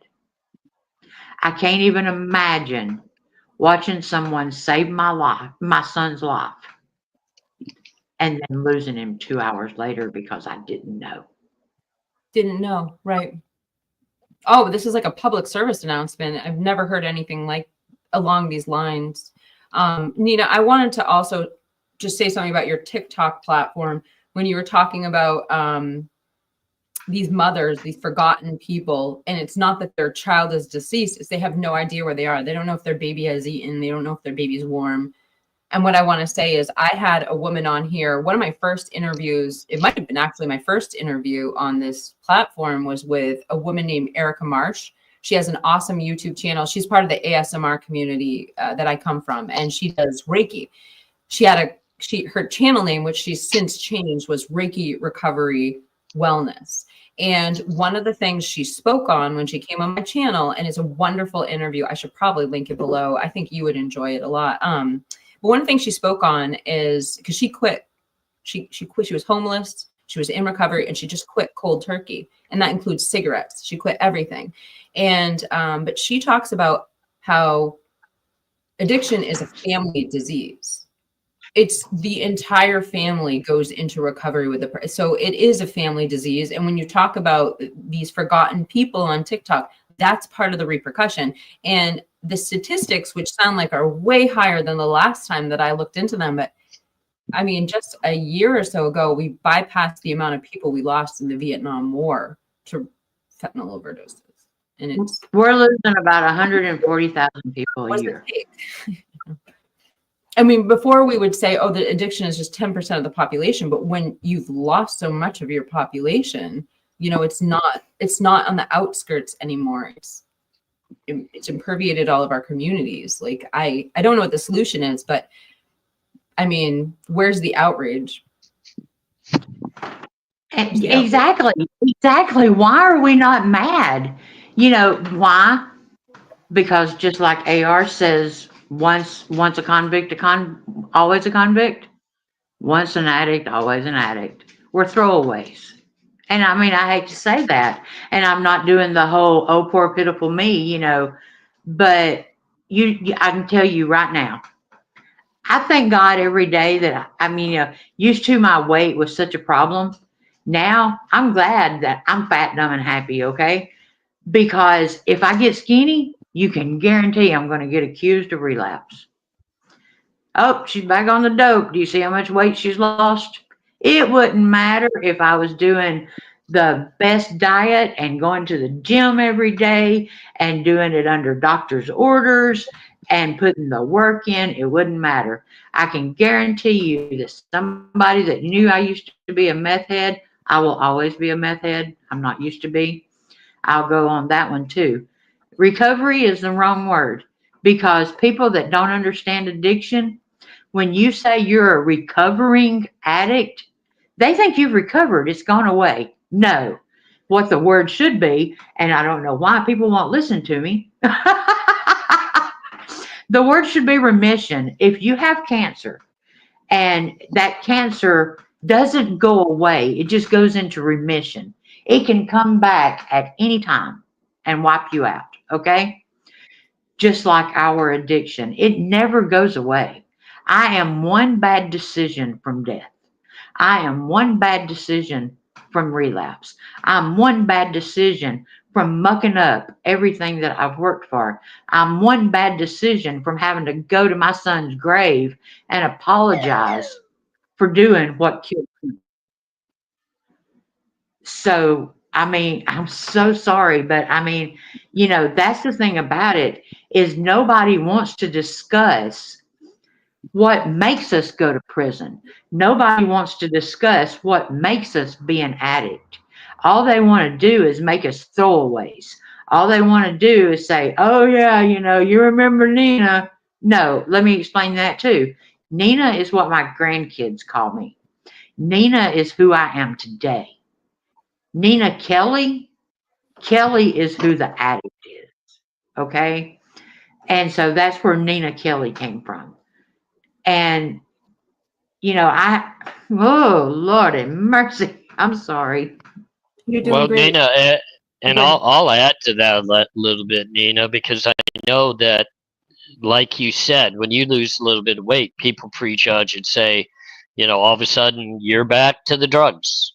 I can't even imagine watching someone save my son's life, and then losing him 2 hours later because I didn't know. Didn't know, right? Oh, this is like a public service announcement. I've never heard anything like along these lines. Nina, I wanted to also just say something about your TikTok platform when you were talking about these mothers, these forgotten people, and it's not that their child is deceased, it's they have no idea where they are. They don't know if their baby has eaten. They don't know if their baby's warm. And what I want to say is I had a woman on here. One of my first interviews, it might have been actually my first interview on this platform, was with a woman named Erica Marsh. She has an awesome YouTube channel. She's part of the ASMR community that I come from, and she does Reiki. Her channel name, which she's since changed, was Reiki Recovery Wellness. And one of the things she spoke on when she came on my channel, and it's a wonderful interview, I should probably link it below. I think you would enjoy it a lot. But one thing she spoke on is because she quit. She quit. She was homeless. She was in recovery, and she just quit cold turkey, and that includes cigarettes. She quit everything, and but she talks about how addiction is a family disease. It's the entire family goes into recovery with the so it is a family disease. And when you talk about these forgotten people on TikTok, that's part of the repercussion. And the statistics, which sound like are way higher than the last time that I looked into them, but I mean, just a year or so ago, we bypassed the amount of people we lost in the Vietnam War to fentanyl overdoses. And we're losing about 140,000 people a year. I mean, before we would say, oh, the addiction is just 10% of the population, but when you've lost so much of your population, it's not on the outskirts anymore. It's imperviated all of our communities. Like I don't know what the solution is, but I mean, where's the outrage? Exactly. Why are we not mad? Why? because just like AR says, once a convict, always a convict. Once an addict, always an addict. We're throwaways. And I mean, I hate to say that. And I'm not doing the whole, oh, poor, pitiful me, but I can tell you right now, I thank God every day that I mean, used to my weight was such a problem. Now I'm glad that I'm fat, dumb, and happy, okay? Because if I get skinny, you can guarantee I'm going to get accused of relapse. Oh, she's back on the dope. Do you see how much weight she's lost? It wouldn't matter if I was doing the best diet and going to the gym every day and doing it under doctor's orders and putting the work in. It wouldn't matter. I can guarantee you that somebody that knew I used to be a meth head, I will always be a meth head. I'm not used to be. I'll go on that one too. Recovery is the wrong word because people that don't understand addiction, when you say you're a recovering addict, they think you've recovered. It's gone away. No. What the word should be, and I don't know why people won't listen to me, the word should be remission. If you have cancer and that cancer doesn't go away, it just goes into remission. It can come back at any time and wipe you out, okay? Just like our addiction, it never goes away. I am one bad decision from death. I am one bad decision from relapse. I'm one bad decision from mucking up everything that I've worked for. I'm one bad decision from having to go to my son's grave and apologize for doing what killed him. So, I mean, I'm so sorry, but I mean, that's the thing about it is nobody wants to discuss what makes us go to prison. Nobody wants to discuss what makes us be an addict. All they want to do is make us throwaways. All they want to do is say, oh, yeah, you remember Nena. No, let me explain that too. Nena is what my grandkids call me. Nena is who I am today. Nena Kelly is who the addict is. Okay. And so that's where Nena Kelly came from. And oh, Lordy mercy. I'm sorry. You're doing Well, great. Nina, and Good. I'll add to that a little bit, Nina, because I know that, like you said, when you lose a little bit of weight, people prejudge and say, all of a sudden you're back to the drugs.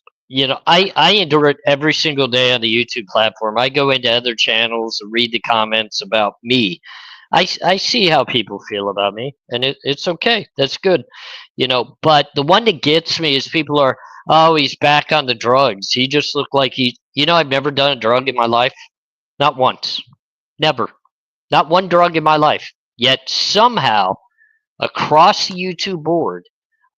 I endure it every single day on the YouTube platform. I go into other channels and read the comments about me. I see how people feel about me, and it's okay. That's good. But the one that gets me is people are, oh, he's back on the drugs. He just looked like I've never done a drug in my life. Not once. Never. Not one drug in my life. Yet somehow, across the YouTube board,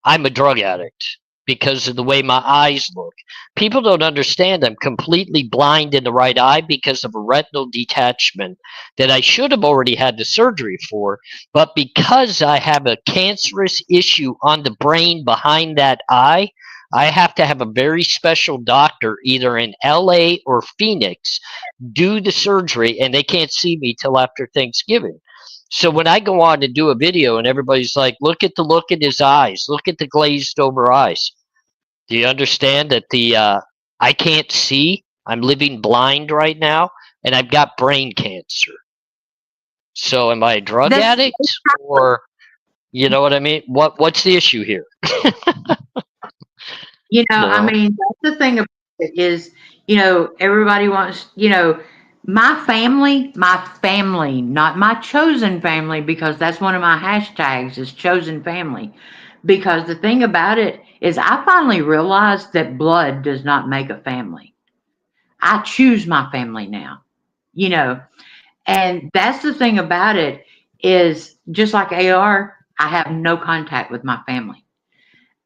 I'm a drug addict because of the way my eyes look. People don't understand I'm completely blind in the right eye because of a retinal detachment that I should have already had the surgery for. But because I have a cancerous issue on the brain behind that eye, I have to have a very special doctor, either in LA or Phoenix, do the surgery, and they can't see me till after Thanksgiving. So when I go on to do a video and everybody's like, look at the look in his eyes, look at the glazed over eyes. Do you understand that I can't see? I'm living blind right now, and I've got brain cancer. So am I a drug That's addict, or you know what I mean? What's the issue here? I So mean, that's the thing about it is, everybody wants, my family, not my chosen family, because that's one of my hashtags is chosen family. Because the thing about it is I finally realized that blood does not make a family. I choose my family now, you know, and that's the thing about it is just like AR, I have no contact with my family.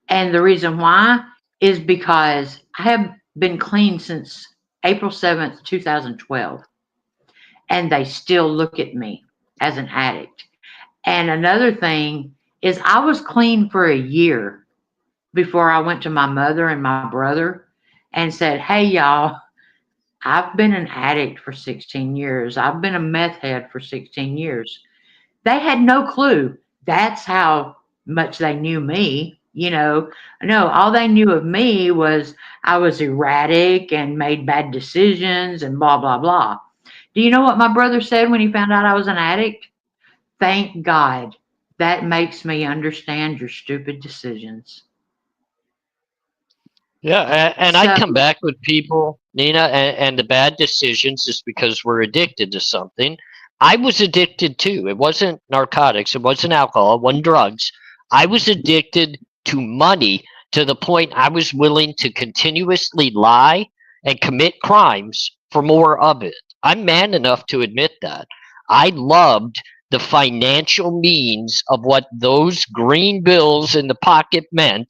And the reason why is because I have been clean since April 7th, 2012, and they still look at me as an addict. And another thing is I was clean for a year before I went to my mother and my brother and said, hey, y'all, I've been an addict for 16 years. I've been a meth head for 16 years. They had no clue. That's how much they knew me. No, all they knew of me was I was erratic and made bad decisions and blah, blah, blah. Do you know what my brother said when he found out I was an addict? Thank God. That makes me understand your stupid decisions. Yeah, and I So, come back with people, Nina, and the bad decisions is because we're addicted to something. I was addicted too. It wasn't narcotics, it wasn't alcohol, it wasn't drugs. I was addicted to money to the point I was willing to continuously lie and commit crimes for more of it. I'm man enough to admit that. I loved the financial means of what those green bills in the pocket meant,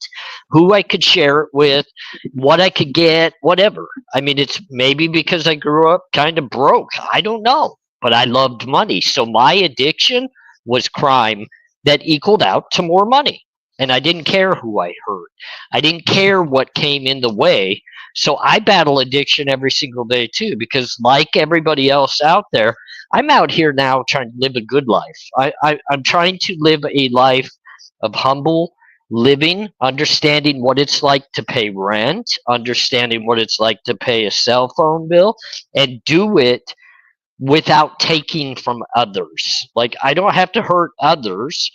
who I could share it with, what I could get, whatever. I mean, it's maybe because I grew up kind of broke. I don't know. But I loved money. So my addiction was crime that equaled out to more money. And I didn't care who I hurt. I didn't care what came in the way. So I battle addiction every single day too, because like everybody else out there, I'm out here now trying to live a good life. I'm trying to live a life of humble living, understanding what it's like to pay rent, understanding what it's like to pay a cell phone bill, and do it without taking from others. Like, I don't have to hurt others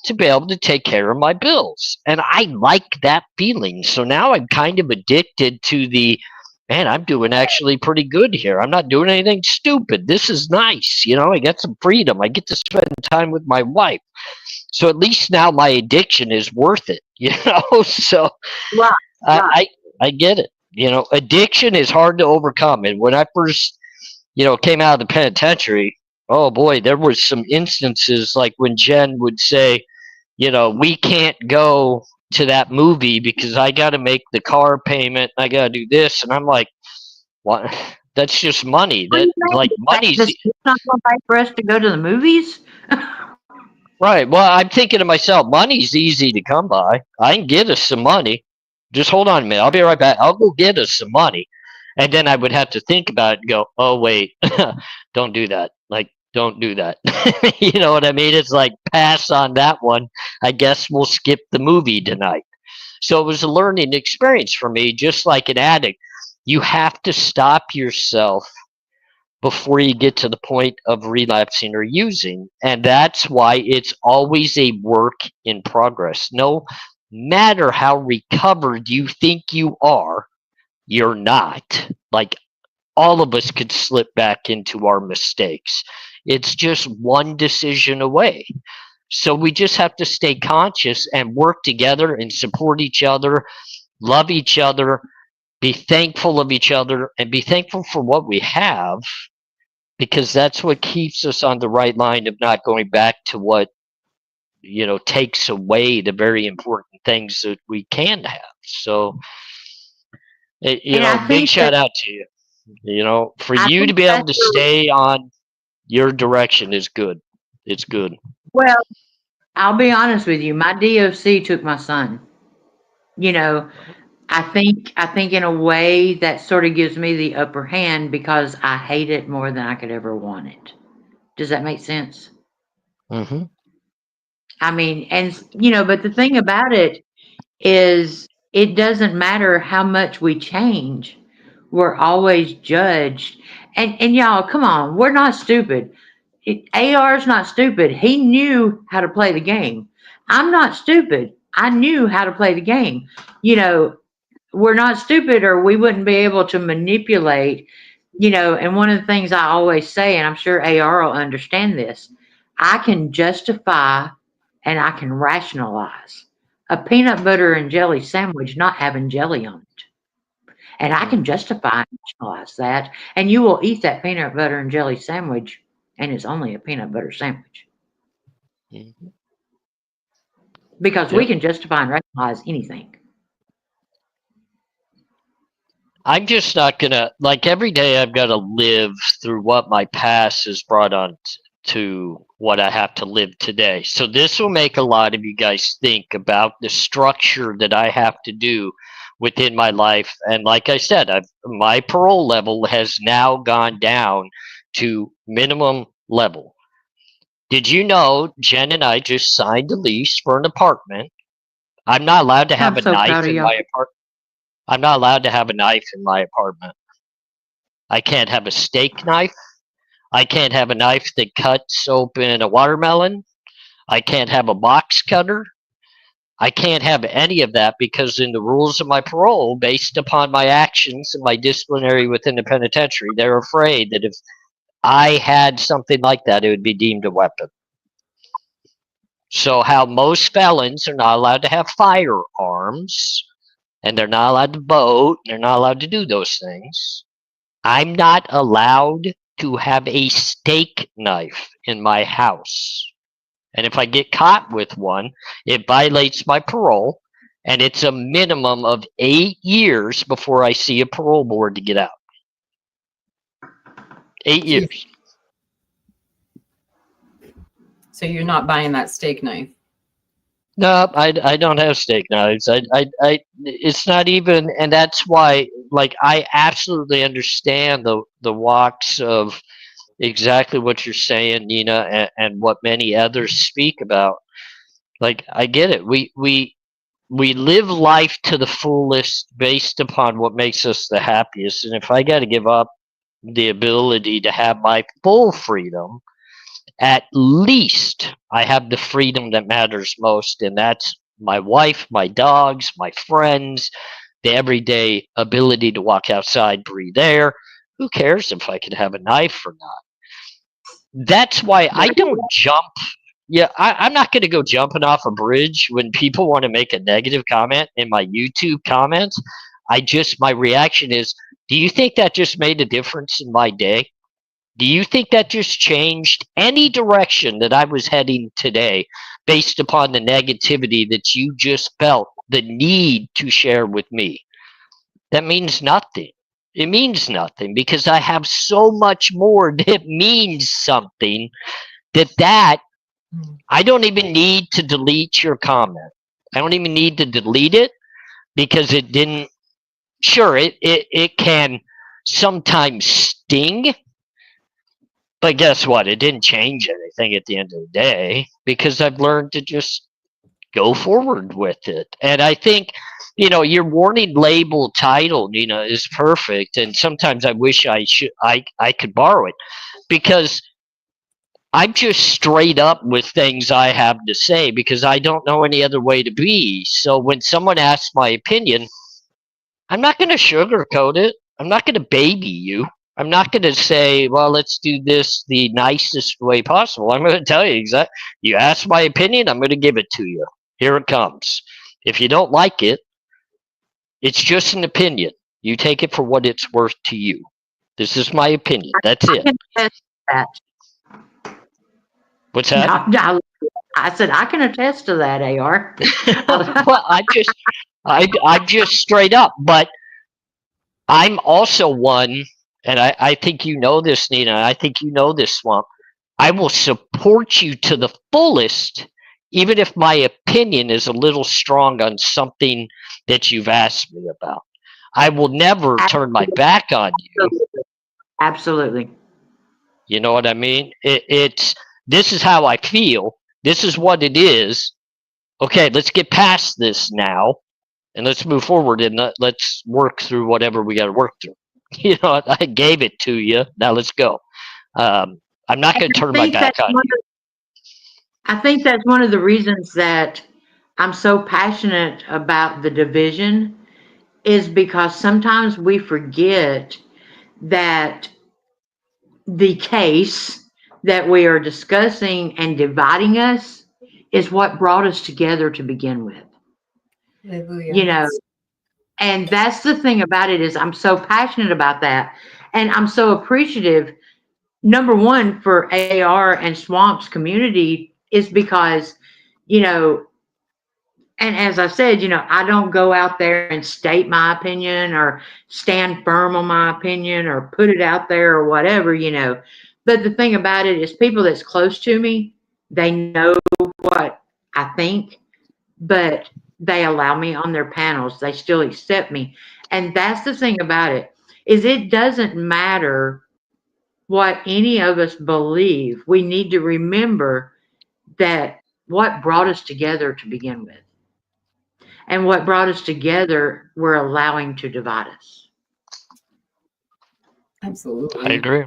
to be able to take care of my bills. And I like that feeling. So now I'm kind of addicted to the, man, I'm doing actually pretty good here. I'm not doing anything stupid. This is nice. I get some freedom. I get to spend time with my wife. So at least now my addiction is worth it. So right, I, right. I I get it. Addiction is hard to overcome. And when I first, came out of the penitentiary, oh boy, there was some instances like when Jen would say, we can't go to that movie because I got to make the car payment. I got to do this, and I'm like, what? That's just money. What do That you like mean? money's It's not going to pay for us to go to the movies? right. Well, I'm thinking to myself, money's easy to come by. I can get us some money. Just hold on a minute. I'll be right back. I'll go get us some money. And then I would have to think about it and go, oh, wait, don't do that. Like, don't do that. You know what I mean? It's like, pass on that one. I guess we'll skip the movie tonight. So it was a learning experience for me, just like an addict. You have to stop yourself before you get to the point of relapsing or using. And that's why it's always a work in progress. No matter how recovered you think you are, you're not. Like, all of us could slip back into our mistakes. It's just one decision away. So we just have to stay conscious and work together and support each other, love each other, be thankful of each other, and be thankful for what we have, because that's what keeps us on the right line of not going back to what takes away the very important things that we can have. So And I big think that shout out to you. For I you to think be able that's to stay on your direction is good. It's good. well, I'll be honest with you. My DOC took my son. You know, I think in a way that sort of gives me the upper hand because I hate it more than I could ever want it. Does that make sense? Hmm. I mean, and but the thing about it is it doesn't matter how much we change. We're always judged. And y'all, come on, we're not stupid. AR's not stupid. He knew how to play the game. I'm not stupid. I knew how to play the game. You know, we're not stupid or we wouldn't be able to manipulate, and one of the things I always say, and I'm sure AR will understand this, I can justify and I can rationalize a peanut butter and jelly sandwich not having jelly on it. And I can justify and rationalize that. And you will eat that peanut butter and jelly sandwich, and it's only a peanut butter sandwich. Hmm. Because we Yep. can justify and rationalize anything. I'm just not gonna, like, every day I've got to live through what my past has brought on to what I have to live today. So this will make a lot of you guys think about the structure that I have to do within my life. And like I said, my parole level has now gone down to minimum level. Did you know Jen and I just signed a lease for an apartment? I'm not allowed to have I'm a so proud knife of in y'all. my apartment. I'm not allowed to have a knife in my apartment. I can't have a steak knife. I can't have a knife that cuts open a watermelon. I can't have a box cutter. I can't have any of that because in the rules of my parole, based upon my actions and my disciplinary within the penitentiary, they're afraid that if I had something like that, it would be deemed a weapon. So how most felons are not allowed to have firearms, and they're not allowed to vote, they're not allowed to do those things. I'm not allowed to have a steak knife in my house. And if I get caught with one, it violates my parole, and it's a minimum of 8 years before I see a parole board to get out. 8 years. So you're not buying that steak knife. No, I don't have steak knives. It's not even, and that's why, like, I absolutely understand the walks of exactly what you're saying, Nina, and what many others speak about. Like, I get it. We live life to the fullest based upon what makes us the happiest. And if I got to give up the ability to have my full freedom, at least I have the freedom that matters most, and that's my wife, my dogs, my friends, the everyday ability to walk outside, breathe air. Who cares if I could have a knife or not? That's why I don't jump. Yeah, I'm not going to go jumping off a bridge when people want to make a negative comment in my YouTube comments. My reaction is, do you think that just made a difference in my day? Do you think that just changed any direction that I was heading today based upon the negativity that you just felt the need to share with me? That means nothing. It means nothing because I have so much more that means something that I don't even need to delete your comment. I don't even need to delete it because it didn't. Sure, it can sometimes sting, but guess what? It didn't change anything at the end of the day because I've learned to just go forward with it. And I think, your warning label title, is perfect. And sometimes I wish I could borrow it because I'm just straight up with things I have to say because I don't know any other way to be. So when someone asks my opinion, I'm not going to sugarcoat it. I'm not going to baby you. I'm not going to say, well, let's do this the nicest way possible. I'm going to tell you exactly. You ask my opinion, I'm going to give it to you. Here it comes. If you don't like it, it's just an opinion. You take it for what it's worth to you. This is my opinion. That's I it. can attest to that. What's that? I said I can attest to that, AR. Well, I'm just straight up, but I'm also one, and I think you know this, Nina. I think you know this, Swamp. I will support you to the fullest, even if my opinion is a little strong on something that you've asked me about. I will never turn my back on you. Absolutely. You know what I mean? This is how I feel. This is what it is. Okay, let's get past this now, and let's move forward and let's work through whatever we got to work through. I gave it to you. Now let's go. I'm not going to turn my back on you. I think that's one of the reasons that I'm so passionate about the division is because sometimes we forget that the case that we are discussing and dividing us is what brought us together to begin with. Hallelujah. And that's the thing about it is I'm so passionate about that. And I'm so appreciative, number one, for AR and Swamp's community is because, and as I said, I don't go out there and state my opinion or stand firm on my opinion or put it out there or whatever, But the thing about it is people that's close to me, they know what I think, but they allow me on their panels. They still accept me. And that's the thing about it, is it doesn't matter what any of us believe. We need to remember that what brought us together to begin with, and what brought us together, we're allowing to divide us. Absolutely. I agree.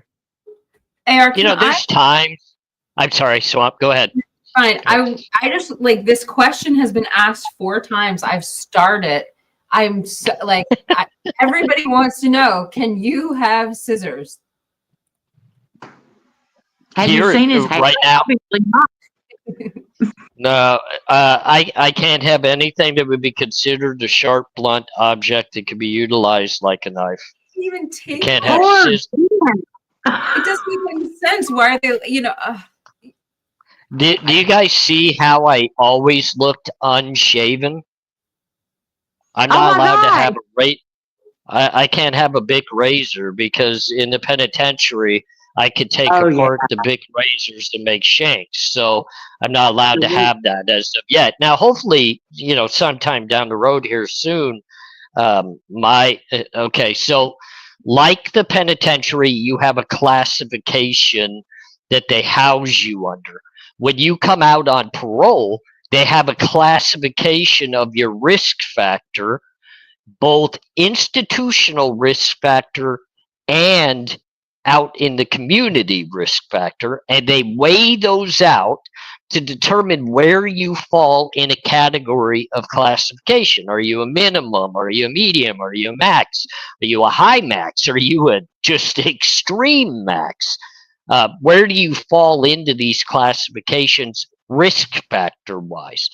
AR, You can know, I there's times. I'm sorry, Swamp. Go ahead. fine. I just like this question has been asked 4 times. I've started. I'm so, like everybody wants to know, can you have scissors? Have you Here, seen his hair? right now, Obviously not. no. I can't have anything that would be considered a sharp, blunt object that could be utilized like a knife. Even You take can't one? have Poor scissors. It doesn't make any sense. Why are they, Do you guys see how I always looked unshaven? I'm Oh not my allowed to have God. a rate. I can't have a big razor because in the penitentiary I could take Oh yeah. apart the big razors to make shanks. So I'm not allowed to Mhm. have that as of yet. Now, hopefully, sometime down the road here soon. Okay, so like the penitentiary, you have a classification that they house you under. When you come out on parole, they have a classification of your risk factor, both institutional risk factor and out in the community risk factor, and they weigh those out to determine where you fall in a category of classification. Are you a minimum? Are you a medium? Are you a max? Are you a high max? Are you a just extreme max? Where do you fall into these classifications risk factor wise?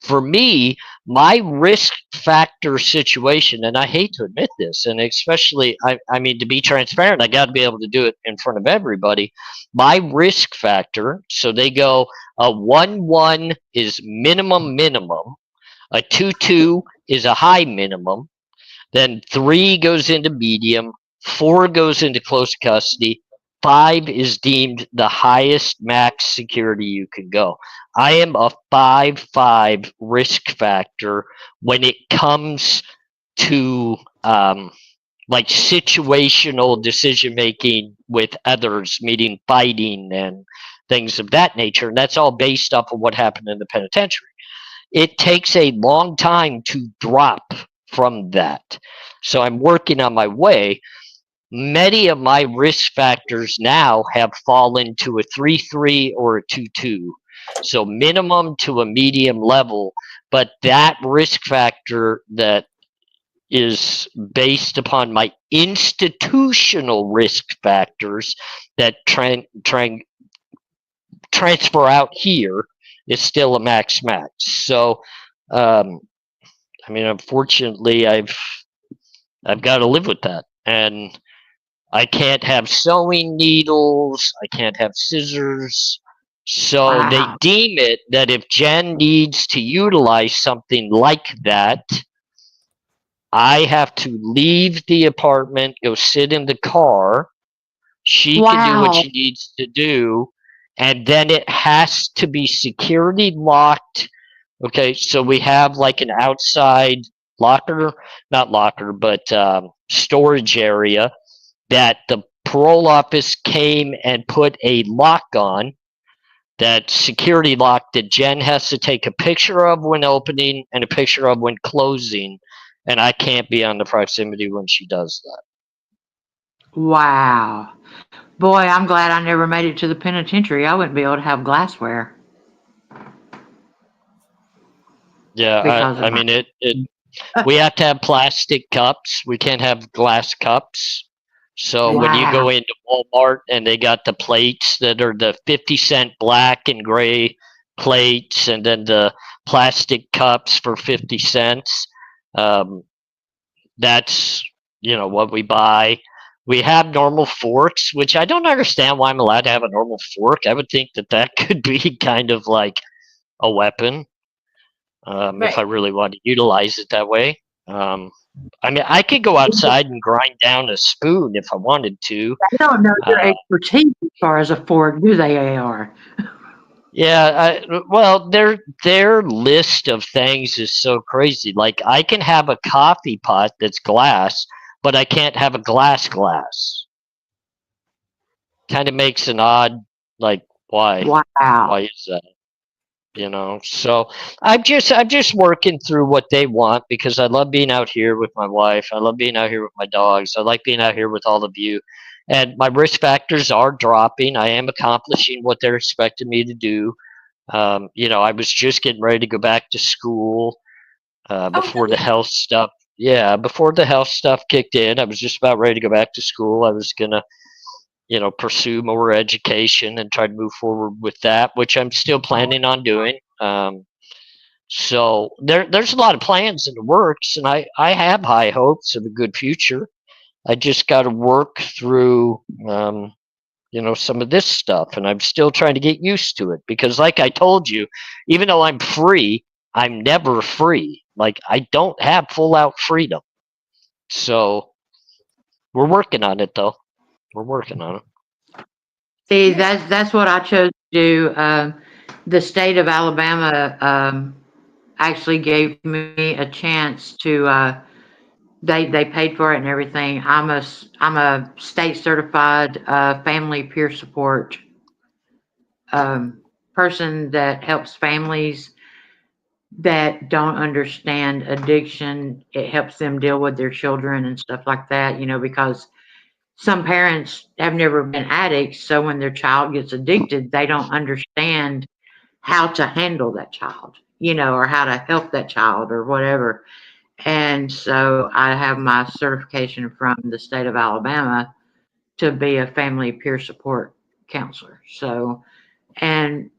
For me, my risk factor situation, and I hate to admit this, and especially, I mean, to be transparent, I got to be able to do it in front of everybody. My risk factor, so they go, a 1-1 is minimum, a 2-2 is a high minimum, then 3 goes into medium, 4 goes into close custody, 5 is deemed the highest max security you can go. I am a 5-5 risk factor when it comes to like situational decision making with others, meaning fighting and things of that nature. And that's all based off of what happened in the penitentiary. It takes a long time to drop from that. So I'm working on my way. Many of my risk factors now have fallen to a 3-3 or a 2-2. So minimum to a medium level, but that risk factor that is based upon my institutional risk factors that transfer out here is still a max. So, um, I mean, unfortunately, I've got to live with that, and I can't have sewing needles. I can't have scissors. So they Wow. deem it that if Jen needs to utilize something like that, I have to leave the apartment, go sit in the car. She can do what Wow. she needs to do, and then it has to be security locked. Okay, so we have like an outside locker, not locker, but storage area that the parole office came and put a lock on, that security lock that Jen has to take a picture of when opening and a picture of when closing, and I can't be on the proximity when she does that. Wow. Boy, I'm glad I never made it to the penitentiary. I wouldn't be able to have glassware Yeah, because of I my. mean it we have to have plastic cups. We can't have glass cups. So when you Wow. go into Walmart and they got the plates that are the 50-cent black and gray plates, and then the plastic cups for 50 cents, um, that's what we buy. We have normal forks, which I don't understand why I'm allowed to have a normal fork. I would think that that could be kind of like a weapon, if I right. really want to utilize it that way. Um, I mean, I could go outside and grind down a spoon if I wanted to. They don't know your Uh, expertise as far as a fork, do they, AR? Yeah, well, their list of things is so crazy. Like I can have a coffee pot that's glass, but I can't have a glass. Kind of makes an odd, like, why? Wow. Why is that? So I'm just working through what they want because I love being out here with my wife. I love being out here with my dogs. I like being out here with all of you, and my risk factors are dropping. I am accomplishing what they're expecting me to do. I was just getting ready to go back to school Oh, before the health stuff. Yeah, before the health stuff kicked in, I was just about ready to go back to school. I was gonna pursue more education and try to move forward with that, which I'm still planning on doing. So there's a lot of plans in the works, and I have high hopes of a good future. I just got to work through, some of this stuff, and I'm still trying to get used to it because, like I told you, even though I'm free, I'm never free. Like I don't have full out freedom. So we're working on it, though. We're working on it. See, yes. that's what I chose to do. The state of Alabama actually gave me a chance to. They paid for it and everything. I'm a state certified family peer support person that helps families that don't understand addiction. It helps them deal with their children and stuff like that. Because some parents have never been addicts, so when their child gets addicted, they don't understand how to handle that child, or how to help that child or whatever. And so I have my certification from the state of Alabama to be a family peer support counselor. So, and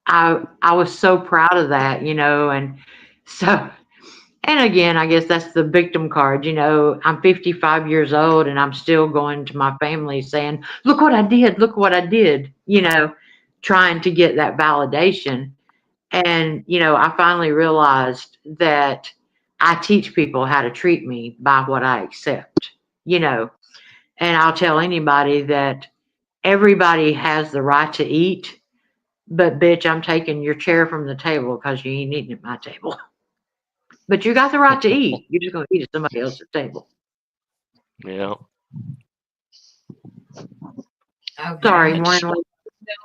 I was so proud of that, and so and again, I guess that's the victim card. I'm 55 years old and I'm still going to my family saying, "Look what I did, look what I did," trying to get that validation. And, I finally realized that I teach people how to treat me by what I accept, you know, and I'll tell anybody that everybody has the right to eat, but bitch, I'm taking your chair from the table because you ain't eating at my table. But you got the right to eat. You're just going to eat at somebody else's table. Yeah. Sorry, Okay. morning.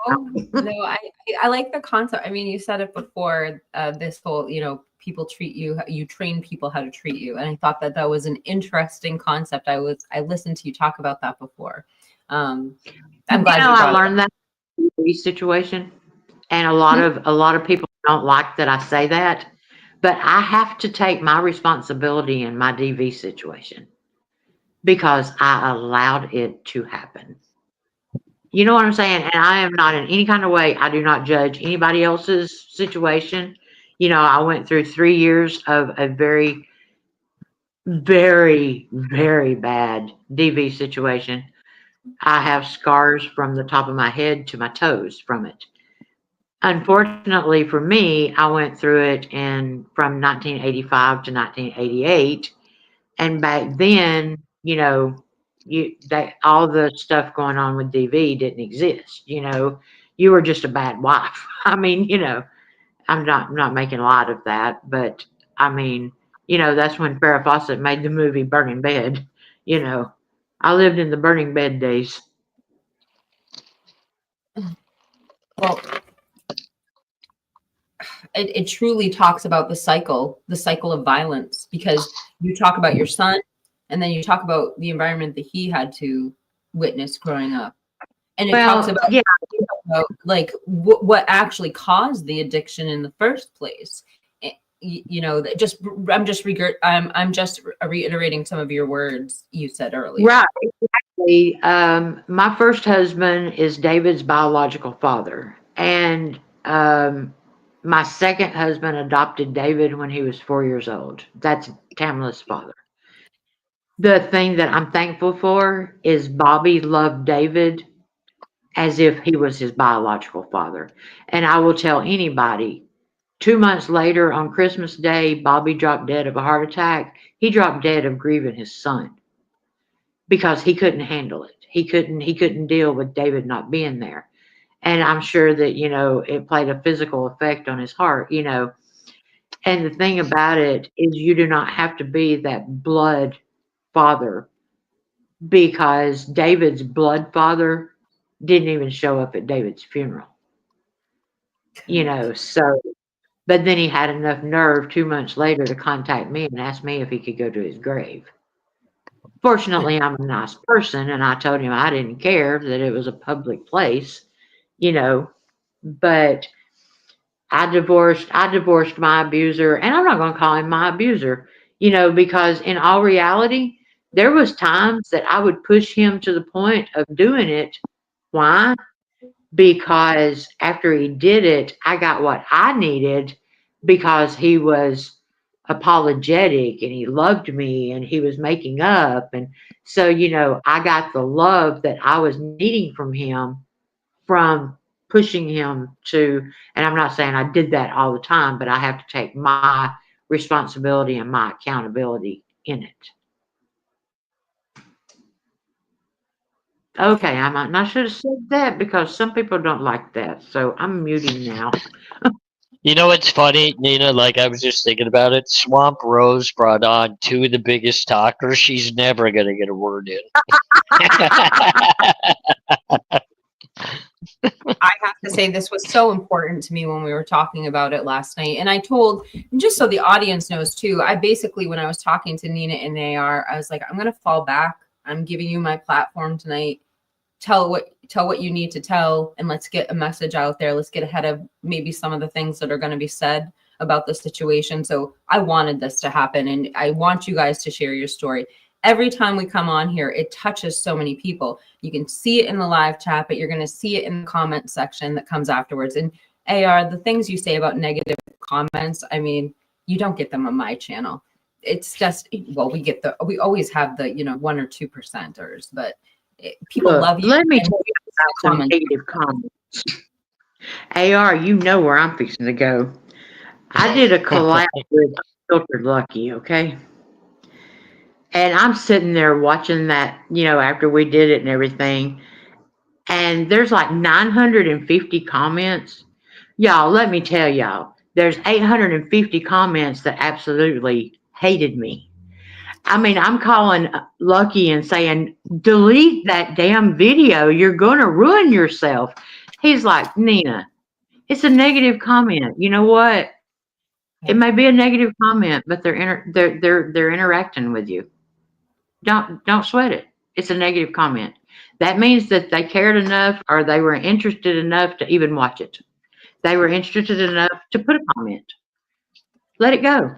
No, no, I like the concept. I mean, you said it before, this whole, people treat you, you train people how to treat you. And I thought that that was an interesting concept. I listened to you talk about that before. Um, I'm glad you I brought it up. learned that in the situation, and Hmm? a lot of people don't like that I say that, but I have to take my responsibility in my DV situation because I allowed it to happen. You know what I'm saying? And I am not in any kind of way, I do not judge anybody else's situation. I went through 3 years of a very, very, very bad DV situation. I have scars from the top of my head to my toes from it. Unfortunately for me, I went through it in from 1985 to 1988, and back then, all the stuff going on with DV didn't exist. You were just a bad wife. I mean, I'm not making light of that, but I mean, that's when Farrah Fawcett made the movie Burning Bed. You know, I lived in the burning bed days. Well, it truly talks about the cycle of violence, because you talk about your son and then you talk about the environment that he had to witness growing up. And it talks Well, yeah, about like what actually caused the addiction in the first place. Just I'm just reiterating some of your words you said earlier. right. My first husband is David's biological father, and my second husband adopted David when he was 4 years old. That's Tamla's father. The thing that I'm thankful for is Bobby loved David as if he was his biological father. And I will tell anybody, 2 months later on Christmas Day, Bobby dropped dead of a heart attack. He dropped dead of grieving his son because he couldn't handle it. He couldn't deal with David not being there. And I'm sure that, it played a physical effect on his heart, And the thing about it is you do not have to be that blood father, because David's blood father didn't even show up at David's funeral, so but then he had enough nerve 2 months later to contact me and ask me if he could go to his grave. Fortunately, I'm a nice person, and I told him I didn't care, that it was a public place, but I divorced my abuser, and I'm not going to call him my abuser, because in all reality, there was times that I would push him to the point of doing it. Why? Because after he did it, I got what I needed, because he was apologetic and he loved me and he was making up. And so, I got the love that I was needing from him, from pushing him to, and I'm not saying I did that all the time, but I have to take my responsibility and my accountability in it. Okay, I should have said that, because some people don't like that. So I'm muting now. You know what's funny, Nina? Like, I was just thinking about it. Swamp Rose brought on two of the biggest talkers. She's never going to get a word in. I have to say, this was so important to me when we were talking about it last night. And I told, just so the audience knows too, I basically, when I was talking to Nena and AR, I was like, I'm going to fall back. I'm giving you my platform tonight. Tell what you need to tell, and let's get a message out there. Let's get ahead of maybe some of the things that are going to be said about the situation. So I wanted this to happen, and I want you guys to share your story. Every time we come on here, it touches so many people. You can see it in the live chat, but you're going to see it in the comment section that comes afterwards. And AR, the things you say about negative comments, I mean, you don't get them on my channel. It's just, well, we always have the 1 or 2 percenters, but people Look, love you. let me tell you about some negative comments. AR, you know where I'm fixing to go. I did a collab with Filtered Lucky, okay? And I'm sitting there watching that, after we did it and everything. And there's like 950 comments. Y'all, let me tell y'all, there's 850 comments that absolutely hated me. I mean, I'm calling Lucky and saying, delete that damn video. You're going to ruin yourself. He's like, Nena, it's a negative comment. You know what? It may be a negative comment, but they're interacting with you. Don't sweat it. It's a negative comment. That means that they cared enough, or they were interested enough to even watch it. They were interested enough to put a comment. Let it go.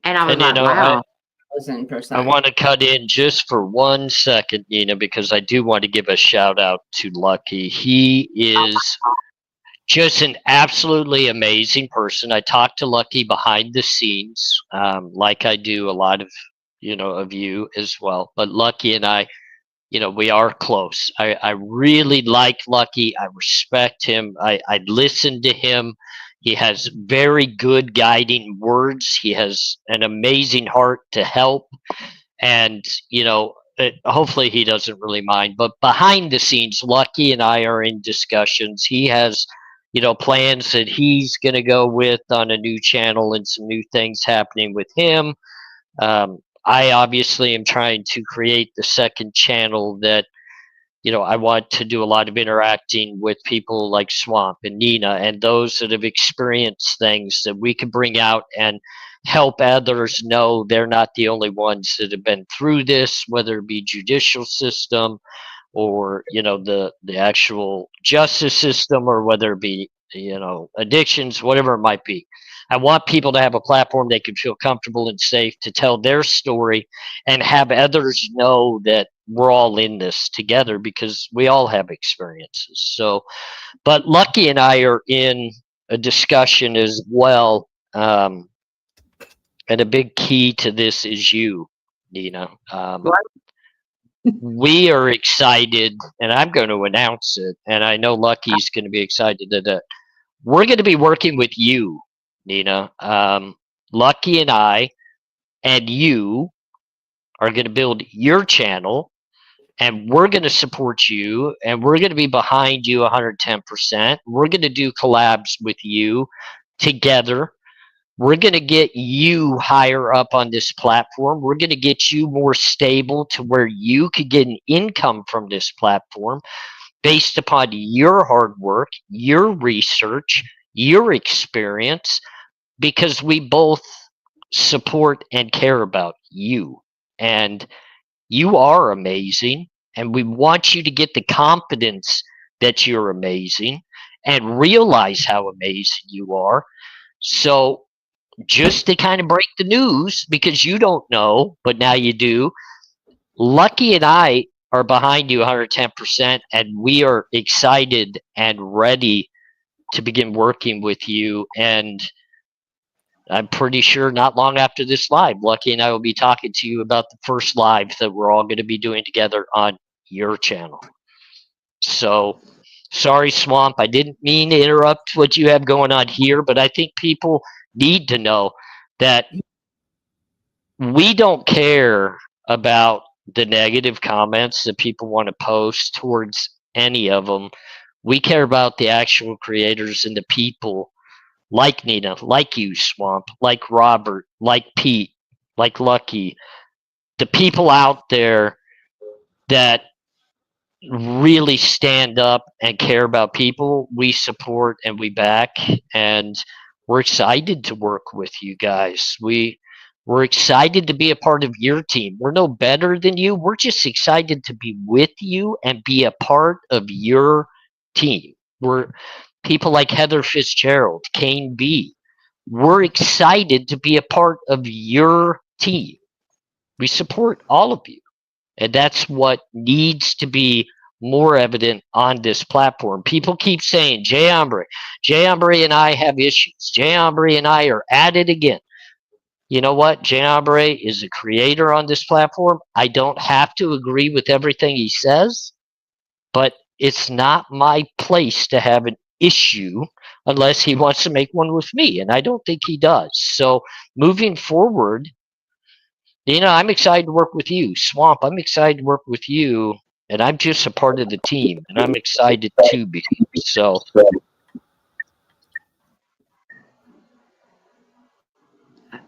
And I was And like, wow. I want to cut in just for 1 second, Nina, because I do want to give a shout out to Lucky. He is just an absolutely amazing person. I talk to Lucky behind the scenes, like I do a lot of of you as well. But Lucky and I, we are close. I really like Lucky. I respect him. I listen to him. He has very good guiding words. He has an amazing heart to help. And, hopefully he doesn't really mind. But behind the scenes, Lucky and I are in discussions. He has, plans that he's going to go with on a new channel and some new things happening with him. I obviously am trying to create the second channel that, I want to do a lot of interacting with people like Swamp and Nina and those that have experienced things that we can bring out and help others know they're not the only ones that have been through this, whether it be judicial system or, the actual justice system, or whether it be, addictions, whatever it might be. I want people to have a platform they can feel comfortable and safe to tell their story and have others know that we're all in this together, because we all have experiences. So, but Lucky and I are in a discussion as well. And a big key to this is you, Nina. We are excited, and I'm going to announce it, and I know Lucky's going to be excited that we're going to be working with you, Nina. Lucky and I and you are going to build your channel, and we're going to support you, and we're going to be behind you 110%. We're going to do collabs with you together. We're going to get you higher up on this platform. We're going to get you more stable to where you could get an income from this platform based upon your hard work, your research, your experience, because we both support and care about you. And you are amazing. And we want you to get the confidence that you're amazing and realize how amazing you are. So, just to kind of break the news, because you don't know, but now you do, Lucky and I are behind you 110%, and we are excited and ready to begin working with you. And I'm pretty sure not long after this live, Lucky and I will be talking to you about the first live that we're all going to be doing together on your channel. So, sorry, Swamp. I didn't mean to interrupt what you have going on here, but I think people need to know that we don't care about the negative comments that people want to post towards any of them. We care about the actual creators and the people like Nena, like you, Swamp, like Robert, like Pete, like Lucky, the people out there that really stand up and care about people. We support and we back, and we're excited to work with you guys. We're excited to be a part of your team. We're no better than you. We're just excited to be with you and be a part of your team. We're people like Heather Fitzgerald, Kane B. We're excited to be a part of your team. We support all of you. And that's what needs to be more evident on this platform. People keep saying, Jay Ombre and I have issues. Jay Ombre and I are at it again. You know what? Jay Ombre is a creator on this platform. I don't have to agree with everything he says, but it's not my place to have an issue unless he wants to make one with me. And I don't think he does. So moving forward, I'm excited to work with you. Swamp, I'm excited to work with you, and I'm just a part of the team, and I'm excited to be. So,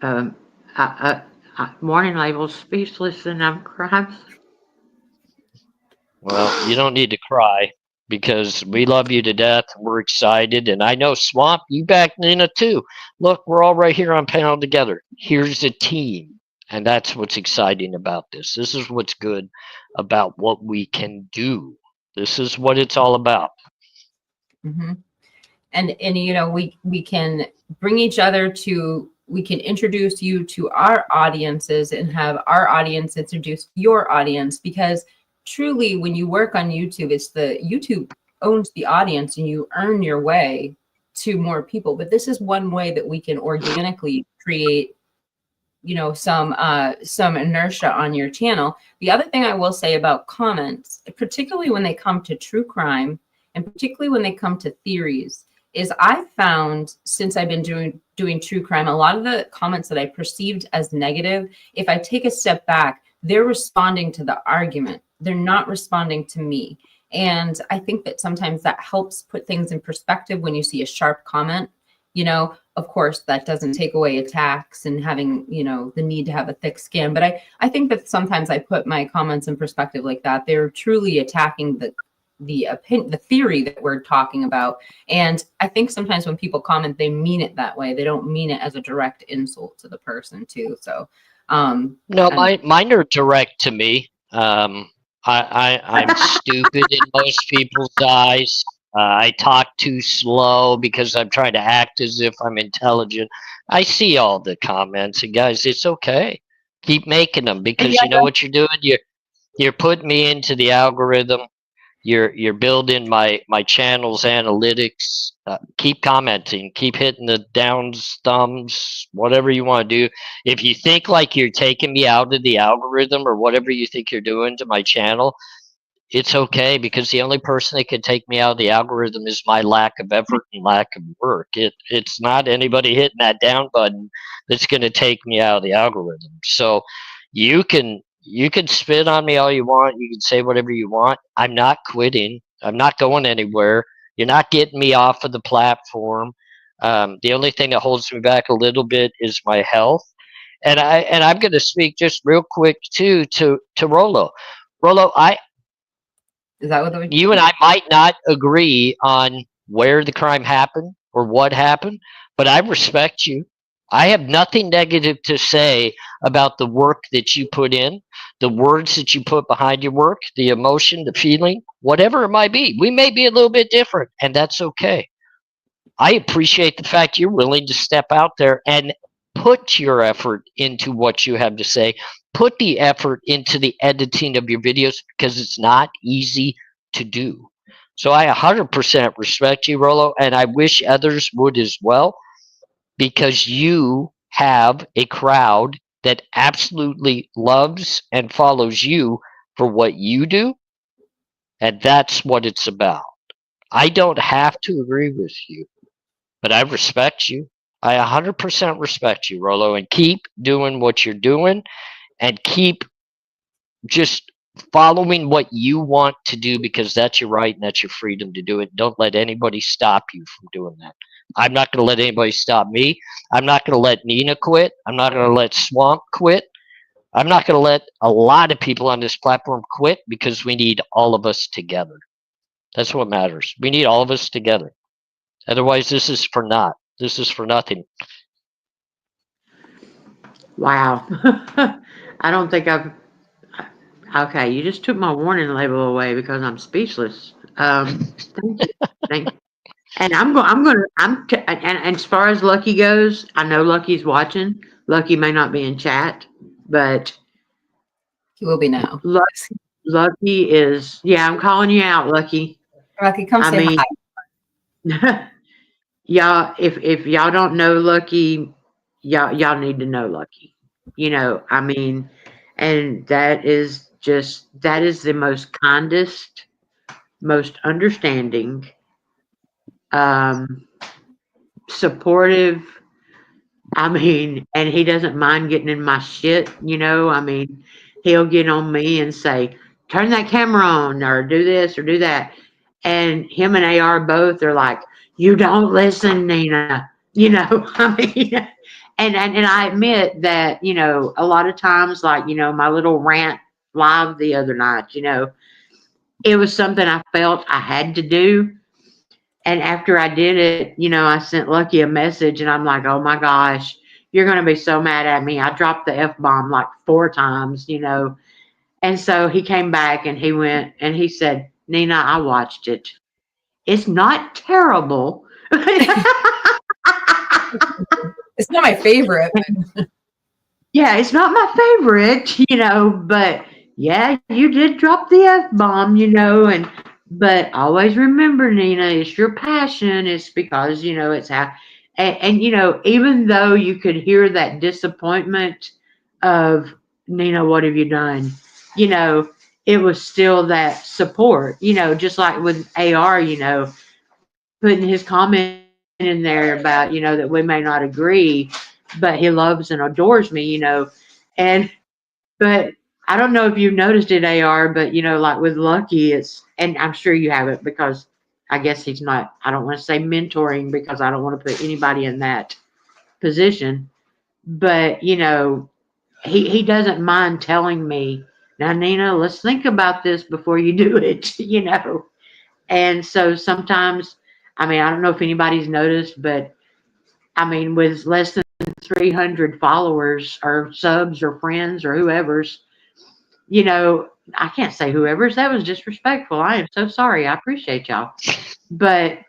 Um, Morning labels speechless, and I'm crying. well, you don't need to cry because we love you to death. We're excited, and I know Swamp, you back Nina too. Look, we're all right here on panel together. Here's a team. And that's what's exciting about this. This is what's good about what we can do. This is what it's all about. Mm-hmm. And we can bring each other to, we can introduce you to our audiences and have our audience introduce your audience, because truly when you work on YouTube, it's the YouTube owns the audience and you earn your way to more people. But this is one way that we can organically create some inertia on your channel. The other thing I will say about comments, particularly when they come to true crime and particularly when they come to theories, is I've found since I've been doing true crime, a lot of the comments that I perceived as negative, if I take a step back, they're responding to the argument. They're not responding to me. And I think that sometimes that helps put things in perspective when you see a sharp comment. Of course, that doesn't take away attacks and having, the need to have a thick skin. But I think that sometimes I put my comments in perspective like that. They're truly attacking the theory that we're talking about. And I think sometimes when people comment, they mean it that way. They don't mean it as a direct insult to the person too. So, no, mine are direct to me. I'm stupid in most people's eyes. I talk too slow because I'm trying to act as if I'm intelligent. I see all the comments, and guys, it's okay. Keep making them because you know what you're doing. You're putting me into the algorithm. You're building my channel's analytics. Keep commenting. Keep hitting the downs, thumbs, whatever you want to do. If you think like you're taking me out of the algorithm or whatever you think you're doing to my channel, it's okay, because the only person that can take me out of the algorithm is my lack of effort and lack of work. It's not anybody hitting that down button that's going to take me out of the algorithm. So you can You can spit on me all you want. You can say whatever you want. I'm not quitting. I'm not going anywhere. You're not getting me off of the platform. The only thing that holds me back a little bit is my health. And I'm going to speak just real quick too to Rolo. Rolo, Is that what the you and I might not agree on where the crime happened or what happened, but I respect you. I have nothing negative to say about the work that you put in, the words that you put behind your work, the emotion, the feeling, whatever it might be. We may be a little bit different, and that's okay. I appreciate the fact you're willing to step out there and put your effort into what you have to say. Put the effort into the editing of your videos because it's not easy to do. So I 100% respect you, Rolo, and I wish others would as well because you have a crowd that absolutely loves and follows you for what you do, and that's what it's about. I don't have to agree with you, but I respect you. I 100% respect you, Rolo, and keep doing what you're doing and keep just following what you want to do because that's your right and that's your freedom to do it. Don't let anybody stop you from doing that. I'm not going to let anybody stop me. I'm not going to let Nena quit. I'm not going to let Swamp quit. I'm not going to let a lot of people on this platform quit because we need all of us together. That's what matters. We need all of us together. Otherwise, this is for naught. This is for nothing. Wow. I don't think I've. Okay, you just took my warning label away because I'm speechless. Thank you. Thank you. And and as far as Lucky goes, I know Lucky's watching. Lucky may not be in chat, but he will be now. Lucky is, yeah, I'm calling you out, Lucky. Rocky, come I say mean, hi. y'all, if y'all don't know Lucky, y'all need to know Lucky. I mean, and that is the most kindest, most understanding, um, supportive. I mean, and he doesn't mind getting in my shit. I mean, he'll get on me and say, "Turn that camera on," or "Do this," or "Do that." And him and AR both are like, "You don't listen, Nena." I mean, and I admit that, a lot of times, like, my little rant live the other night, it was something I felt I had to do. And after I did it, I sent Lucky a message and I'm like, "Oh my gosh, you're going to be so mad at me. I dropped the F bomb like 4 times." And so he came back and he went and he said, "Nena, I watched it. It's not terrible." It's not my favorite. Yeah, it's not my favorite, but yeah, you did drop the F bomb, but always remember, Nina, it's your passion. It's because, it's how, and, even though you could hear that disappointment of, "Nina, what have you done?" It was still that support, just like with AR, putting his comment in there about, that we may not agree, but he loves and adores me, and but I don't know if you've noticed it, AR, but like with Lucky, and I'm sure you haven't because I guess he's not, I don't want to say mentoring because I don't want to put anybody in that position, but he doesn't mind telling me, "Now, Nina, let's think about this before you do it," And so sometimes, I mean, I don't know if anybody's noticed, but I mean, with less than 300 followers or subs or friends or whoever's, I can't say whoever's, that was disrespectful. I am so sorry. I appreciate y'all. But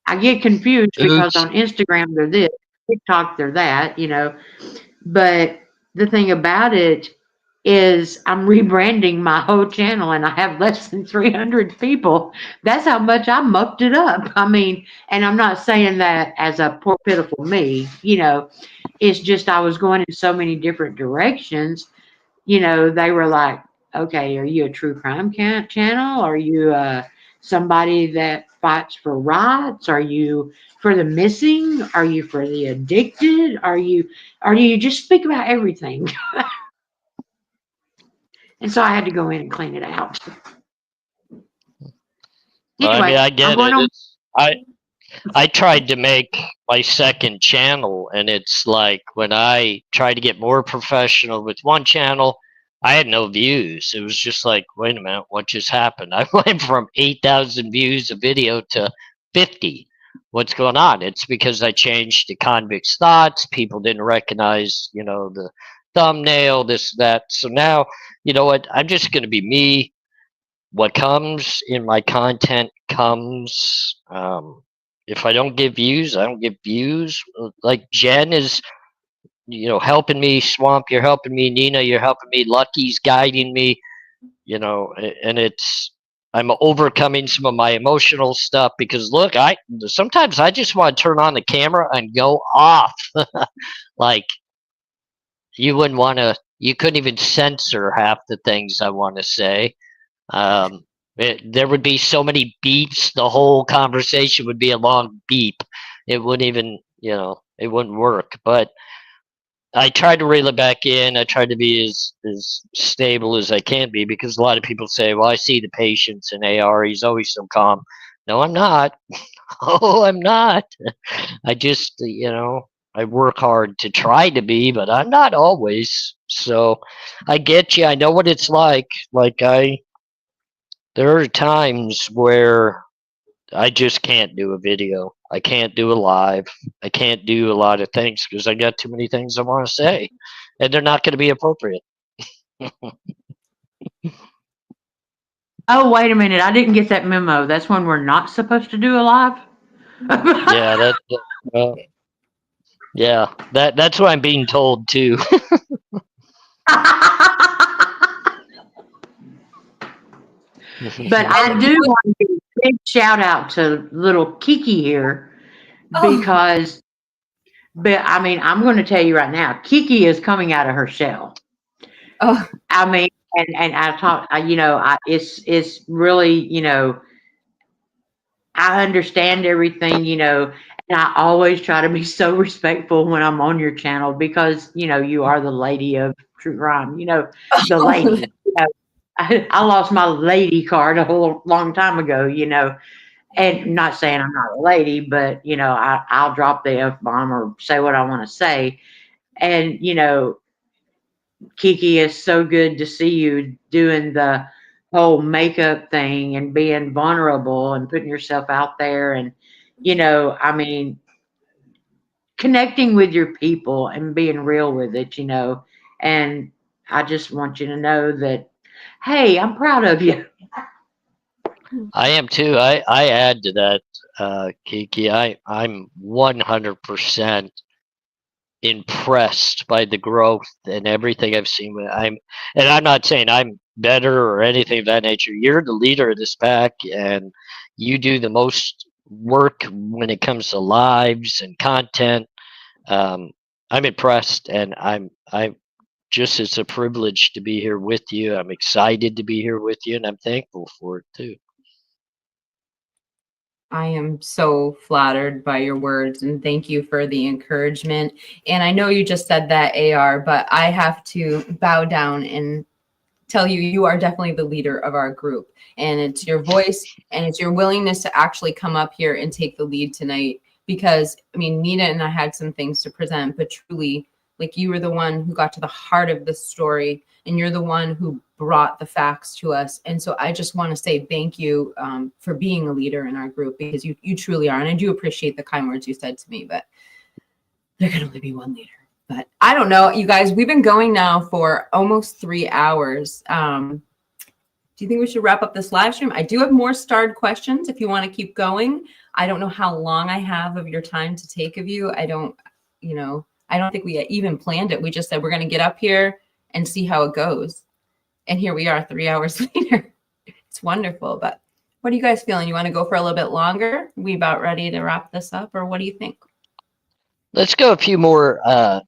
I get confused because Oops. on Instagram they're this, TikTok they're that, But the thing about it is I'm rebranding my whole channel and I have less than 300 people. That's how much I mucked it up. I mean, and I'm not saying that as a poor pitiful me, it's just I was going in so many different directions. They were like, "Okay, are you a true crime channel? Are you somebody that fights for rights? Are you for the missing? Are you for the addicted? Or do you just speak about everything?" And so I had to go in and clean it out. Well, I mean, Anyway, I I'm get going it. on. I tried to make my second channel, and it's like when I tried to get more professional with one channel, I had no views. It was just like, wait a minute, what just happened? I went from 8,000 views a video to 50. What's going on? It's because I changed to Convict's Thoughts. People didn't recognize, the thumbnail, this, that. So now, you know what? I'm just going to be me. What comes in my content comes. If I don't get views, I don't get views. Like Jen is, helping me. Swamp, you're helping me. Nina, you're helping me. Lucky's guiding me. And I'm overcoming some of my emotional stuff because look, I sometimes I just want to turn on the camera and go off. Like you couldn't even censor half the things I want to say. There would be so many beeps. The whole conversation would be a long beep. It wouldn't even, it wouldn't work. But I try to reel it back in. I try to be as stable as I can be because a lot of people say, well, I see the patience in AR. He's always so calm. No, I'm not. Oh, I'm not. I just, I work hard to try to be, but I'm not always. So I get you. I know what it's like. There are times where I just can't do a video. I can't do a live. I can't do a lot of things because I got too many things I want to say, and they're not going to be appropriate. Oh, wait a minute. I didn't get that memo. That's when we're not supposed to do a live? Yeah, uh, that's what I'm being told too. But I do want to give a big shout out to little Kiki here because, but I mean, I'm going to tell you right now, Kiki is coming out of her shell. Oh, I mean, and I talk, it's really, I understand everything, and I always try to be so respectful when I'm on your channel because, you are the lady of true crime, the lady. I lost my lady card a whole long time ago, and not saying I'm not a lady, but, I'll drop the F bomb or say what I want to say. And, Kiki, is so good to see you doing the whole makeup thing and being vulnerable and putting yourself out there. And, I mean, connecting with your people and being real with it, And I just want you to know that, hey, I'm proud of you. I am too. I add to that, Kiki. I'm 100% impressed by the growth and everything I've seen. And I'm not saying I'm better or anything of that nature. You're the leader of this pack, and you do the most work when it comes to lives and content. I'm impressed, and I'm just it's a privilege to be here with you. I'm excited to be here with you, and I'm thankful for it too. I am so flattered by your words and thank you for the encouragement. And I know you just said that, AR, but I have to bow down and tell you, you are definitely the leader of our group. And it's your voice and it's your willingness to actually come up here and take the lead tonight. Because, I mean, Nina and I had some things to present, but truly, like, you were the one who got to the heart of the story and you're the one who brought the facts to us. And so I just want to say thank you for being a leader in our group because you truly are. And I do appreciate the kind words you said to me, but there can only be one leader. But I don't know, you guys, we've been going now for almost 3 hours. Do you think we should wrap up this live stream? I do have more starred questions if you want to keep going. I don't know how long I have of your time to take of you. I don't think we even planned it. We just said we're going to get up here and see how it goes. And here we are 3 hours later. It's wonderful. But what are you guys feeling? You want to go for a little bit longer? We about ready to wrap this up, or what do you think? Let's go a few more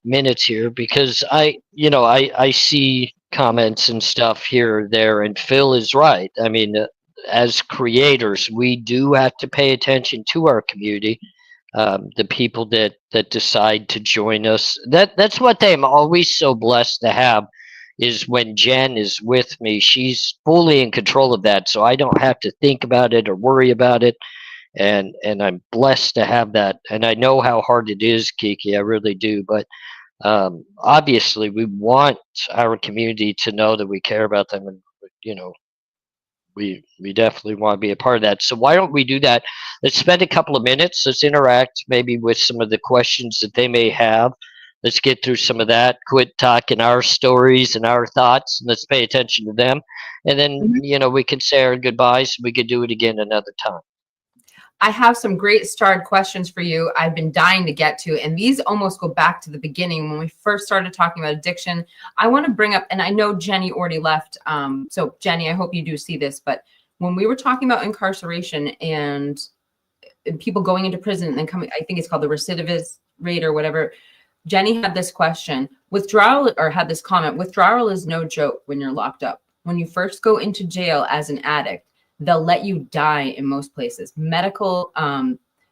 minutes here because I see comments and stuff here or there, and Phil is right. I mean, as creators, we do have to pay attention to our community, the people that decide to join us. That's what I'm always so blessed to have. is when Jen is with me, she's fully in control of that, so I don't have to think about it or worry about it. And I'm blessed to have that. And I know how hard it is, Kiki. I really do. But obviously, we want our community to know that we care about them, and you know, we definitely want to be a part of that. So why don't we do that? Let's spend a couple of minutes. Let's interact maybe with some of the questions that they may have. Let's get through some of that. Quit talking our stories and our thoughts, and let's pay attention to them. And then Mhm. we can say our goodbyes. We could do it again another time. I have some great starred questions for you I've been dying to get to, and these almost go back to the beginning when we first started talking about addiction. I want to bring up, and I know Jenny already left, so Jenny, I hope you do see this, but when we were talking about incarceration and people going into prison and then coming, I think it's called the recidivist rate or whatever, Jenny had this question. Withdrawal, or had this comment, withdrawal is no joke when you're locked up. When you first go into jail as an addict, they'll let you die in most places. Medical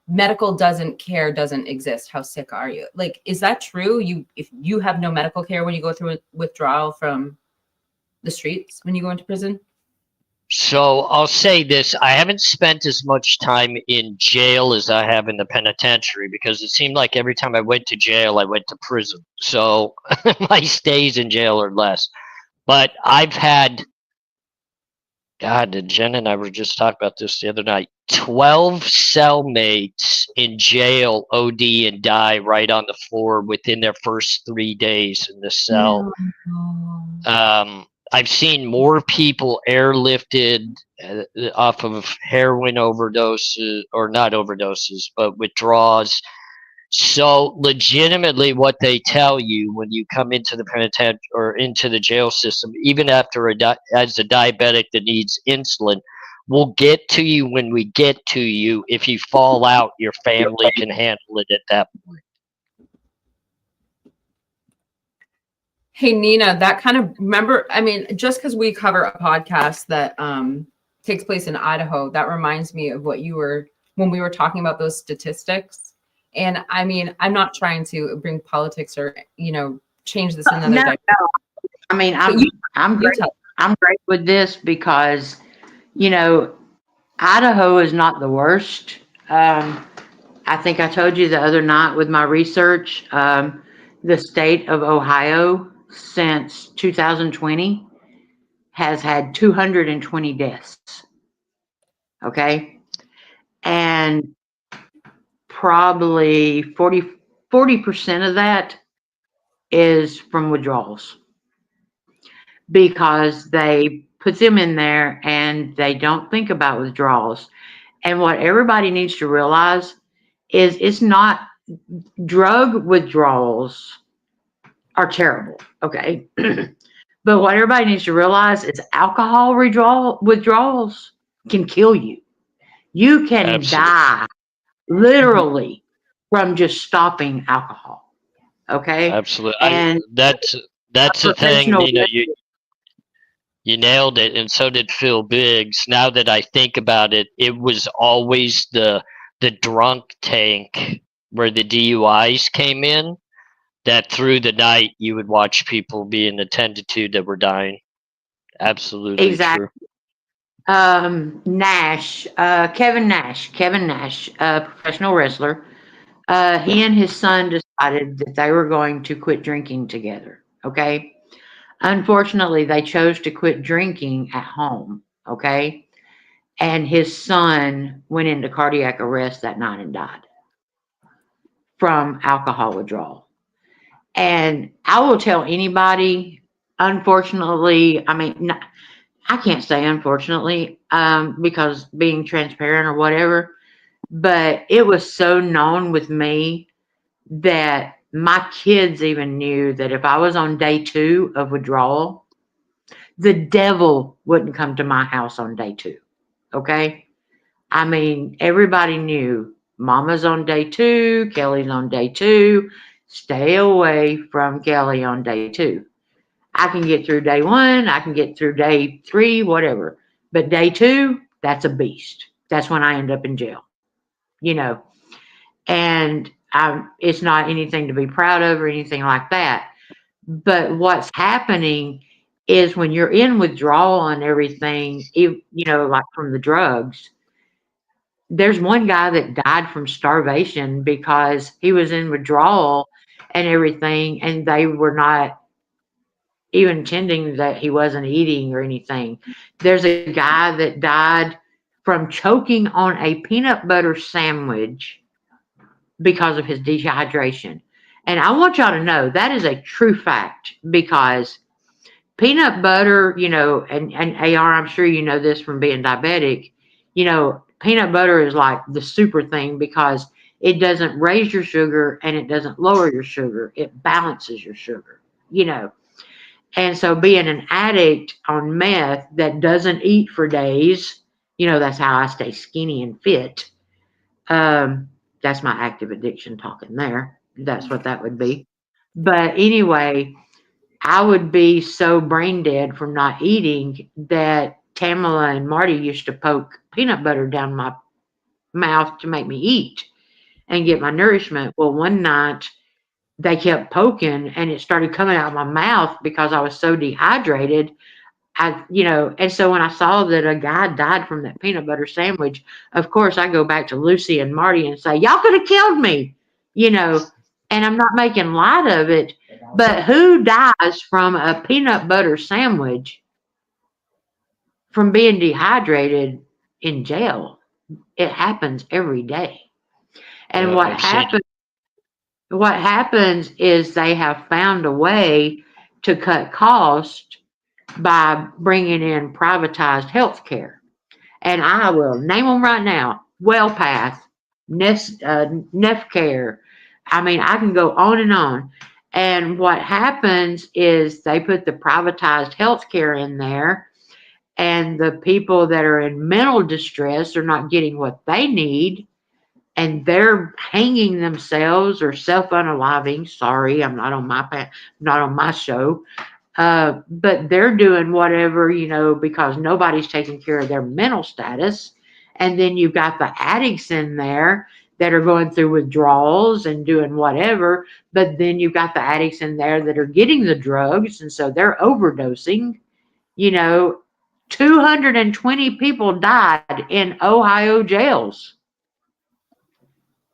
doesn't exist. How sick are you? Like, is that true? If you have no medical care when you go through a withdrawal from the streets when you go into prison? So I'll say this: I haven't spent as much time in jail as I have in the penitentiary because it seemed like every time I went to jail, I went to prison. So my stays in jail are less. But I've had, God, and Jen and I were just talking about this the other night. 12 cellmates in jail OD and die right on the floor within their first 3 days in the cell. No. I've seen more people airlifted off of heroin overdoses, or not overdoses, but withdrawals. So legitimately, what they tell you when you come into the penitentiary or into the jail system, even after as a diabetic that needs insulin, we'll get to you when we get to you. If you fall out, your family can handle it at that point. Hey, Nina, that kind of, remember, I mean, just because we cover a podcast that takes place in Idaho, that reminds me of what you were, when we were talking about those statistics. And I mean, I'm not trying to bring politics or, change this in another No, direction. no. I mean, But you I'm great. tell. I'm great with this because, you know, Idaho is not the worst. I think I told you the other night with my research, the state of Ohio since 2020 has had 220 deaths. Okay. And probably 40% of that is from withdrawals because they put them in there and they don't think about withdrawals. And what everybody needs to realize is it's not, drug withdrawals are terrible. Okay. But what everybody needs to realize is alcohol withdrawals can kill you. You can Absolutely. die literally from just stopping alcohol. Okay. Absolutely. And That's the thing, professional, Nina. You nailed it, and so did Phil Biggs. Now that I think about it, it was always the drunk tank where the DUIs came in. That through the night you would watch people being attended to that were dying. Absolutely exactly. true. Nash, Kevin Nash, professional wrestler. He and his son decided that they were going to quit drinking together. Okay. Unfortunately, they chose to quit drinking at home. Okay. And his son went into cardiac arrest that night and died from alcohol withdrawal. And I will tell anybody, unfortunately, I mean, I can't say unfortunately, because being transparent or whatever, but it was so known with me that my kids even knew that if I was on day 2 of withdrawal, the devil wouldn't come to my house on day 2. Okay. I mean, everybody knew Mama's on day 2, Kelly's on day 2. Stay away from Kelly on day 2. I can get through day 1, I can get through day 3, whatever. But day 2, that's a beast. That's when I end up in jail, you know. And it's not anything to be proud of or anything like that. But what's happening is when you're in withdrawal and everything, like from the drugs. There's one guy that died from starvation because he was in withdrawal and everything, and they were not even tending that he wasn't eating or anything. There's a guy that died from choking on a peanut butter sandwich because of his dehydration. And I want y'all to know that is a true fact, because peanut butter, and AR, I'm sure you know this from being diabetic, peanut butter is like the super thing because it doesn't raise your sugar and it doesn't lower your sugar. It balances your sugar, you know. And so being an addict on meth that doesn't eat for days, that's how I stay skinny and fit. That's my active addiction talking there. That's what that would be. But anyway, I would be so brain dead from not eating that Tamala and Marty used to poke peanut butter down my mouth to make me eat and get my nourishment. Well, one night they kept poking and it started coming out of my mouth because I was so dehydrated. And so when I saw that a guy died from that peanut butter sandwich, of course I go back to Lucy and Marty and say, y'all could have killed me, and I'm not making light of it, but who dies from a peanut butter sandwich from being dehydrated in jail? It happens every day. And what happens is they have found a way to cut costs by bringing in privatized health care. And I will name them right now: WellPath, Nefcare. I mean, I can go on and on. And what happens is they put the privatized health care in there, and the people that are in mental distress are not getting what they need, and they're hanging themselves or self-unaliving. Sorry, I'm not on my show. But they're doing whatever, because nobody's taking care of their mental status. And then you've got the addicts in there that are going through withdrawals and doing whatever. But then you've got the addicts in there that are getting the drugs. And so they're overdosing. 220 people died in Ohio jails.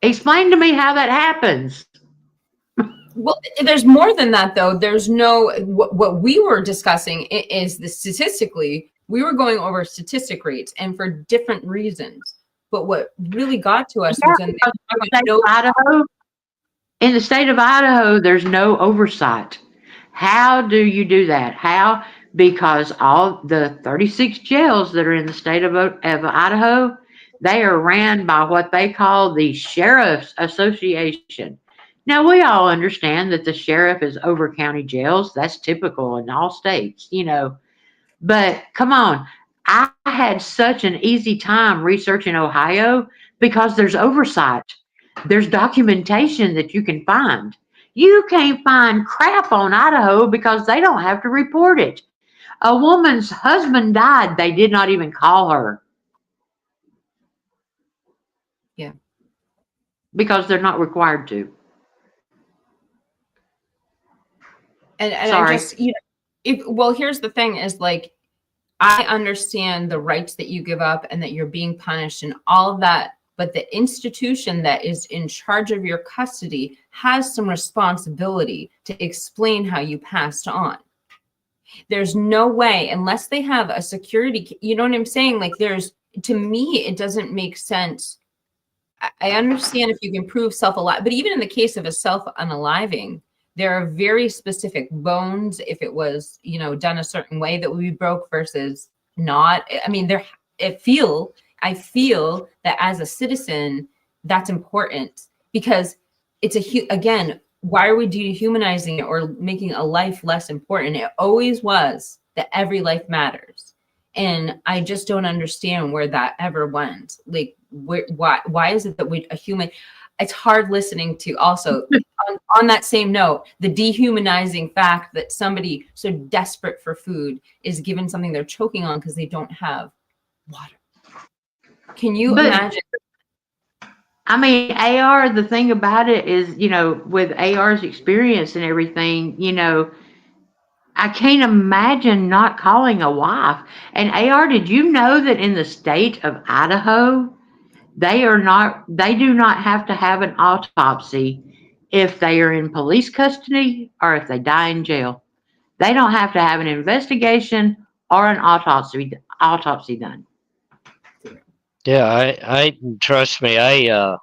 Explain to me how that happens. Well, there's more than that, though. There's no, what we were discussing is the statistically, we were going over statistic rates and for different reasons. But what really got to us was in the state of Idaho, there's no oversight. How do you do that? How? Because all the 36 jails that are in the state of Idaho, they are ran by what they call the Sheriff's Association. Now, we all understand that the sheriff is over county jails. That's typical in all states, But come on, I had such an easy time researching Ohio because there's oversight. There's documentation that you can find. You can't find crap on Idaho because they don't have to report it. A woman's husband died. They did not even call her. Yeah. Because they're not required to. And I just, well, here's the thing is like, I understand the rights that you give up and that you're being punished and all of that. But the institution that is in charge of your custody has some responsibility to explain how you passed on. There's no way, unless they have a security, you know what I'm saying? Like to me, it doesn't make sense. I understand if you can prove self-alive, but even in the case of a self-unaliving, there are very specific bones. If it was, done a certain way, that would be broke versus not. I mean, I feel that as a citizen, that's important because it's again, why are we dehumanizing it or making a life less important? It always was that every life matters. And I just don't understand where that ever went. Like, why is it that a human, it's hard listening to also on that same note, the dehumanizing fact that somebody so desperate for food is given something they're choking on because they don't have water. Can you imagine? I mean, AR, the thing about it is, with AR's experience and everything, I can't imagine not calling a wife. And AR, did you know that in the state of Idaho, they do not have to have an autopsy if they are in police custody or if they die in jail. They don't have to have an investigation or an autopsy done. Yeah, I trust me. Well,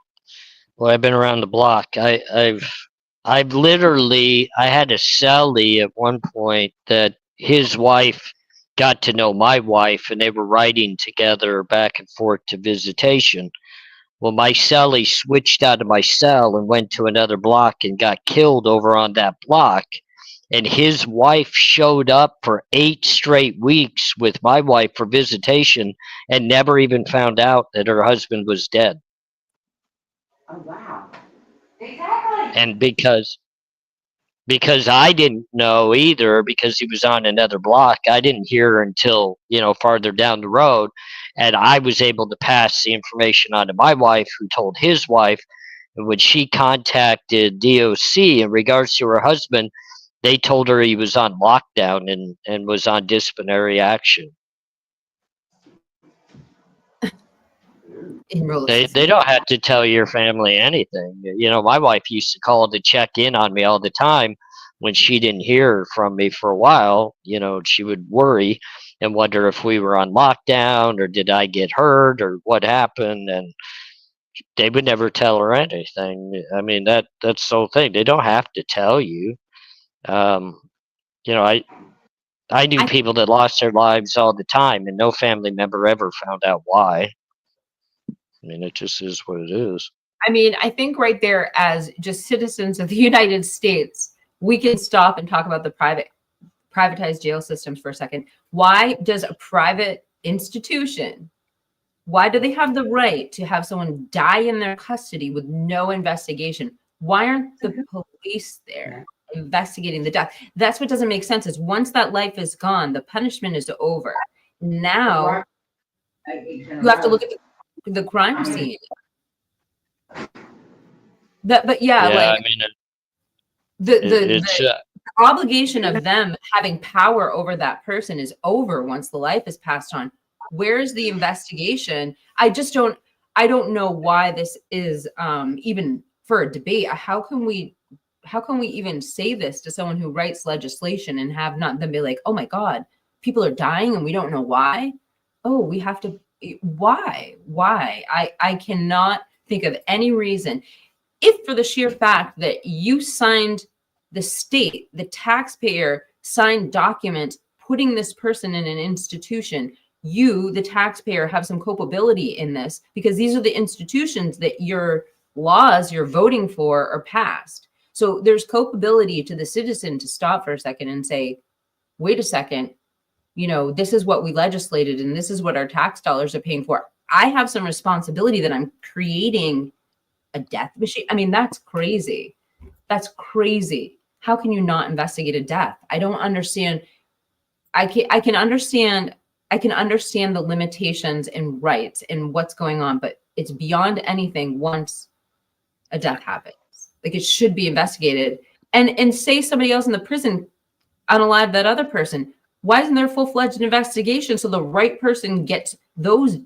I've been around the block. I've literally, I had a cellie at one point that his wife got to know my wife, and they were riding together back and forth to visitation. Well, my cellie switched out of my cell and went to another block and got killed over on that block. And his wife showed up for 8 straight weeks with my wife for visitation and never even found out that her husband was dead. Oh, wow. Exactly. And because I didn't know either, because he was on another block, I didn't hear until, farther down the road. And I was able to pass the information on to my wife, who told his wife. And when she contacted DOC in regards to her husband, they told her he was on lockdown and was on disciplinary action. They don't have to tell your family anything. My wife used to call to check in on me all the time when she didn't hear from me for a while. She would worry and wonder if we were on lockdown or did I get hurt or what happened, and they would never tell her anything. I mean, that's the whole thing. They don't have to tell you. Um, I knew people that lost their lives all the time, and no family member ever found out why. I mean, it just is what it is. I mean, I think right there, as just citizens of the United States, we can stop and talk about the privatized jail systems for a second. Why does a private institution, why do they have the right to have someone die in their custody with no investigation? Why aren't the police there investigating the death? That's what doesn't make sense, is once that life is gone, the punishment is over. Now you have to look at the crime scene. But yeah, like, I mean, the obligation of them having power over that person is over once the life is passed on. Where's the investigation? I don't know why this is even for a debate. How can we even say this to someone who writes legislation and have not them be like, oh my God, people are dying and we don't know why? Oh, we have to, why? I cannot think of any reason. If for the sheer fact that you signed, the state, the taxpayer signed documents putting this person in an institution, you, the taxpayer, have some culpability in this, because these are the institutions that your laws you're voting for are passed. So there's culpability to the citizen to stop for a second and say, wait a second, this is what we legislated and this is what our tax dollars are paying for. I have some responsibility that I'm creating a death machine. I mean, that's crazy. That's crazy. How can you not investigate a death? I don't understand. I can understand the limitations and rights and what's going on, but it's beyond anything once a death happens. Like, it should be investigated. And say somebody else in the prison unalive that other person. Why isn't there a full-fledged investigation so the right person gets those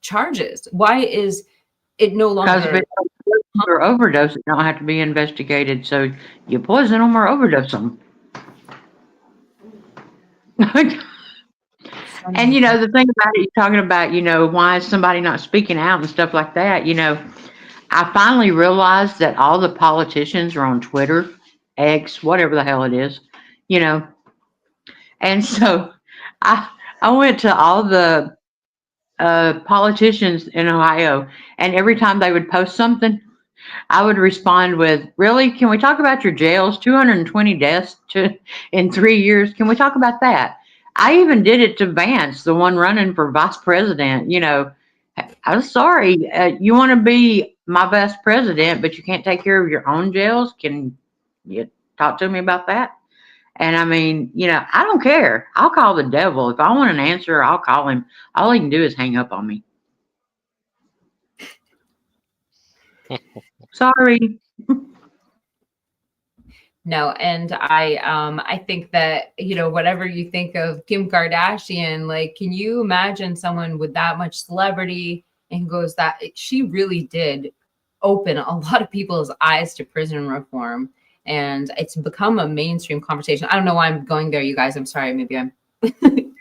charges? Why is it no longer? Because if or overdose, it don't have to be investigated. So you poison them or overdose them. And the thing about it, you're talking about, why is somebody not speaking out and stuff like that? I finally realized that all the politicians are on Twitter, X, whatever the hell it is, And so I went to all the politicians in Ohio, and every time they would post something, I would respond with, really? Can we talk about your jails? 220 deaths in 3 years. Can we talk about that? I even did it to Vance, the one running for vice president. I'm sorry. You want to be my vice president, but you can't take care of your own jails? Can you talk to me about that? And I mean, I don't care. I'll call the devil. If I want an answer, I'll call him. All he can do is hang up on me. Sorry. No, and I think that, you know, whatever you think of Kim Kardashian, like, can you imagine someone with that much celebrity and goes that she really did open a lot of people's eyes to prison reform, and it's become a mainstream conversation. I don't know why I'm going there, you guys. I'm sorry. Maybe I'm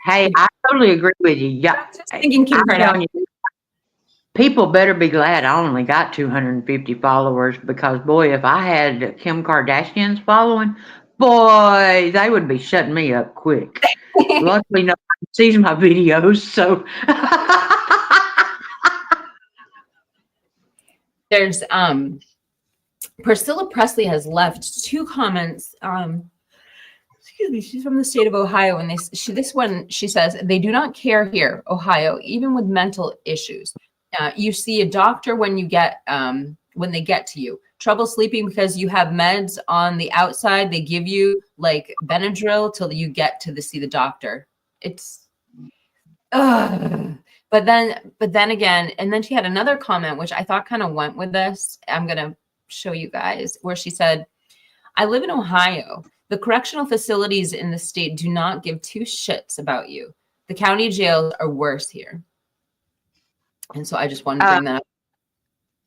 Hey, I totally agree with you. Yeah, just thinking Kim I'm Kardashian. telling you, people better be glad I only got 250 followers because, boy, if I had Kim Kardashian's following, boy, they would be shutting me up quick. Luckily, nobody sees my videos, so. There's Priscilla Presley has left 2 comments. Excuse me, she's from the state of Ohio, and she says they do not care here, Ohio, even with mental issues. You see a doctor when they get to you. Trouble sleeping because you have meds on the outside. They give you like Benadryl till you get to see the doctor. It's, ugh. But then again, and then she had another comment which I thought kind of went with this. I'm gonna show you guys where she said, "I live in Ohio. The correctional facilities in the state do not give 2 shits about you. The county jails are worse here." And so I just wanted to bring that up.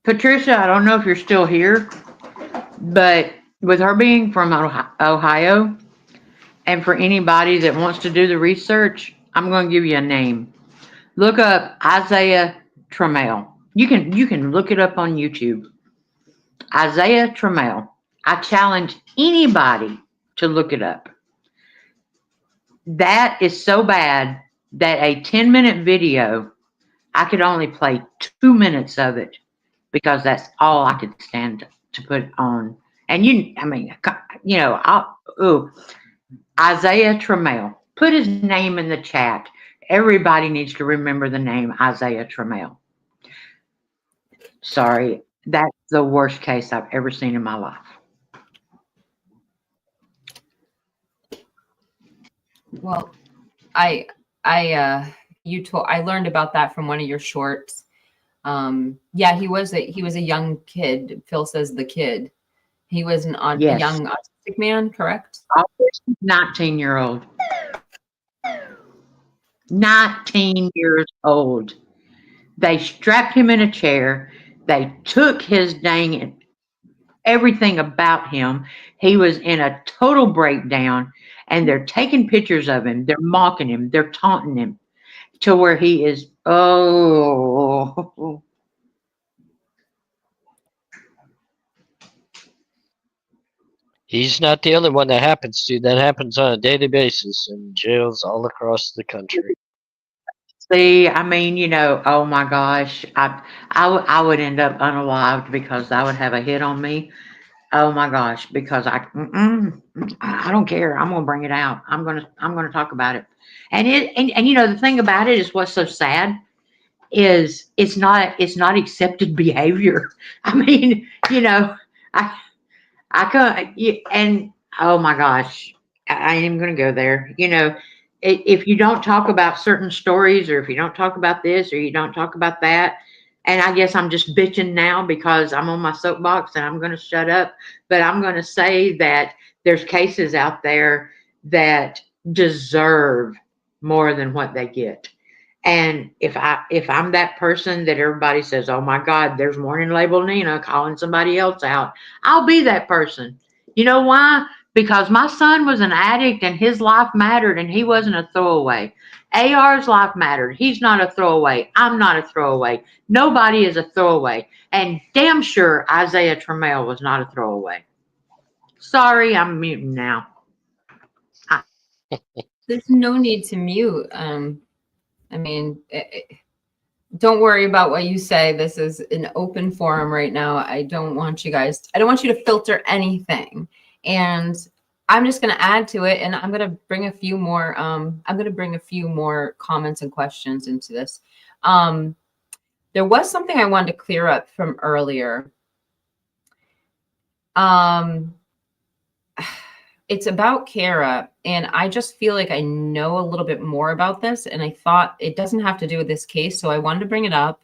Patricia, I don't know if you're still here, but with her being from Ohio, and for anybody that wants to do the research, I'm going to give you a name. Look up Isaiah Trammell. You can look it up on YouTube. Isaiah Trammell. I challenge anybody to look it up. That is so bad that a 10-minute video, I could only play 2 minutes of it because that's all I could stand to put on. And Isaiah Trammell. Put his name in the chat. Everybody needs to remember the name Isaiah Trammell. Sorry, that's the worst case I've ever seen in my life. Well, I learned about that from one of your shorts. Yeah, he was a young kid. Phil says the kid. He was a Yes. young autistic man, correct? 19-year-old. 19 years old. They strapped him in a chair. They took his dang everything about him. He was in a total breakdown, and they're taking pictures of him. They're mocking him. They're taunting him to where he is, oh. He's not the only one that happens to. That happens on a daily basis in jails all across the country. See, I mean, oh my gosh, I would end up unalived because I would have a hit on me. Oh my gosh, because I don't care. I'm gonna bring it out. I'm gonna talk about it. And the thing about it is what's so sad is it's not accepted behavior. I mean, I can't, and oh my gosh, I ain't even gonna go there. If you don't talk about certain stories, or if you don't talk about this, or you don't talk about that, and I guess I'm just bitching now because I'm on my soapbox and I'm gonna shut up, but I'm gonna say that there's cases out there that deserve more than what they get. And if I'm that person that everybody says, "Oh my God, there's Morning Label Nena calling somebody else out," I'll be that person. You know why? Because my son was an addict and his life mattered, and he wasn't a throwaway. AR's life mattered. He's not a throwaway. I'm not a throwaway. Nobody is a throwaway. And damn sure Isaiah Trammell was not a throwaway. Sorry, I'm muting now. There's no need to mute. I mean, don't worry about what you say. This is an open forum right now. I don't want you to filter anything. And I'm just going to add to it, and I'm going to bring a few more comments and questions into this. There was something I wanted to clear up from earlier. It's about Kara, and I just feel like I know a little bit more about this, and I thought it doesn't have to do with this case, so I wanted to bring it up.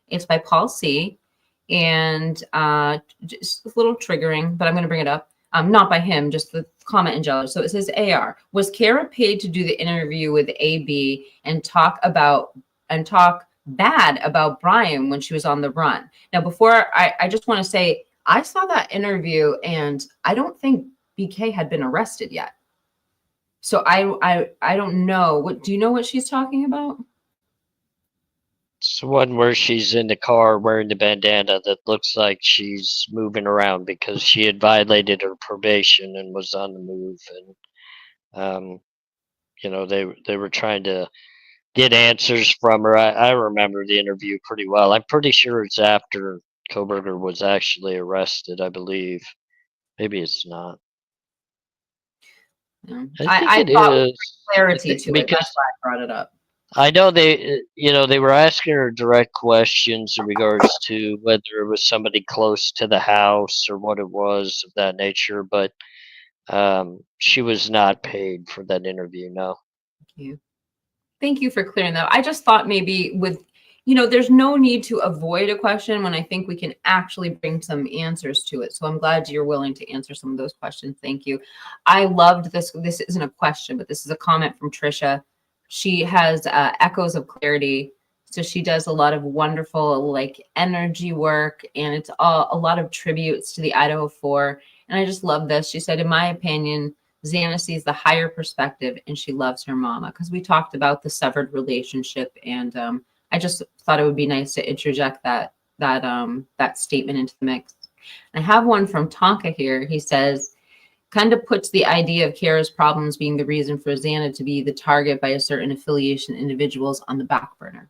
It's by Paul C., and just a little triggering, but I'm going to bring it up. not by him, just the comment in general. So it says, AR, was Kara paid to do the interview with AB and talk bad about Brian when she was on the run? Now, before I just want to say, I saw that interview and I don't think BK had been arrested yet. So I don't know. What do you know what she's talking about? It's the one where she's in the car wearing the bandana that looks like she's moving around because she had violated her probation and was on the move. And, they were trying to get answers from her. I remember the interview pretty well. I'm pretty sure it's after Koberger was actually arrested, I believe. Maybe it's not. Yeah. I think I it thought is. clarity to it. Because That's why I brought it up. I know they were asking her direct questions in regards to whether it was somebody close to the house or what it was of that nature, but she was not paid for that interview. No. Thank you. Thank you for clearing that. I just thought maybe there's no need to avoid a question when I think we can actually bring some answers to it. So I'm glad you're willing to answer some of those questions. Thank you. I loved this. This isn't a question, but this is a comment from Trisha. She has echoes of clarity. So she does a lot of wonderful like energy work, and it's a lot of tributes to the Idaho 4. And I just love this. She said, in my opinion, Xana sees the higher perspective and she loves her mama, because we talked about the severed relationship, and I just thought it would be nice to interject that statement into the mix. I have one from Tonka here. He says, kind of puts the idea of Kara's problems being the reason for Xana to be the target by a certain affiliation individuals on the back burner.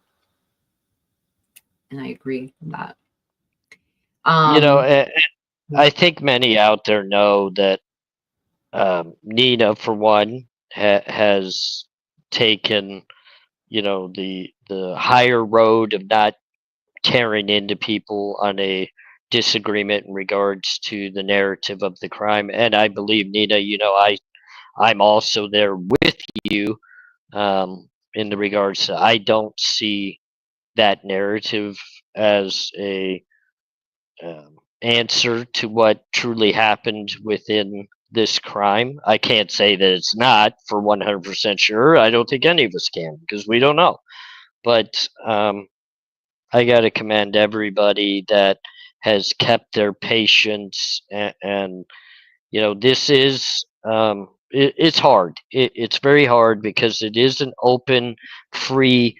And I agree with that. I think many out there know that Nena, for one, has taken, the higher road of not tearing into people on a disagreement in regards to the narrative of the crime. And I believe, Nena, I'm also there with you in the regards to, I don't see that narrative as a answer to what truly happened within this crime. I can't say that it's not for 100% sure. I don't think any of us can, because we don't know. But I got to commend everybody that has kept their patience, and this is it's hard. It's very hard because it is an open, free,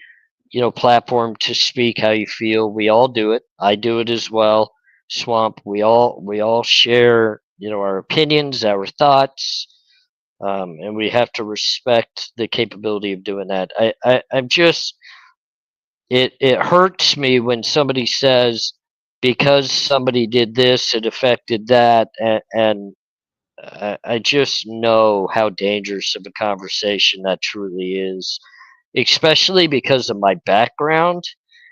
platform to speak how you feel. We all do it. I do it as well. Swamp. We all share, our opinions, our thoughts, and we have to respect the capability of doing that. I'm just, it hurts me when somebody says because somebody did this, it affected that, and I just know how dangerous of a conversation that truly is, especially because of my background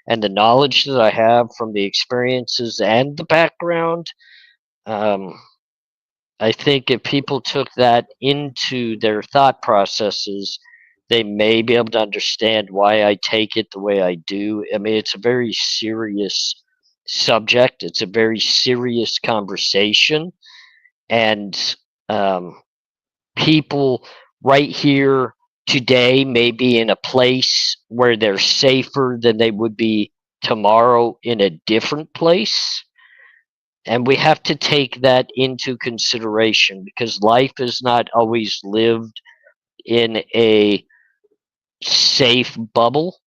and the knowledge that I have from the experiences and the background. Um, I think if people took that into their thought processes, they may be able to understand why I take it the way I do. I mean, it's a very serious subject, it's a very serious conversation. And um, people right here today may be in a place where they're safer than they would be tomorrow in a different place. And we have to take that into consideration because life is not always lived in a safe bubble,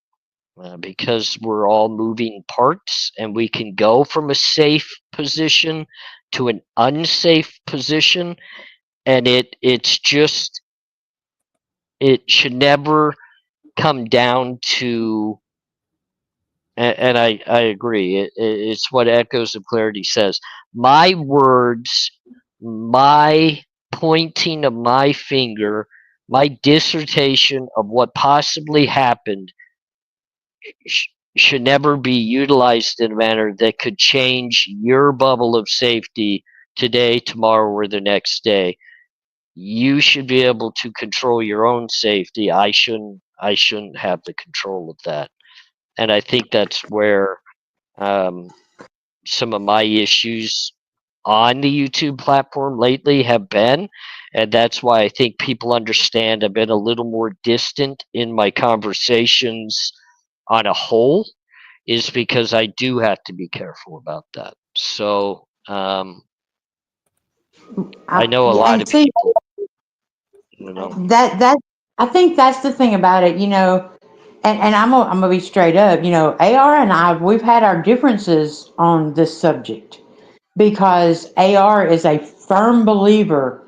because we're all moving parts and we can go from a safe position to an unsafe position. And it should never come down to, and I agree, it's what Echoes of Clarity says. My words, my pointing of my finger, my dissertation of what possibly happened should never be utilized in a manner that could change your bubble of safety today, tomorrow, or the next day. You should be able to control your own safety. I shouldn't have the control of that. And I think that's where some of my issues on the YouTube platform lately have been. And that's why I think people understand I've been a little more distant in my conversations on a whole, is because I do have to be careful about that. So I know a Yeah, lot and of see people, you know. that I think that's the thing about it, and I'm gonna be straight up, AR and I, we've had our differences on this subject because AR is a firm believer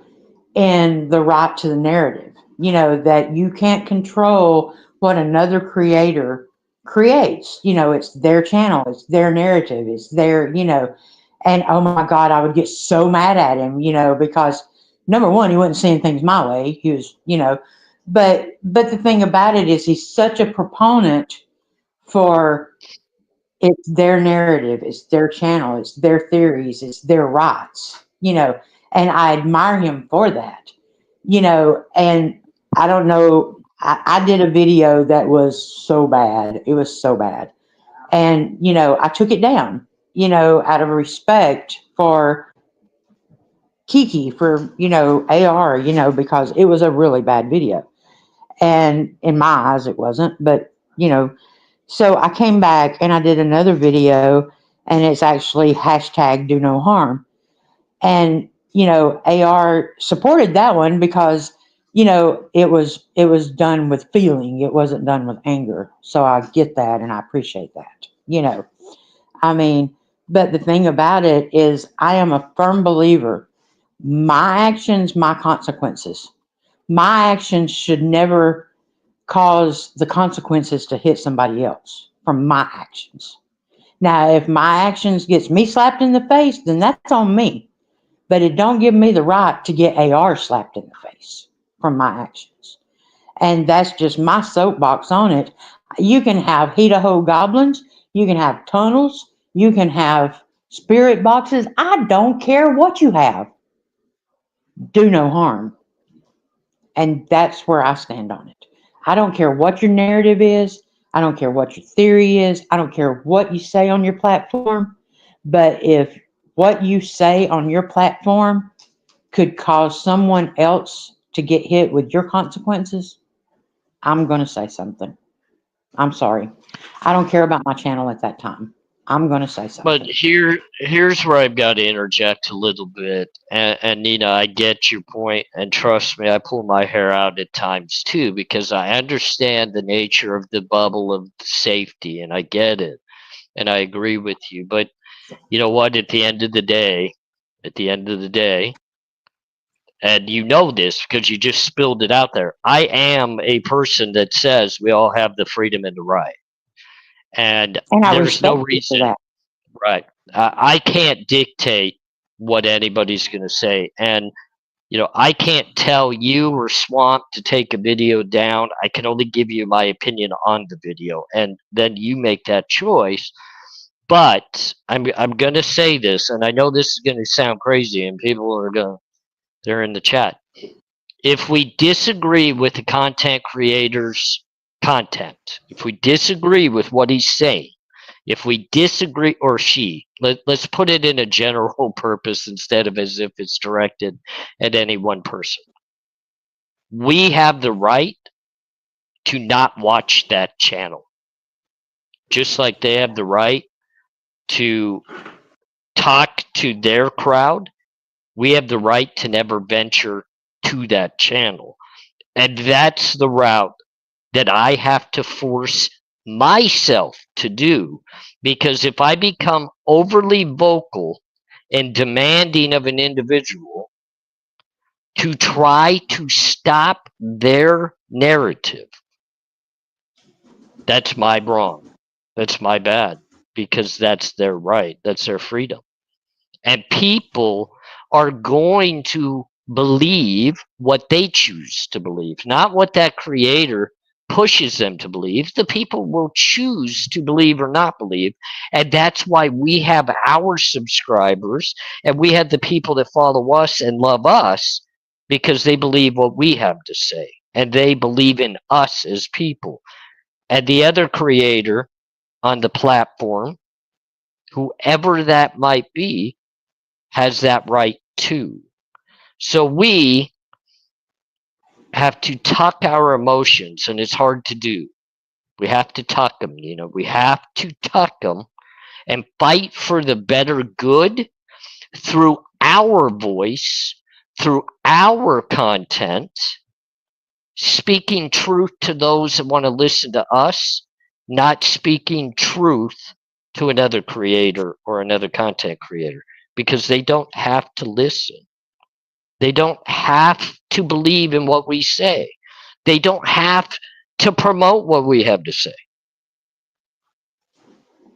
in the right to the narrative. That you can't control what another creator creates. It's their channel, it's their narrative, it's their, and oh my God, I would get so mad at him, because number one, he wasn't seeing things my way. He was, but the thing about it is he's such a proponent for it's their narrative, it's their channel, it's their theories, it's their rights, and I admire him for that, and I don't know, I did a video that was so bad. It was so bad. And, I took it down, out of respect for Kiki, for, AR, because it was a really bad video. And in my eyes, it wasn't, but, so I came back and I did another video, and it's actually hashtag do no harm. And, AR supported that one because, it was done with feeling. It wasn't done with anger. So I get that and I appreciate that, I mean, but the thing about it is I am a firm believer. My actions, my consequences. My actions should never cause the consequences to hit somebody else from my actions. Now, if my actions gets me slapped in the face, then that's on me. But it don't give me the right to get AR slapped in the face from my actions. And that's just my soapbox on it. You can have Idaho goblins, you can have tunnels, you can have spirit boxes. I don't care what you have. Do no harm. And that's where I stand on it. I don't care what your narrative is. I don't care what your theory is. I don't care what you say on your platform. But if what you say on your platform could cause someone else to get hit with your consequences, I'm going to say something. I'm sorry. I don't care about my channel at that time. I'm going to say But something. here's where I've got to interject a little bit. And Nina, I get your point, and trust me, I pull my hair out at times too, because I understand the nature of the bubble of safety, and I get it, and I agree with you. But you know what? At the end of the day, and you know this because you just spilled it out there. I am a person that says we all have the freedom and the right, and And I there's no respect you for reason. that. Right. I can't dictate what anybody's going to say. And, I can't tell you or Swamp to take a video down. I can only give you my opinion on the video. And then you make that choice. But I'm going to say this, and I know this is going to sound crazy, and people are going to, they're in the chat. If we disagree with the content creator's content, if we disagree with what he's saying, if we disagree, or she, let's put it in a general purpose instead of as if it's directed at any one person. We have the right to not watch that channel, just like they have the right to talk to their crowd. We have the right to never venture to that channel. And that's the route that I have to force myself to do, because if I become overly vocal and demanding of an individual to try to stop their narrative, that's my wrong. That's my bad, because that's their right. That's their freedom. And people are going to believe what they choose to believe, not what that creator pushes them to believe. The people will choose to believe or not believe. And that's why we have our subscribers, and we have the people that follow us and love us, because they believe what we have to say and they believe in us as people. And the other creator on the platform, whoever that might be, has that right too. So we have to tuck our emotions, and it's hard to do. We have to tuck them, we have to tuck them and fight for the better good through our voice, through our content, speaking truth to those that want to listen to us, not speaking truth to another creator or another content creator, because they don't have to listen. They don't have to believe in what we say. They don't have to promote what we have to say.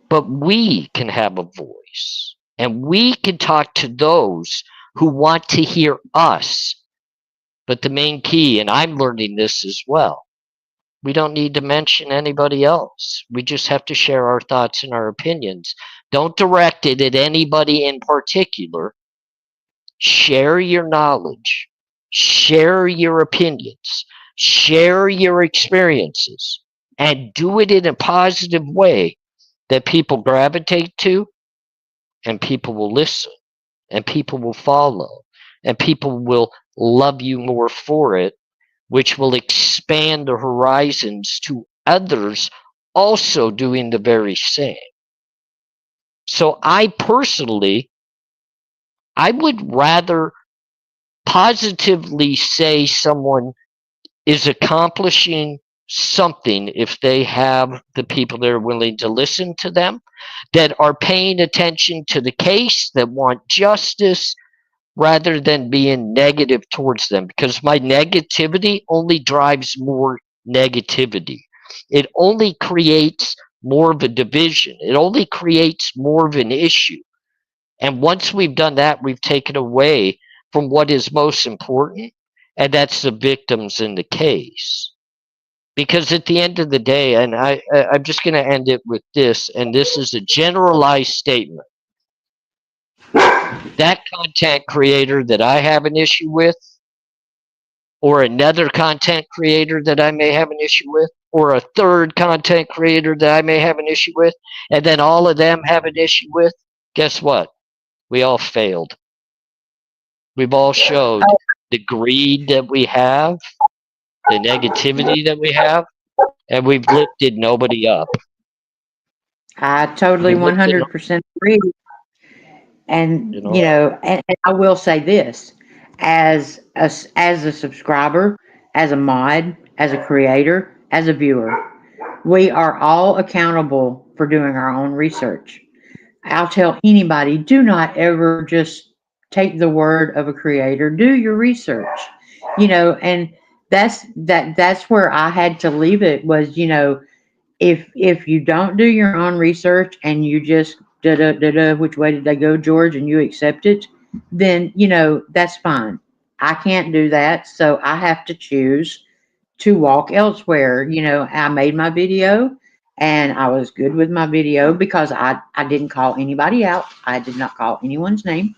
But we can have a voice, and we can talk to those who want to hear us. But the main key, and I'm learning this as well, we don't need to mention anybody else. We just have to share our thoughts and our opinions. Don't direct it at anybody in particular. Share your knowledge, share your opinions, share your experiences, and do it in a positive way that people gravitate to, and people will listen, and people will follow, and people will love you more for it, which will expand the horizons to others also doing the very same. So I personally, I would rather positively say someone is accomplishing something if they have the people that are willing to listen to them, that are paying attention to the case, that want justice, rather than being negative towards them, because my negativity only drives more negativity. It only creates more of a division. It only creates more of an issue. And once we've done that, we've taken away from what is most important, and that's the victims in the case. Because at the end of the day, and I'm just going to end it with this, and this is a generalized statement. That content creator that I have an issue with, or another content creator that I may have an issue with, or a third content creator that I may have an issue with, and then all of them have an issue with, guess what? We all failed. We've all showed the greed that we have, the negativity that we have, and we've lifted nobody up. I totally We've lifted, 100% agree. And you know. and I will say this, as a subscriber, as a mod, as a creator, as a viewer, we are all accountable for doing our own research. I'll tell anybody, do not ever just take the word of a creator. Do your research. And that's where I had to leave it was, if you don't do your own research and you just da da da da, which way did they go, George, and you accept it, then that's fine. I can't do that, so I have to choose to walk elsewhere. I made my video and I was good with my video because I didn't call anybody out. I did not call anyone's name,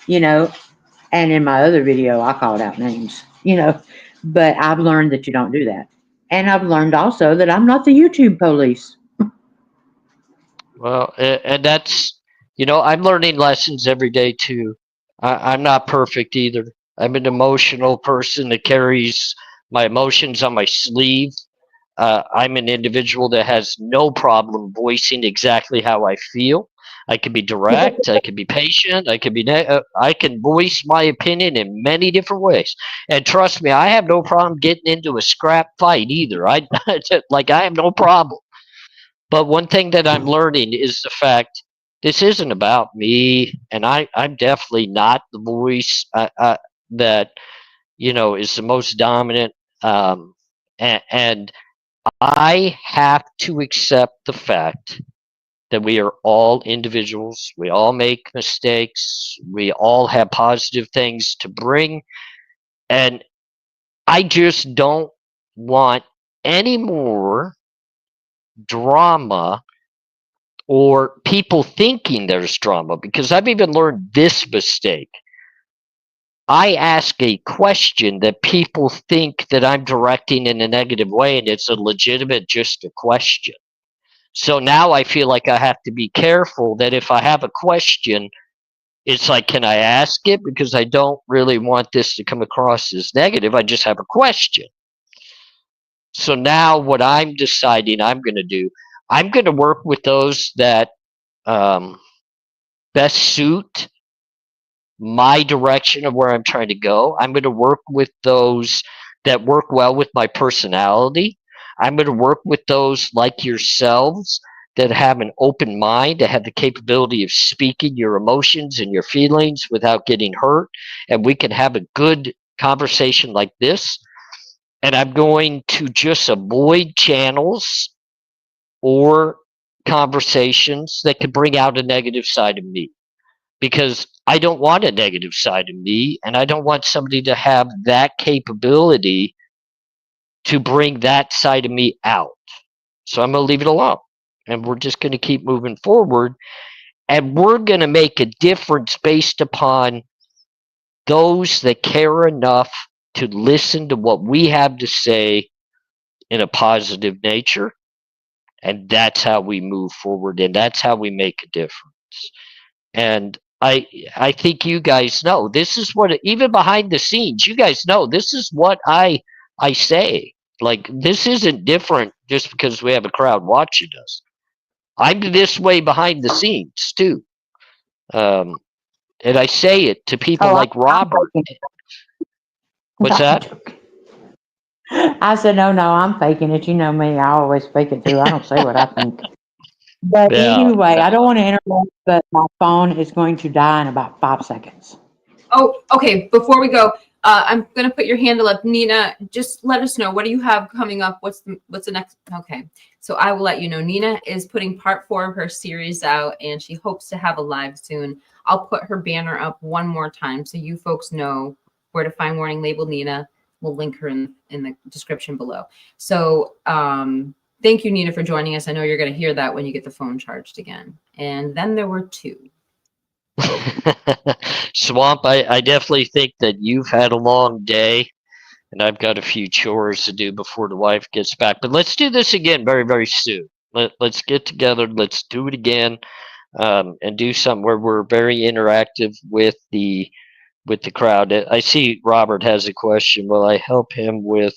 you know, and in my other video I called out names, but I've learned that you don't do that. And I've learned also that I'm not the YouTube police. Well, and that's, I'm learning lessons every day too. I'm not perfect either. I'm an emotional person that carries my emotions on my sleeve. I'm an individual that has no problem voicing exactly how I feel. I can be direct. I can be patient. I can voice my opinion in many different ways. And trust me, I have no problem getting into a scrap fight either. I have no problem. But one thing that I'm learning is the fact this isn't about me, and I'm definitely not the voice that is the most dominant. And I have to accept the fact that we are all individuals. We all make mistakes. We all have positive things to bring, and I just don't want any more drama or people thinking there's drama, because I've even learned this mistake. I ask a question that people think that I'm directing in a negative way, and it's a legitimate, just a question. So now I feel like I have to be careful that if I have a question, It's like, can I ask it? Because I don't really want this to come across as negative. I just have a question. So now what I'm deciding I'm going to do, I'm going to work with those that um, best suit my direction of where I'm trying to go. I'm going to work with those that work well with my personality. I'm going to work with those like yourselves that have an open mind, that have the capability of speaking your emotions and your feelings without getting hurt. And we can have a good conversation like this. And I'm going to just avoid channels or conversations that could bring out a negative side of me, because I don't want a negative side of me, and I don't want somebody to have that capability to bring that side of me out. So I'm going to leave it alone, and we're just going to keep moving forward, and we're going to make a difference based upon those that care enough to listen to what we have to say in a positive nature, and that's how we move forward, and that's how we make a difference. And I think you guys know this is what, even behind the scenes, you guys know this is what I say. Like, this isn't different just because we have a crowd watching us. I'm this way behind the scenes too. Um, and I say it to people Oh, like Robert. What's that? I said, no, I'm faking it. You know me. I always fake it too. I don't say what I think. But Yeah. anyway, I don't want to interrupt, but my phone is going to die in about 5 seconds. Oh, okay. Before we go, I'm gonna put your handle up, Nina. Just let us know, what do you have coming up? What's the next? Okay, so I will let you know. Nina is putting part 4 of her series out, and she hopes to have a live soon. I'll put her banner up one more time so you folks know where to find Warning Labeled Nina. We'll link her in the description below. So thank you, Nina, for joining us. I know you're going to hear that when you get the phone charged again. And then there were 2. Swamp, I definitely think that you've had a long day, and I've got a few chores to do before the wife gets back. But let's do this again very, very soon. Let's get together. Let's do it again, and do something where we're very interactive with the crowd. I see Robert has a question. Will I help him with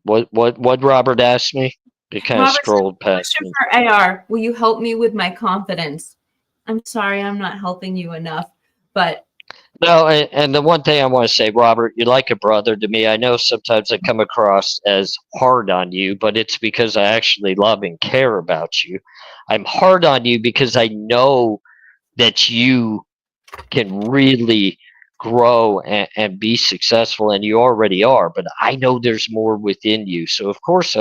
what Robert asked me? It kind of Robert said, scrolled past question me. for AR. Will you help me with my confidence? I'm sorry, I'm not helping you enough, but No, and the one thing I want to say, Robert, you're like a brother to me. I know sometimes I come across as hard on you, but it's because I actually love and care about you. I'm hard on you because I know that you can really grow and be successful, and you already are, but I know there's more within you. So of course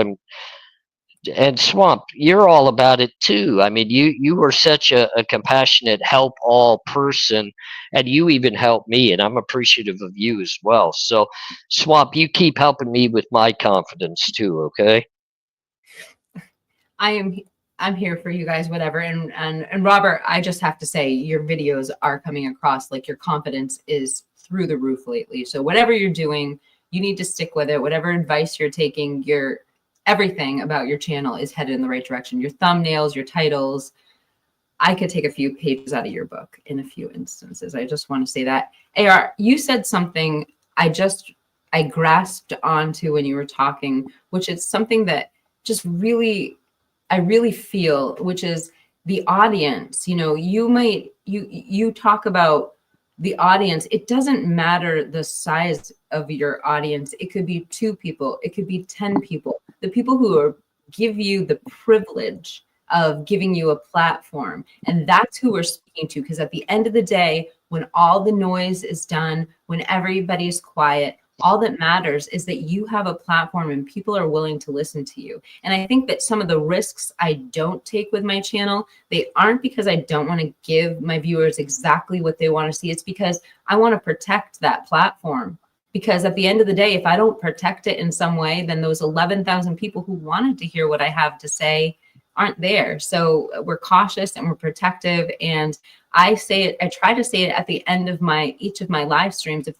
and Swamp, you're all about it too. I mean, you are such a compassionate, help all person, and you even help me, and I'm appreciative of you as well. So, Swamp, you keep helping me with my confidence too, okay? I'm here for you guys, whatever. And Robert, I just have to say, your videos are coming across like your confidence is through the roof lately. So whatever you're doing, you need to stick with it. Whatever advice you're taking, everything about your channel is headed in the right direction. Your thumbnails, your titles. I could take a few pages out of your book in a few instances. I just want to say that. AR, you said something I grasped onto when you were talking, which is something that just really, I really feel, which is the audience. You know, you talk about the audience. It doesn't matter the size of your audience. It could be 2 people. It could be 10 people. The people who give you the privilege of giving you a platform. And that's who we're speaking to. Because at the end of the day, when all the noise is done, when everybody's quiet, all that matters is that you have a platform and people are willing to listen to you. And I think that some of the risks I don't take with my channel, they aren't because I don't want to give my viewers exactly what they want to see. It's because I want to protect that platform. Because at the end of the day, if I don't protect it in some way, then those 11,000 people who wanted to hear what I have to say aren't there. So we're cautious and we're protective. And I say it, I try to say it at the end of each of my live streams. If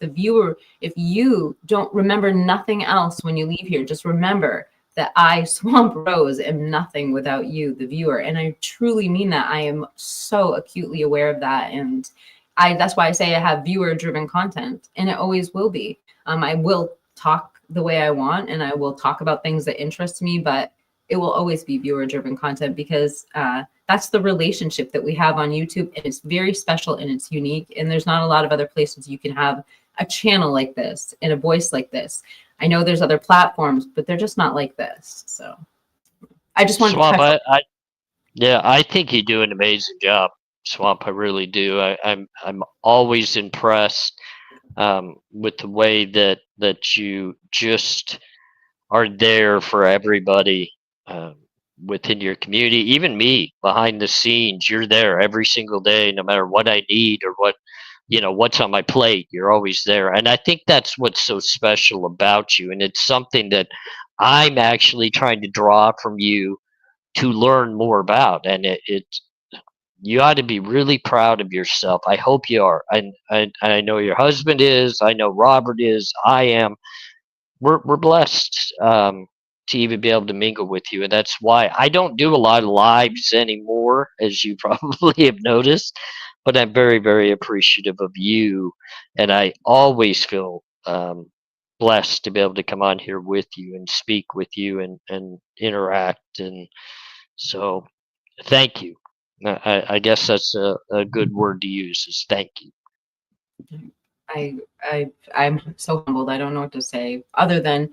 you don't remember nothing else when you leave here, just remember that I, Swamp Rose, am nothing without you, the viewer. And I truly mean that. I am so acutely aware of that. And that's why I say I have viewer driven content, and it always will be. I will talk the way I want, and I will talk about things that interest me, but it will always be viewer driven content because that's the relationship that we have on YouTube. And it's very special and it's unique. And there's not a lot of other places you can have a channel like this and a voice like this. I know there's other platforms, but they're just not like this. So I just wanted Swamp, to touch. yeah, I think you do an amazing job, Swamp. I really do. I'm always impressed with the way that you just are there for everybody within your community. Even me behind the scenes, you're there every single day, no matter what I need or what's on my plate. You're always there, and I think that's what's so special about you. And it's something that I'm actually trying to draw from you to learn more about. And you ought to be really proud of yourself. I hope you are. I know your husband is. I know Robert is. I am. We're blessed to even be able to mingle with you, and that's why I don't do a lot of lives anymore, as you probably have noticed. But I'm very, very appreciative of you, and I always feel blessed to be able to come on here with you and speak with you and interact. And so, thank you. I guess that's a good word to use, is thank you. I'm so humbled. I don't know what to say other than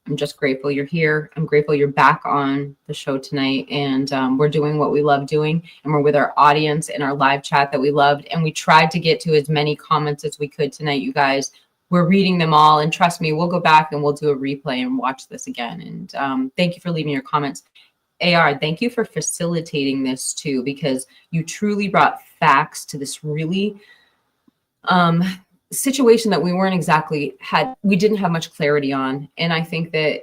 I'm just grateful you're here. I'm grateful you're back on the show tonight, and we're doing what we love doing, and we're with our audience in our live chat that we loved, and we tried to get to as many comments as we could tonight, you guys. We're reading them all, and trust me, we'll go back and we'll do a replay and watch this again. And thank you for leaving your comments. AR, thank you for facilitating this too, because you truly brought facts to this really situation that we didn't have much clarity on. And I think that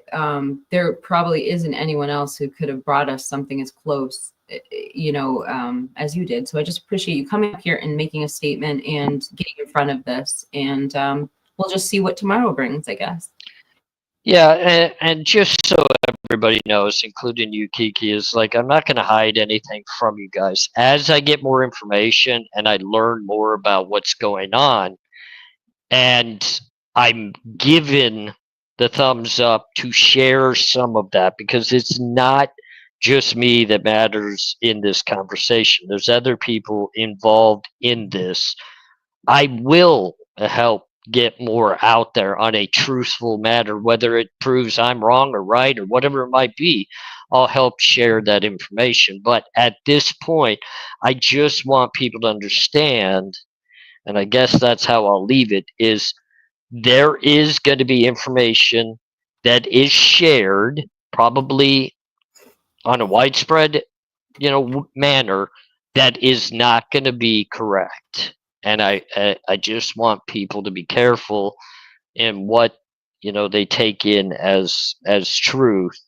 there probably isn't anyone else who could have brought us something as close, as you did. So I just appreciate you coming up here and making a statement and getting in front of this. And we'll just see what tomorrow brings, I guess. Yeah, and just so everybody knows, including you, Kiki, is like I'm not going to hide anything from you guys. As I get more information and I learn more about what's going on, and I'm given the thumbs up to share some of that, because it's not just me that matters in this conversation. There's other people involved in this. I will help get more out there on a truthful matter, whether it proves I'm wrong or right or whatever it might be. I'll help share that information. But at this point, I just want people to understand, and I guess that's how I'll leave it, is there is going to be information that is shared, probably on a widespread manner, that is not going to be correct. And I just want people to be careful in what they take in as truth.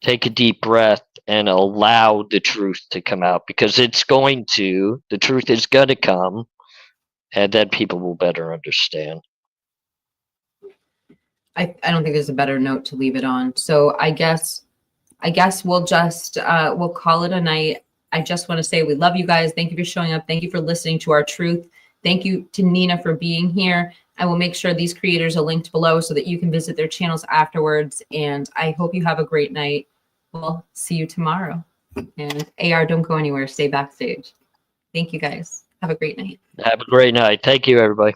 Take a deep breath and allow the truth to come out, because the truth is going to come, and then people will better understand. I don't think there's a better note to leave it on. So I guess we'll just we'll call it a night. I just want to say we love you guys. Thank you for showing up. Thank you for listening to our truth. Thank you to Nena for being here. I will make sure these creators are linked below so that you can visit their channels afterwards. And I hope you have a great night. We'll see you tomorrow. And AR, don't go anywhere. Stay backstage. Thank you guys. Have a great night. Have a great night. Thank you, everybody.